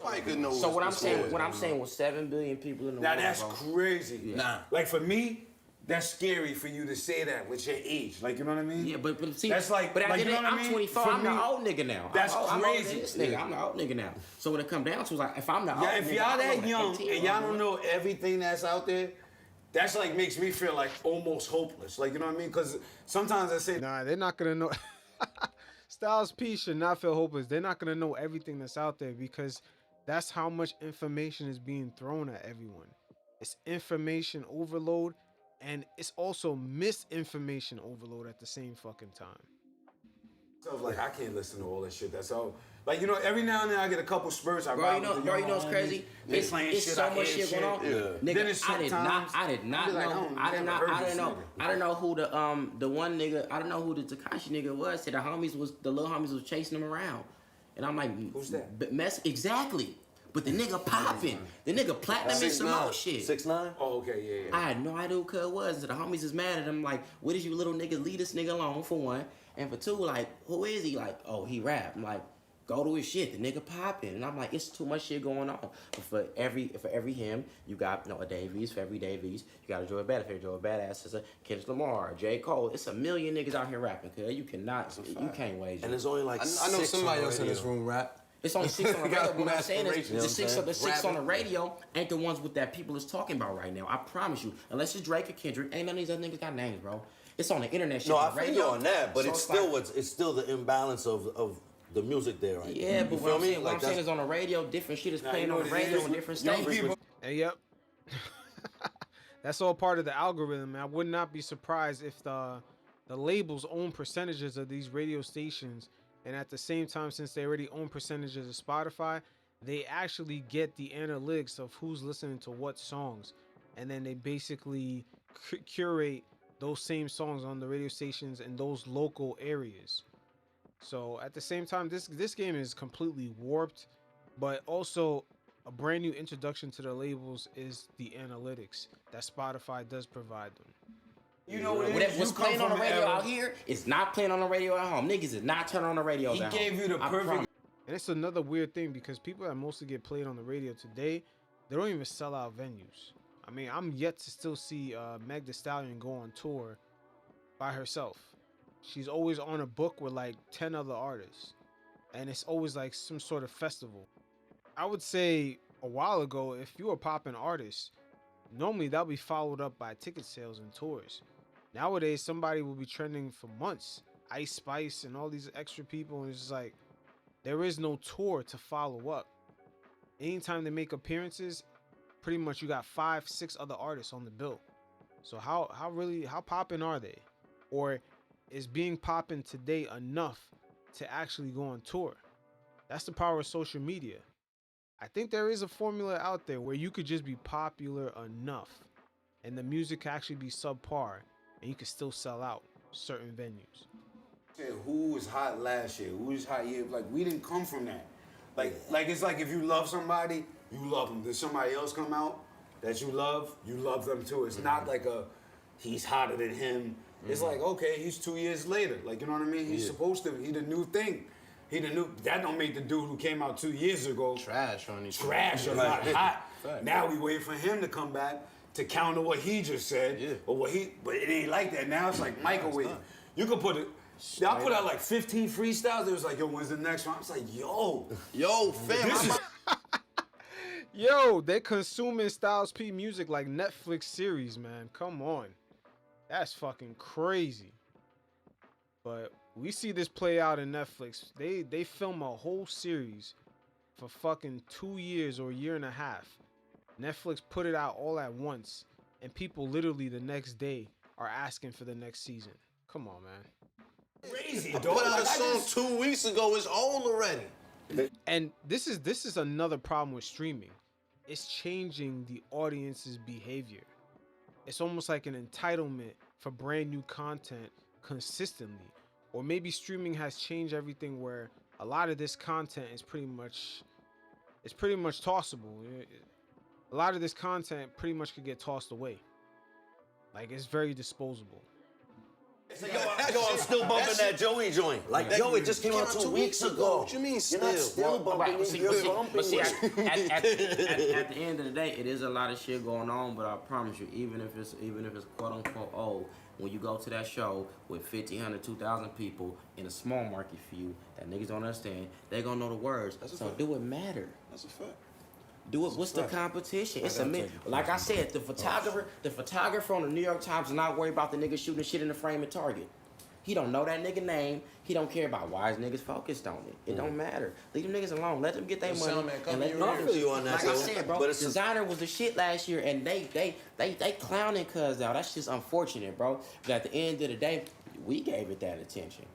I could know So what I'm what's saying, going what I'm on. saying with 7 billion people in the Now world, that's bro. crazy. Nah. Like for me, that's scary for you to say that with your age. Like, you know what I mean? Yeah, but see, That's like- but at like, the you end, know what I I'm mean? 24. For I'm me, the old nigga now. that's I'm older than crazy. this nigga. I'm the old nigga now. So when it come down to it, like if I'm the old Yeah, if nigga, y'all I know that the young 18 and y'all don't old know everything that's out there, that's like makes me feel like almost hopeless. Like, you know what I mean? Because sometimes I say, Nah, they're not gonna know. Styles P should not feel hopeless. They're not gonna know everything that's out there because that's how much information is being thrown at everyone. It's information overload, and it's also misinformation overload at the same fucking time. stuff like I can't listen to all that shit. That's all. Like, you know, every now and then I get a couple spurts. I Bro, ride you know, with the bro, you young know what's homies. crazy? They It's playing shit. so I much hear shit going on. Yeah. Nigga, Then it's I did sometimes not I be like, know. I never did not heard this nigga. I don't know who the one nigga. I don't know who the Tekashi nigga was. Said the little homies was chasing him around, and I'm like, Who's that? But exactly. But the nigga popping, the nigga platinum and some more shit. 6ix9ine? Oh, okay, yeah, I had no idea who Cuz was. So the homies is mad at him. Like, what did you little niggas leave this nigga alone for one? And for two, like, who is he? Like, oh, he rap. I'm like, go to his shit. The nigga popping. And I'm like, it's too much shit going on. But for every him, you got a Davies. For every Davies, you got a Joey Badass. For Joey Badass is a Kendrick Lamar, J. Cole. It's a million niggas out here rapping. Cuz you can't wager. And there's only like I know six somebody on else in radio. this room rap. It's only 6 on the radio. Got What I'm saying is aspirations, the six on the Rapping. radio ain't the ones with that people is talking about right now. I promise you. Unless it's Drake or Kendrick, ain't none of these other niggas got names, bro. It's on the internet shit. No, on I the feel radio. you on that, but So it's like- still it's still the imbalance of the music there, right? Yeah, but You what feel I'm me? saying, what I'm saying that's- is on the radio, different shit is Nah, playing you know on the what it radio is? in different Young states. people- And yep. That's all part of the algorithm. I would not be surprised if the labels own percentages of these radio stations, and at the same time, since they already own percentages of Spotify, they actually get the analytics of who's listening to what songs, and then they basically curate those same songs on the radio stations in those local areas. So at the same time, this game is completely warped, but also a brand new introduction to the labels is the analytics that Spotify does provide them. You know what it is? Whatever was You come playing on the from an radio era- out here is not playing on the radio at home. Niggas is not turning on the radio He at home. gave you the I perfect. promise. And it's another weird thing because people that mostly get played on the radio today, they don't even sell out venues. I mean, I'm yet to still see Meg Thee Stallion go on tour by herself. She's always on a book with like 10 other artists, and it's always like some sort of festival. I would say a while ago, if you were a popping artist, normally that'll be followed up by ticket sales and tours. Nowadays, somebody will be trending for months. Ice Spice and all these extra people, and it's just like there is no tour to follow up. Anytime they make appearances, pretty much you got 5-6 other artists on the bill. So how poppin' are they? Or is being poppin' today enough to actually go on tour? That's the power of social media. I think there is a formula out there where you could just be popular enough and the music can actually be subpar and you can still sell out certain venues. Said who was hot last year? Who was hot year? Like we didn't come from that. Like it's like if you love somebody, you love them. Then somebody else come out that you love them too. It's not like he's hotter than him. It's like okay, he's 2 years later. Like you know what I mean? He's supposed to. He the new thing. He the new. That don't make the dude who came out 2 years ago Trash on these. trash or not hot. Now we wait for him to come back to counter what he just said, or but it ain't like that. Now it's like microwave. You could put it. Y'all put out like 15 freestyles. It was like, yo, when's the next one? I was like, yo, fam, this is Yo, they consuming Styles P music like Netflix series, man. Come on. That's fucking crazy. But we see this play out in Netflix. They film a whole series for fucking 2 years or a year and a half. Netflix put it out all at once, and people literally the next day are asking for the next season. Come on, man. crazy, I dog. put out Like, a song 2 weeks ago. It's old already. And this is another problem with streaming. it's changing the audience's behavior. It's almost like an entitlement for brand new content consistently. Or maybe streaming has changed everything where a lot of this content is pretty much tossable. A lot of this content pretty much could get tossed away. Like it's very disposable. So, yo, I'm still bumping that Joey joint. Like, yo, it just came out 2 weeks ago. What you mean You're not still bumping it. You're bumping But see, it. at the end of the day, it is a lot of shit going on. But I promise you, even if it's quote unquote old, when you go to that show with 1,500, 2,000 people in a small market for you that niggas don't understand, they gonna know the words. So do it matter? That's a fact. Do it. What's the competition? It's a myth. Like I said, the photographer on the New York Times is not worried about the nigga shooting shit in the frame at Target. He don't know that nigga name. He don't care about why his niggas focused on it. It don't matter. Leave them niggas alone. Let them get their money. And let them I feel you on that. like I said, bro, But it's Designer was the shit last year, and they clowning cuz out. That's just unfortunate, bro. But at the end of the day, we gave it that attention.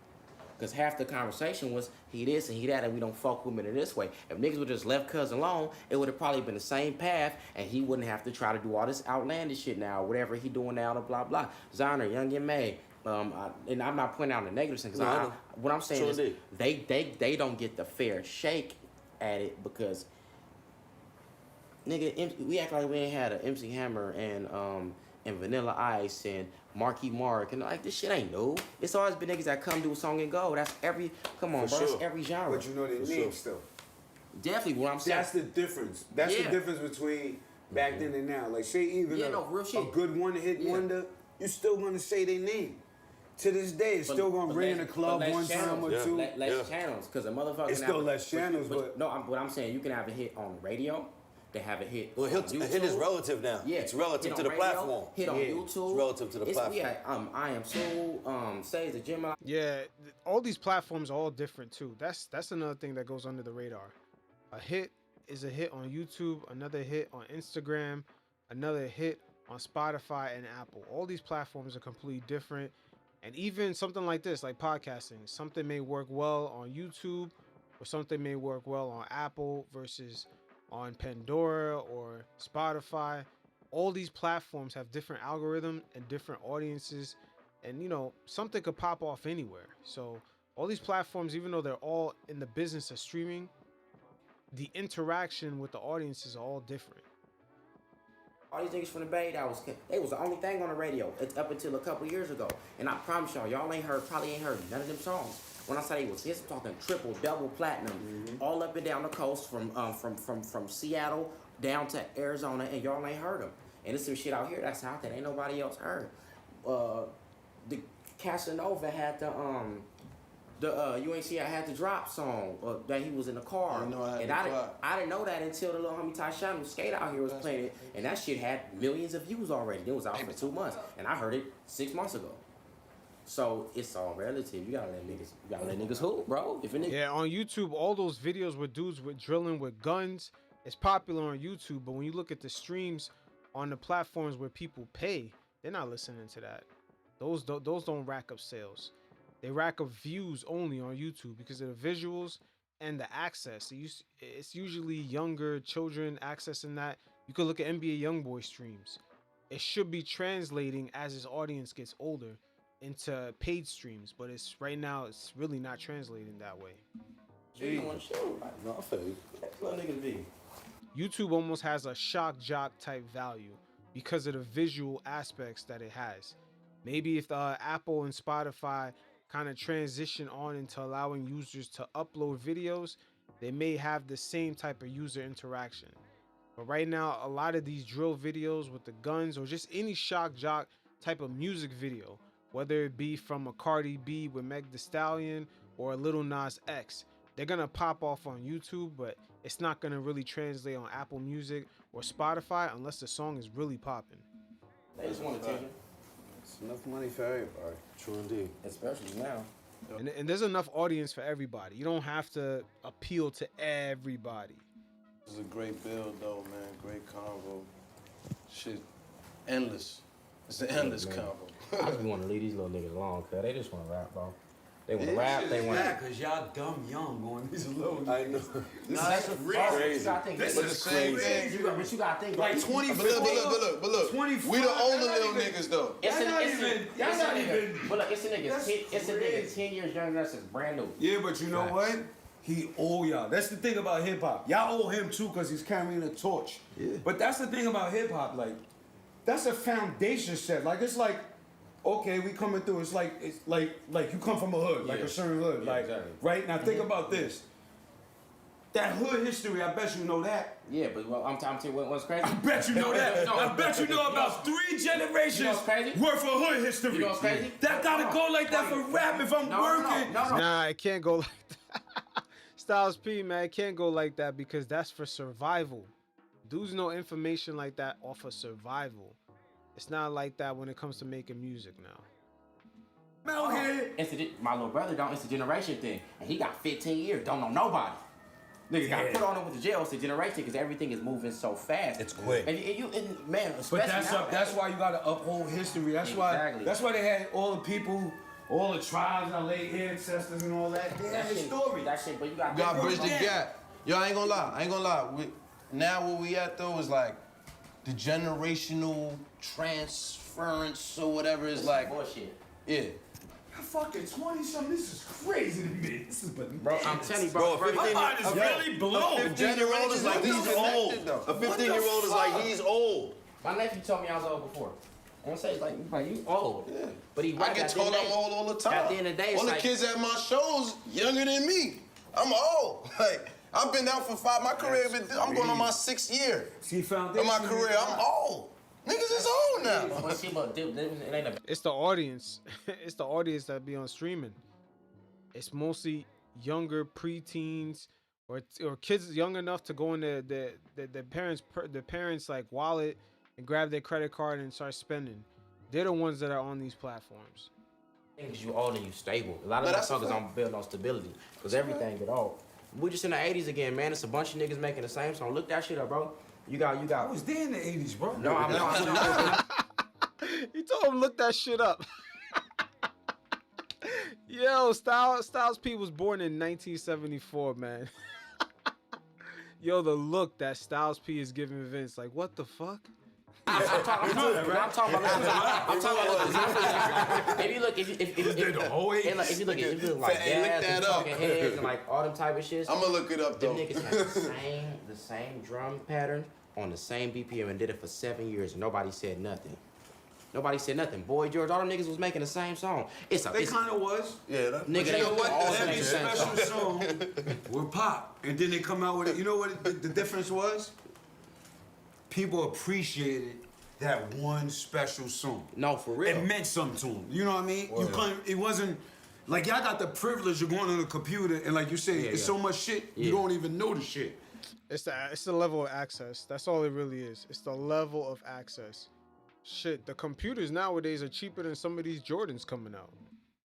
Because half the conversation was he this and he that, and we don't fuck with him in this way. If niggas would just left cuz alone, it would have probably been the same path, and he wouldn't have to try to do all this outlandish shit now, whatever he doing now, and blah blah. Designer, Young and May. And I'm not pointing out the negative things. What I'm saying is they don't get the fair shake at it because nigga, we act like we ain't had an MC Hammer and Vanilla Ice and Marky Mark and like this shit ain't new. It's always been niggas that come do a song and go. That's every That's every genre. But you know their names still. Definitely what I'm saying. That's the difference. That's the difference between back then and now. Like say even real shit. a good one-hit wonder, you still gonna say their name. To this day, it's still gonna ring in the club one time or two. Less channels, because a motherfucker. It's still less channels, but no. What I'm saying, you can have a hit on the radio. They have a hit. Well, on YouTube. a hit is relative now. Yeah, it's relative to the radio, platform. Hit on YouTube. It's relative to the platform. Yeah, I am so say the gym. Yeah, all these platforms are all different too. That's another thing that goes under the radar. A hit is a hit on YouTube, another hit on Instagram, another hit on Spotify and Apple. All these platforms are completely different. And even something like this, like podcasting, something may work well on YouTube or something may work well on Apple versus on Pandora or Spotify. All these platforms have different algorithms and different audiences. And, you know, something could pop off anywhere. So all these platforms, even though they're all in the business of streaming, the interaction with the audiences are all different. All these niggas from the Bay, they was the only thing on the radio up until a couple years ago. And I promise y'all probably ain't heard none of them songs. When I say they was hits, I'm talking triple, double platinum, all up and down the coast from Seattle down to Arizona, and y'all ain't heard them. And there's some shit out here that's out there ain't nobody else heard. The Casanova had you ain't see I had the drop song that he was in the car. I didn't know that until the little homie Tyshawn who skate out here was playing it, and that shit had millions of views already. It was out for 2 months, and I heard it 6 months ago. So it's all relative. You gotta let niggas hoop, bro. If a nigga Yeah, on YouTube, all those videos with dudes with drilling with guns, it's popular on YouTube. But when you look at the streams on the platforms where people pay, they're not listening to that. Those don't rack up sales. They rack up views only on YouTube because of the visuals and the access. It's usually younger children accessing that. You could look at NBA YoungBoy streams. It should be translating as his audience gets older into paid streams, but right now it's really not translating that way. No, I feel you. Let niggas be. YouTube almost has a shock jock type value because of the visual aspects that it has. Maybe if the Apple and Spotify kind of transition on into allowing users to upload videos, they may have the same type of user interaction. But right now, a lot of these drill videos with the guns or just any shock jock type of music video, whether it be from a Cardi B with Meg Thee Stallion or a Lil Nas X, they're gonna pop off on YouTube, but it's not gonna really translate on Apple Music or Spotify unless the song is really popping. they just want attention, it's enough money for everybody. True indeed. especially now. And there's enough audience for everybody. You don't have to appeal to everybody. This is a great build, though, man. Great convo. Shit, endless. It's an endless convo. I just want to leave these little niggas alone, cause they just want to rap, bro. They want to rap. They want. Because y'all dumb young on these little. I know. That's crazy. This But the is same crazy. thing. But you gotta think Like 20. But look. 25, We the older that's not little even- niggas though. It's a not nigga. even- that's not even- But look, it's a nigga. that's It's a nigga crazy. 10 years younger than us. Is brand new. Yeah, but you know Facts. what? He owe y'all. That's the thing about hip hop. Y'all owe him too because he's carrying a torch. Yeah. But that's the thing about hip hop. Like, that's a foundation set. Like, it's like, okay, we coming through. It's like you come from a hood, like Yeah. a certain hood. Yeah, Like, exactly. right now, think about this. That hood history, I bet you know that. Yeah, but well, I'm telling you what's crazy. I bet you know that. No, I bet you know about 3 generations You know what's crazy? worth of hood history. You know what's crazy? That gotta go like that for rap if I'm working. No. Nah, it can't go like that. Styles P, man, it can't go like that because that's for survival. Dudes know information like that off of survival. It's not like that when it comes to making music now. Out here. My little brother don't. It's a generation thing, and he got 15 years. Don't know nobody. Niggas got put on him with the jail. It's a generation because everything is moving so fast. It's quick. And man, But especially that's why you gotta uphold history. That's Exactly. why they had all the people, all the tribes, our late ancestors and all that. They had that a shit, story. That shit, but you got You gotta bridge the gap. Yo, I ain't gonna lie. Now where we at though is like the generational transference or whatever is like, bullshit. yeah. I'm fucking 20-something. This is crazy to me. This is Bro, I'm telling you, Bro, bro. my mind is really blown. A 15-year-old is like he's old. A 15-year-old is like he's old. My nephew told me I was old before. I'm saying like you old. Yeah. But he I right get at the told end of I'm the old all the time. At the end of the day, it's all the like- kids at my shows younger than me. I'm old. Like I've been out for 5. My career, I'm going on my 6th year See, foundation. of my career. I'm old. Niggas is old now. But see, but it ain't a It's the audience. It's the audience that be on streaming. It's mostly younger preteens or kids young enough to go in their parents like wallet and grab their credit card and start spending. They're the ones that are on these platforms. because you old and you stable. A lot of No, that's a motherfuckers fact. don't build on stability because everything get old. We just in the 80s again, man. It's a bunch of niggas making the same song. Look that shit up, bro. You I got. was there in the 80s, bro. No, I'm not. He told him look that shit up. Yo, Styles P was born in 1974, man. Yo, the look that Styles P is giving Vince, like, what the fuck? I'm talking about. If you look, if you look like Hey, look Gas that and up. Talking Heads and like all them type of shit. I'm gonna look it up Them though. niggas had the same drum pattern on the same BPM and did it for 7 years and nobody said nothing. Nobody said nothing. Boy George, all them niggas was making the same song. They kind of was. Yeah, that, Nigga, but they you know what? all Every the same special song. song would pop, and then they come out with it. You know what the difference was? People appreciated that one special song. No, for real. It meant something to them. You know what I mean? You couldn't. It wasn't like y'all got the privilege of going on the computer and like you say, it's so much shit you don't even know the shit. It's the level of access. That's all it really is. It's the level of access. Shit, the computers nowadays are cheaper than some of these Jordans coming out.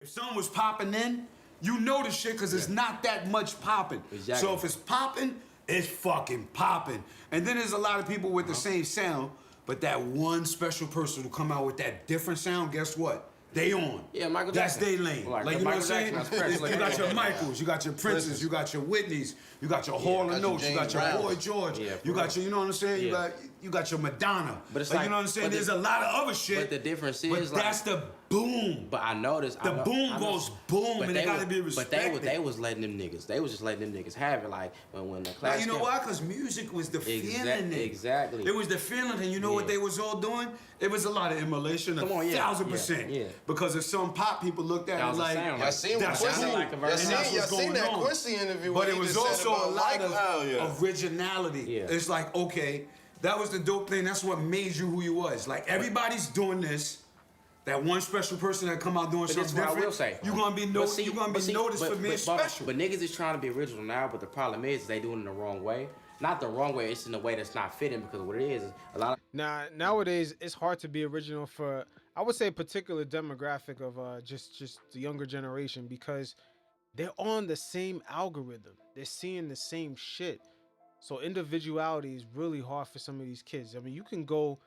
If something was popping in, you know the shit because it's not that much popping. Exactly. So if it's popping, it's fucking popping. And then there's a lot of people with the same sound, but that one special person who come out with that different sound, guess what? They on. Yeah, Michael That's Jackson. their lane. Like, Like, you know what I'm Michael saying? Jackson, that's Prince. You got your Michaels, you got your Princes, you got your Whitneys, you got your Hall got of your Notes, you James got your Browns. Boy George, Yeah, you for got your, you know what I'm saying? Yeah. You got your Madonna. But it's you like- know what I'm saying? but the- There's a lot of other shit. but the difference is, but like- that's the boom. But I noticed The boom goes boom, but and it gotta be But they respected. was letting them niggas. They was just letting them niggas have it. Like when the Now, class. you know came- why? Because music was the feeling. Exactly. It was the feeling, and you know what Yeah. they was all doing? It was a lot of immolation, Come on, yeah, 1,000%. yeah. Because of some pop people looked at That it was the like, sound, Y'all seen what that's Quincy? cool. like a Y'all verse. And seen, that's y'all what's seen going that on. Quincy interview? But where it he was just said also a about lot Michael? of yeah. originality. Yeah. It's like, okay, that was the dope thing. That's what made you who you was. Like, everybody's doing this. That one special person that come out doing But something this is what I different. will say. You're gonna be noticed for being special. But niggas is trying to be original now. But the problem is they doing it the wrong way. Not the wrong way. It's in a way that's not fitting because what it is a lot of. Nowadays it's hard to be original for, I would say, a particular demographic of just the younger generation because they're on the same algorithm. They're seeing the same shit. So individuality is really hard for some of these kids. I mean, you can go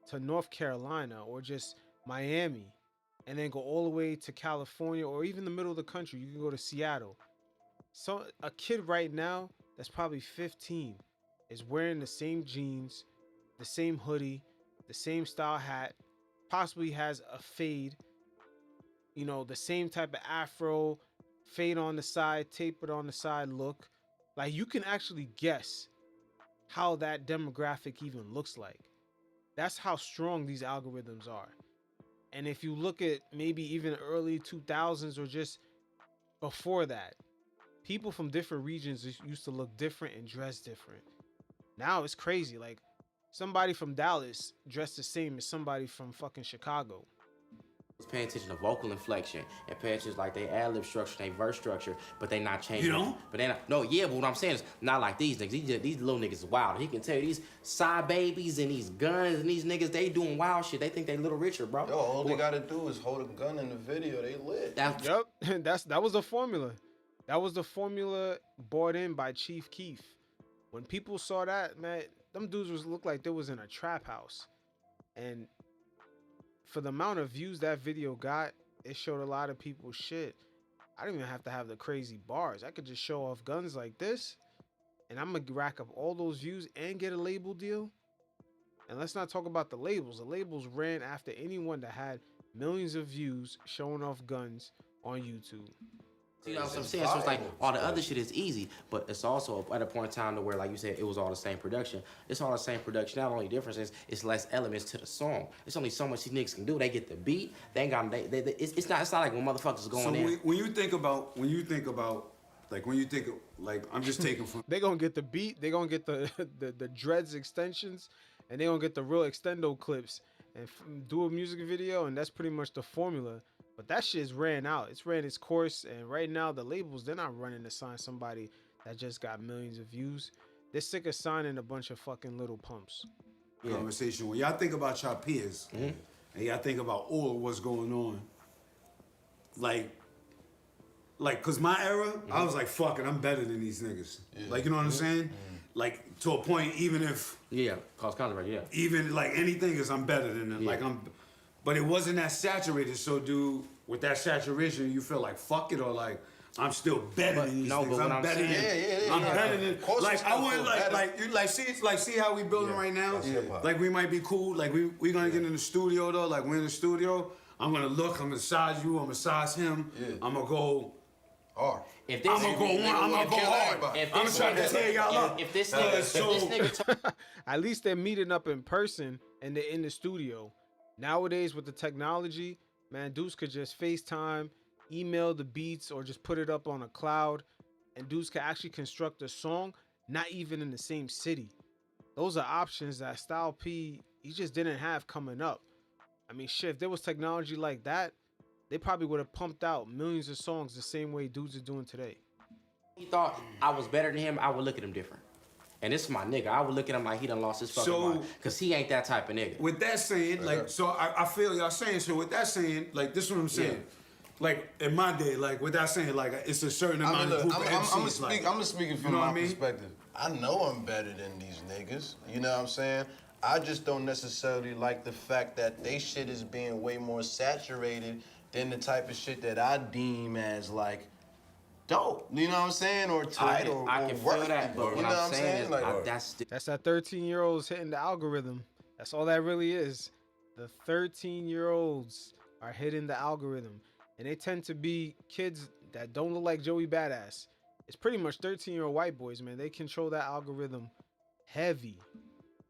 to North Carolina or just Miami and then go all the way to California or even the middle of the country. You can go to Seattle. So a kid right now that's probably 15 is wearing the same jeans, the same hoodie, the same style hat, possibly has a fade, you know, the same type of afro, fade on the side, tapered on the side look. Like you can actually guess how that demographic even looks like. That's how strong these algorithms are. And if you look at maybe even early 2000s or just before that, people from different regions used to look different and dress different. Now it's crazy. Like somebody from Dallas dressed the same as somebody from fucking Chicago. Paying attention to vocal inflection and paying attention like they ad lib structure, they verse structure, but they not changing. You don't? But they not. No, yeah. But what I'm saying is not like these niggas. These little niggas is wild. He can tell you these side babies and these guns and these niggas. They doing wild shit. They think they Little Richard, bro. Yo, all they gotta do is hold a gun in the video. They lit. Yep, that was the formula. That was the formula brought in by Chief Keef. When people saw that, man, them dudes looked like they was in a trap house. And for the amount of views that video got, it showed a lot of people shit. I don't even have to have the crazy bars. I could just show off guns like this, and I'm gonna rack up all those views and get a label deal. And let's not talk about the labels. The labels ran after anyone that had millions of views showing off guns on YouTube. You know what I'm saying? So it's like all the other shit is easy, but it's also at a point in time to where, like you said, it was all the same production. It's all the same production. Now the only difference is it's less elements to the song. It's only so much these niggas can do. They get the beat. They ain't got. It's not like when motherfuckers going in. So when you think about I'm just taking from. They gonna get the beat. They gonna get the dreads extensions, and they gonna get the real extendo clips and do a music video, and that's pretty much the formula. But that shit's ran out. It's ran its course, and right now the labels, they're not running to sign somebody that just got millions of views. They're sick of signing a bunch of fucking little pumps. Conversation. When y'all think about y'all peers, and y'all think about all of what's going on, like, cause my era, I was like, fuck it, I'm better than these niggas. Yeah. Like, you know what I'm saying? Like, to a point, even if... Yeah, cause controversy, yeah. Even, like, anything is I'm better than them. Yeah. Like, but it wasn't that saturated, so dude, with that saturation, you feel like, fuck it, or like, I'm still better than these niggas. I'm better saying, than... I'm better than... Like, I wouldn't, see how we building right now? Yeah. Like, we might be cool. Like, we gonna get in the studio, though. Like, we're in the studio. I'm gonna look, I'm gonna massage you, I'm gonna massage him. Yeah. I'm gonna go... hard. I'm gonna go hard. I'm trying to tear y'all up. If this nigga at least they're meeting up in person and they're in the studio. Nowadays with the technology, man, dudes could just FaceTime, email the beats, or just put it up on a cloud, and dudes could actually construct a song, not even in the same city. Those are options that Style P, he just didn't have coming up. I mean, shit, if there was technology like that, they probably would have pumped out millions of songs the same way dudes are doing today. He thought I was better than him, I would look at him different. And this is my nigga. I would look at him like he done lost his fucking mind. Because he ain't that type of nigga. With that saying, like, so I feel y'all saying, so with that saying, like, this is what I'm saying. Yeah. Like, in my day, like, with that saying, like, it's a certain amount of group of MCs. I'm speaking from my perspective. I know I'm better than these niggas. You know what I'm saying? I just don't necessarily like the fact that they shit is being way more saturated than the type of shit that I deem as, like, dope, you know what I'm saying, or tight, or I can feel that, but what I'm saying is like, that's that 13-year-olds hitting the algorithm. That's all that really is. The 13-year-olds are hitting the algorithm, and they tend to be kids that don't look like Joey Badass. It's pretty much 13-year-old white boys, man. They control that algorithm heavy.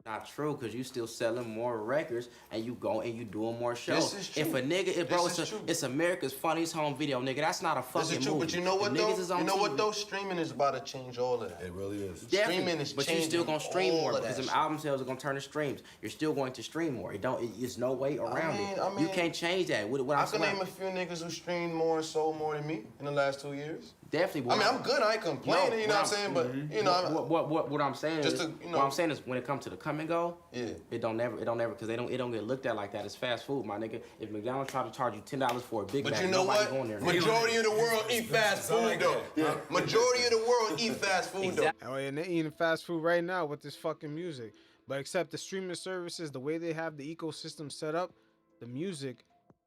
Not true, because you still selling more records and you go and you doing more shows. This is true. If a nigga, it's America's Funniest Home Video, nigga. That's not a fucking this is true, movie. But you know what though? You know what though? Streaming is about to change all of that. It really is. Streaming is but changing. you still gonna stream more because them shit. album sales are gonna turn to streams. You're still going to stream more. It's no way around it. You can't change that. I can name a few niggas who streamed more and sold more than me in the last 2 years. Definitely. I mean, I'm good. I ain't complaining. You know what I'm saying? But you know, what I'm saying just is, to, you know, what I'm saying is, when it comes to the come and go, yeah, it don't never, because it don't get looked at like that. It's fast food, my nigga. If McDonald's try to charge you $10 for a Big Mac, you know nobody what? going there. Majority of the world eat fast food though. Yeah. Majority of the world eat fast food though. Oh, and they're eating fast food right now with this fucking music. But except the streaming services, the way they have the ecosystem set up, the music,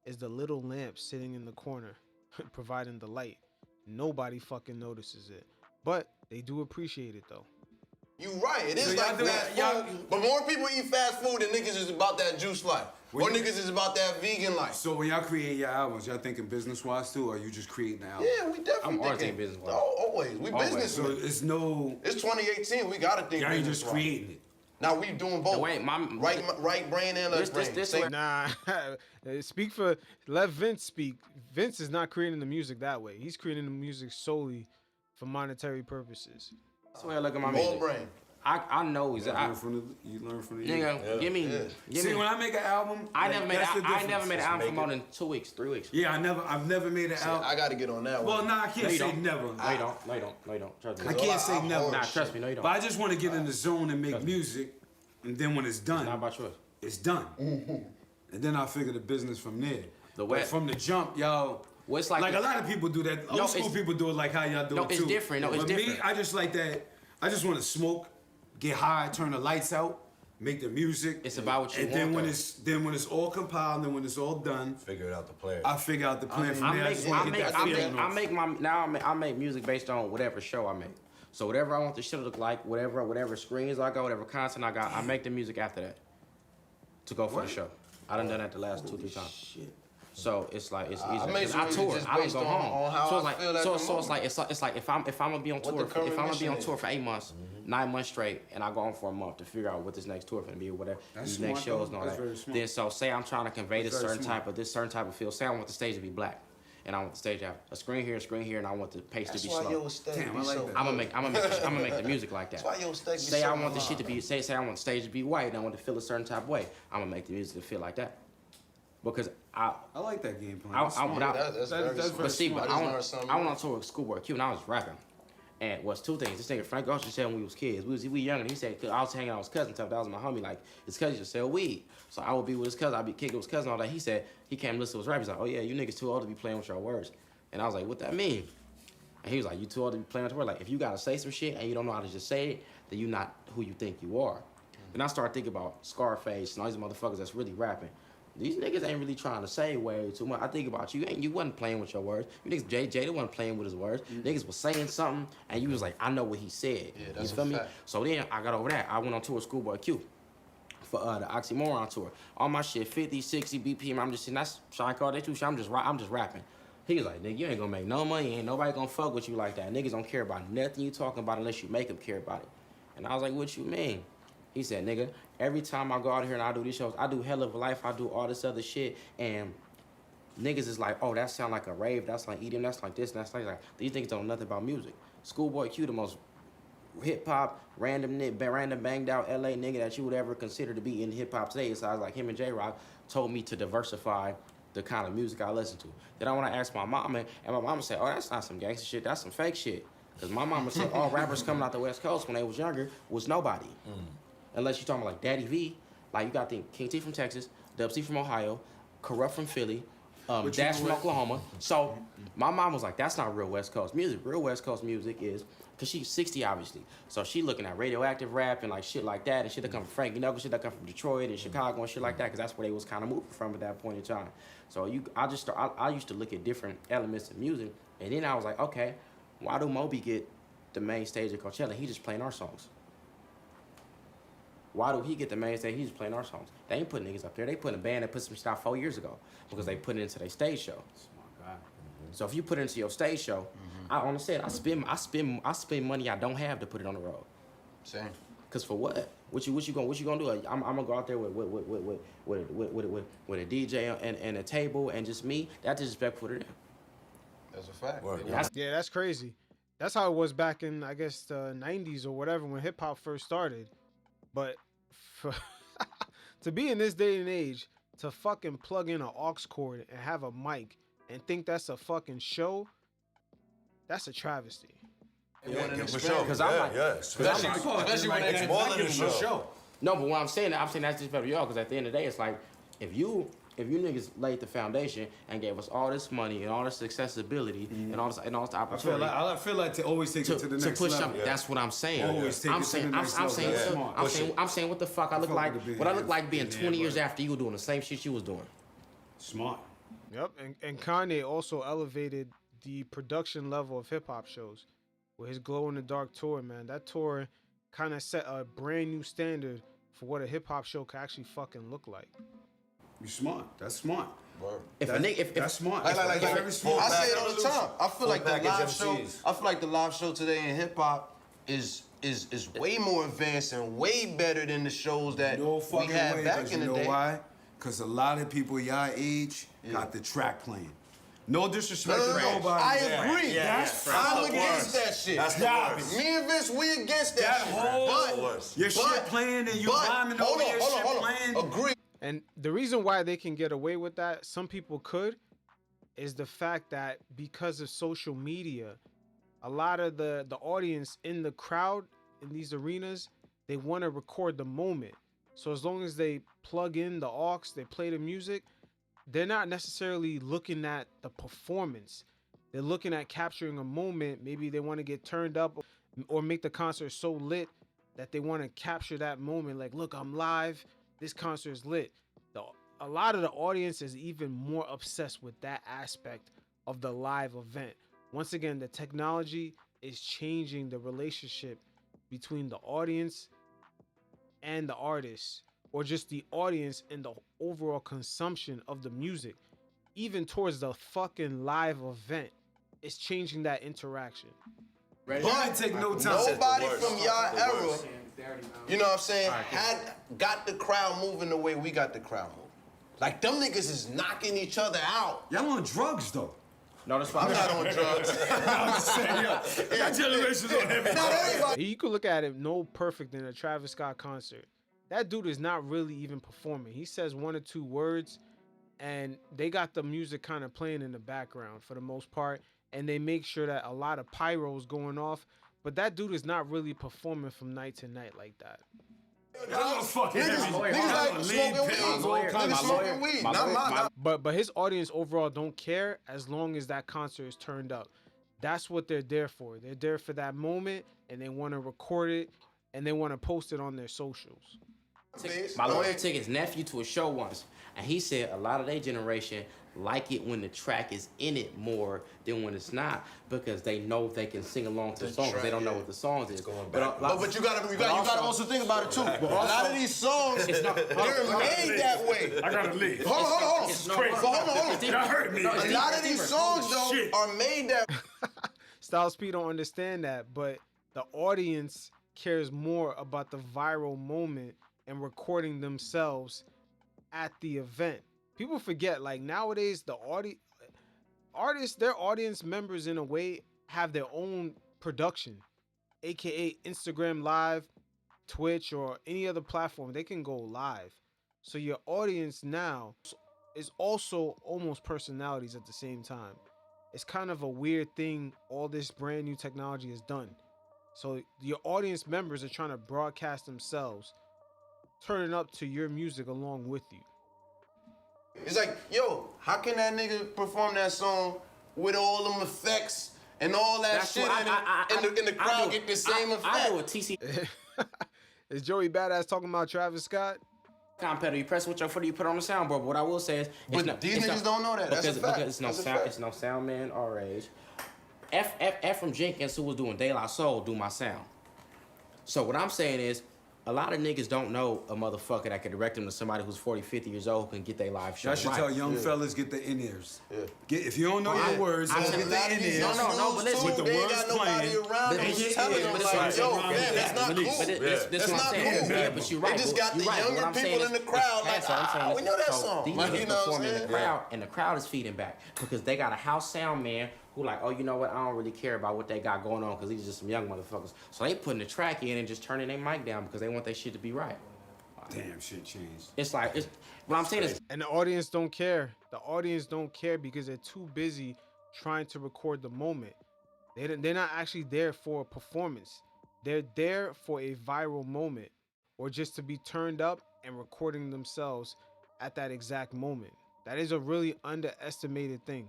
is the little lamp sitting in the corner, providing the light. Nobody fucking notices it, but they do appreciate it though. You right. It is So like y'all do fast that- food, but more people eat fast food than niggas is about that juice life. Or niggas is about that vegan life. So when y'all create your albums, y'all thinking business-wise too, or you just creating the album? Yeah, we definitely I'm always thinking thinking business-wise. Always. We Always. business. So it's no, It's 2018. We gotta think y'all ain't business. just creating it. Now we doing both. Wait, right brain and left brain. this Say- way- Nah, speak for, let Vince speak. Vince is not creating the music that way. He's creating the music solely for monetary purposes. That's the way I look at my All music. brain. I know You exactly. learn from the Nigga, give me. See, when I make an album, I never made. that's the I never difference. made an album for more than 2 weeks, 3 weeks. Yeah, I've never made an album. I gotta get on that Well, one. nah, I can't No, you say don't. never. No, you don't. No, you don't. No, you don't. Trust me. I can't say I'm never. hard Nah, shit. trust me. No, you don't. But I just want to get in the zone and make music, and then when it's done, Not about yours. it's done. And then I'll figure the business from there. The But way- from the jump, y'all. Well, it's like a lot of people do that. No, Old school it's- people do it like how y'all do No, it it's too. different. No, it's but me, different. I just like that. I just want to smoke, get high, turn the lights out, make the music. It's about what you and want, then when it's all compiled and when it's all done, Figure out the plan. I figure out the plan from there. I just want to get that feeling off. I make music based on whatever show I make. So whatever I want the show to look like, whatever screens I got, whatever content I got, I make the music after that to go for the show. I done that the last 2-3 times. Shit. So it's like it's I easy. made 'Cause some I music tour. just I don't based go on home. how So I it's like feel at the it's like if I'm gonna be on What tour the current if I'm gonna be mission on is. tour for 8 months, 9 months straight, and I go on for a month to figure out what this next tour gonna be or whatever That's these next smart, shows and though. all That's that. very smart. Then so say I'm trying to convey That's this very certain type of feel. Say I want the stage to be black. And I want the stage to have a screen here, and I want the pace That's to be why slow. your aesthetic Damn, be I like so that. I'm gonna make the music like that. That's why your aesthetic be Say so I want the shit to alive. be say I want the stage to be white and I want to feel a certain type of way. I'm gonna make the music to feel like that. Because I like that game plan. I- That's I- smart. but I- That's That- very that's smart. But see, smart. but I I just went, learned something I went new. on tour with Schoolboy Q and I was rapping. And what's two things. This nigga Frank Ocean said when we was kids. We young and he said, 'cause I was hanging out with his cousin, that was my homie, like his cousin used to sell weed. So I would be with his cousin, I'd be kicking with his cousin all day. He said, he came listen to his rap. He's like, oh yeah, you niggas too old to be playing with your words. And I was like, what that mean? And he was like, you too old to be playing with your words. Like if you gotta say some shit and you don't know how to just say it, then you're not who you think you are. Then I started thinking about Scarface and all these motherfuckers that's really rapping. These niggas ain't really trying to say way too much. I think about you, you wasn't playing with your words. You niggas, Jada wasn't playing with his words. Niggas was saying something, and you was like, I know what he said. Yeah, that's you feel a me? fact. So then I got over that. I went on tour with Schoolboy Q for the Oxymoron tour. All my shit, 50, 60 BPM. I'm just sitting, that's Sean Carter too. I'm just rapping. He was like, nigga, you ain't gonna make no money. Ain't nobody gonna fuck with you like that. Niggas don't care about nothing you talking about unless you make them care about it. And I was like, what you mean? He said, nigga, every time I go out here and I do these shows, I do Hell of a Life, I do all this other shit, and niggas is like, oh, that sound like a rave, that's like EDM, that's like this, and that's like that. These niggas don't know nothing about music. Schoolboy Q, the most hip-hop, random banged out LA nigga that you would ever consider to be in hip-hop today. So I was like, him and J-Rock told me to diversify the kind of music I listen to. Then I want to ask my mama, and my mama said, oh, that's not some gangster shit, that's some fake shit. Because my mama said all rappers coming out the West Coast when they was younger was nobody. Unless you're talking about like Daddy V, like you got the King T from Texas, Dub C from Ohio, Corrupt from Philly, Dash from Oklahoma. So my mom was like, that's not real West Coast music. Real West Coast music is, because she's 60 obviously. So she looking at radioactive rap and like shit like that and shit that come from Frankie Knuckles, shit that come from Detroit and Chicago and shit like that, because that's where they was kind of moving from at that point in time. So I used to look at different elements of music, and then I was like, okay, why do Moby get the main stage at Coachella? He just playing our songs. Why do he get the main stage? He's just playing our songs. They ain't putting niggas up there. They put a band that put some shit out 4 years ago because they put it into their stage show. So if you put it into your stage show, I honestly said I spend money I don't have to put it on the road. Same. Cause for what? What you gonna do? I'm gonna go out there with a DJ and a table and just me. That's disrespectful to them. That's a fact. Yeah, that's crazy. That's how it was back in, I guess, the 90s or whatever when hip hop first started. But for to be in this day and age, to fucking plug in an aux cord and have a mic and think that's a fucking show, that's a travesty. For sure. Cause I'm like, Especially when It's more than a show. no, but what I'm saying that's disrespectful to y'all. Cause at the end of the day, it's like if you niggas laid the foundation and gave us all this money and all this accessibility and all this opportunity. I feel like to always take it to the next push level. up. That's what I'm saying. Always take I'm it to saying, the next level. I'm saying, what the fuck I look fuck like? with the big What I look head, like being big 20 head, years bro. after you were doing the same shit you was doing. Smart. Yep, and Kanye also elevated the production level of hip hop shows with his Glow in the Dark tour, man. That tour kind of set a brand new standard for what a hip hop show can actually fucking look like. You smart. That's smart. If a That's, nigga, if that's smart. Like, That's very I smart. say it all the time. I feel like the package live show. MCs. I feel like the live show today in hip hop is way more advanced and way better than the shows that No we fucking had way, back because in you the know day. why? Because a lot of people your age got the track playing. No disrespect to nobody. I agree. That's I'm the against worst. that shit. That's the worst. Me and Vince, we against that, That shit. whole But your shit playing and you rhyming over your shit playing. Agree. And the reason why they can get away with that, some people could, is the fact that because of social media, a lot of the audience in the crowd in these arenas, they want to record the moment. So as long as they plug in the aux, they play the music, they're not necessarily looking at the performance. They're looking at capturing a moment. Maybe they want to get turned up or make the concert so lit that they want to capture that moment. Like, look, I'm live. This concert is lit. A lot of the audience is even more obsessed with that aspect of the live event. Once again, the technology is changing the relationship between the audience and the artist, or just the audience and the overall consumption of the music, even towards the fucking live event. It's changing that interaction. It didn't take no time. Nobody from y'all era, you know what I'm saying, got the crowd moving the way we got the crowd moving. Like, them niggas is knocking each other out. Y'all on drugs though. no, that's I'm fine. not on drugs. I'm just saying, yo, that generation's on everything. Not everybody. You could look at it no perfect in a Travis Scott concert. That dude is not really even performing. He says one or two words, and they got the music kind of playing in the background for the most part, and they make sure that a lot of pyro's going off. But that dude is not really performing from night to night like that. Y'all fucking Niggas like smoking weed. Niggas smoking weed. Not But his audience overall don't care as long as that concert is turned up. That's what they're there for. They're there for that moment, and they want to record it, and they want to post it on their socials. My lawyer took his nephew to a show once, and he said a lot of their generation like it when the track is in it more than when it's not, because they know they can sing along to the song because they don't know what the songs is. But you gotta also think about it too. A lot of these songs, they're made that way. I gotta leave. Hold on. This is crazy. Hold on. Y'all hurt me. A lot of these songs though Shit. are made that. Styles P don't understand that, but the audience cares more about the viral moment and recording themselves at the event. People forget, like, nowadays the artists, their audience members in a way have their own production, aka Instagram Live, Twitch, or any other platform. They can go live. So your audience now is also almost personalities at the same time. It's kind of a weird thing all this brand new technology has done. So your audience members are trying to broadcast themselves, turning up to your music along with you. It's like, yo, how can that nigga perform that song with all them effects and all that That's shit, what and the crowd get the same effect? I do a TC Is Joey Badass talking about Travis Scott? pedal. You press which foot you put on the soundboard. But what I will say is, But these niggas don't know that. That's a fact. Because it's no That's a sound. fact. It's no sound man our age. From Jenkins, who was doing De La Soul, do my sound. So what I'm saying is, a lot of niggas don't know a motherfucker that can direct them to somebody who's 40, 50 years old who can get their live show Y'all should right. tell young fellas get the in-ears. If you don't know your words, I go said get a the lot of these in-ears. No, but listen, with the they ain't words got nobody playing. around them But telling them, but like, it's yo, right. man, that's not Release. cool. But this That's what not I'm saying. cool. Yeah, but you're right. They just got the You're right. younger What I'm saying people in the crowd like, that's what I'm saying. we know that So song. These Like, niggas you know what I'm performing in the saying? crowd, and the crowd is feeding back because they got a house sound man who like, oh, you know what? I don't really care about what they got going on because these are just some young motherfuckers. So they putting the track in and just turning their mic down because they want their shit to be right. Damn, shit changed. It's like, what I'm saying is, And the audience don't care. The audience don't care because they're too busy trying to record the moment. They're not actually there for a performance. They're there for a viral moment or just to be turned up and recording themselves at that exact moment. That is a really underestimated thing.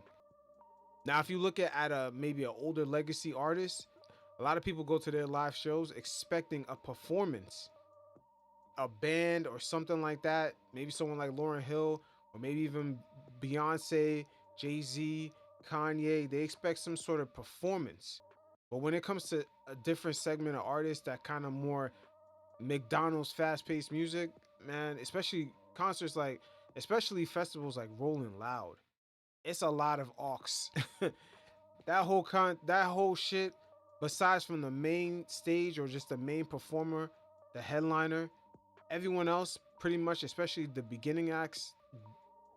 Now, if you look at maybe an older legacy artist, a lot of people go to their live shows expecting a performance, a band or something like that. Maybe someone like Lauryn Hill or maybe even Beyonce, Jay-Z, Kanye, they expect some sort of performance. But when it comes to a different segment of artists that kind of more McDonald's fast-paced music, man, especially concerts like, especially festivals like Rolling Loud, it's a lot of aux. That whole shit, besides from the main stage or just the main performer, the headliner, everyone else pretty much, especially the beginning acts,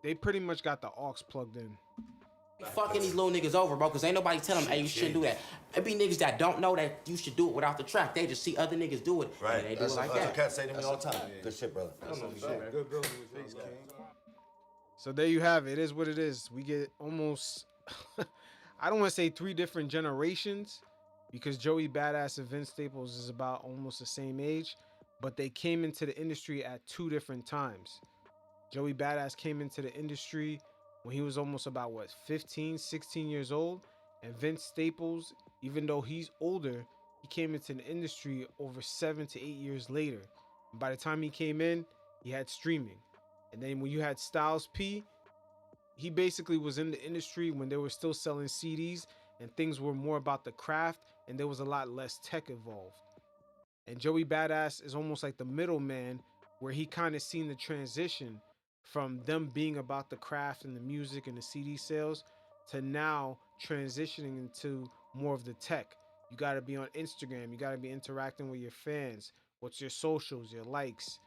they pretty much got the aux plugged in. Fucking these little niggas over, bro, because ain't nobody tell them, hey, you shouldn't do that. It be niggas that don't know that you should do it without the track. They just see other niggas do it, Right. and they do it like That's that. what cats say to me all the time. Good shit, brother. Good building with King. So there you have it. It is what it is. We get almost, I don't want to say 3 different generations, because Joey Badass and Vince Staples is about almost the same age, but they came into the industry at 2 different times. Joey Badass came into the industry when he was almost about 15, 16 years old, and Vince Staples, even though he's older, he came into the industry over 7 to 8 years later. And by the time he came in, he had streaming. And then when you had Styles P, he basically was in the industry when they were still selling CDs and things were more about the craft and there was a lot less tech involved. And Joey Badass is almost like the middleman, where he kind of seen the transition from them being about the craft and the music and the CD sales to now transitioning into more of the tech. You got to be on Instagram, you got to be interacting with your fans. What's your socials, your likes?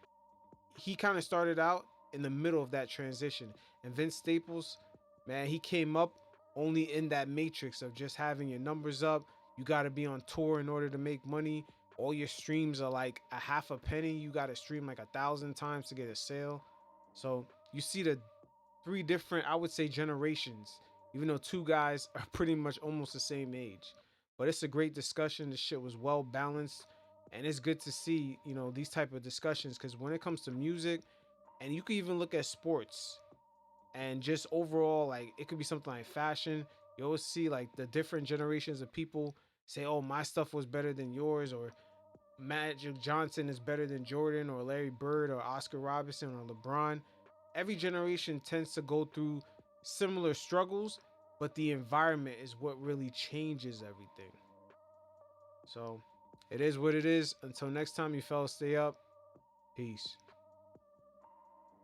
He kind of started out in the middle of that transition. And Vince Staples, man, he came up only in that matrix of just having your numbers up. You got to be on tour in order to make money. All your streams are like a half a penny. You got to stream like 1,000 times to get a sale. So you see the 3 different, I would say, generations, even though 2 guys are pretty much almost the same age. But it's a great discussion. The shit was well balanced. And it's good to see, these type of discussions, because when it comes to music, and you can even look at sports and just overall, like, it could be something like fashion. You always see like the different generations of people say, oh, my stuff was better than yours, or Magic Johnson is better than Jordan, or Larry Bird, or Oscar Robertson, or LeBron. Every generation tends to go through similar struggles, but the environment is what really changes everything. So it is what it is. Until next time, you fellas, stay up. Peace.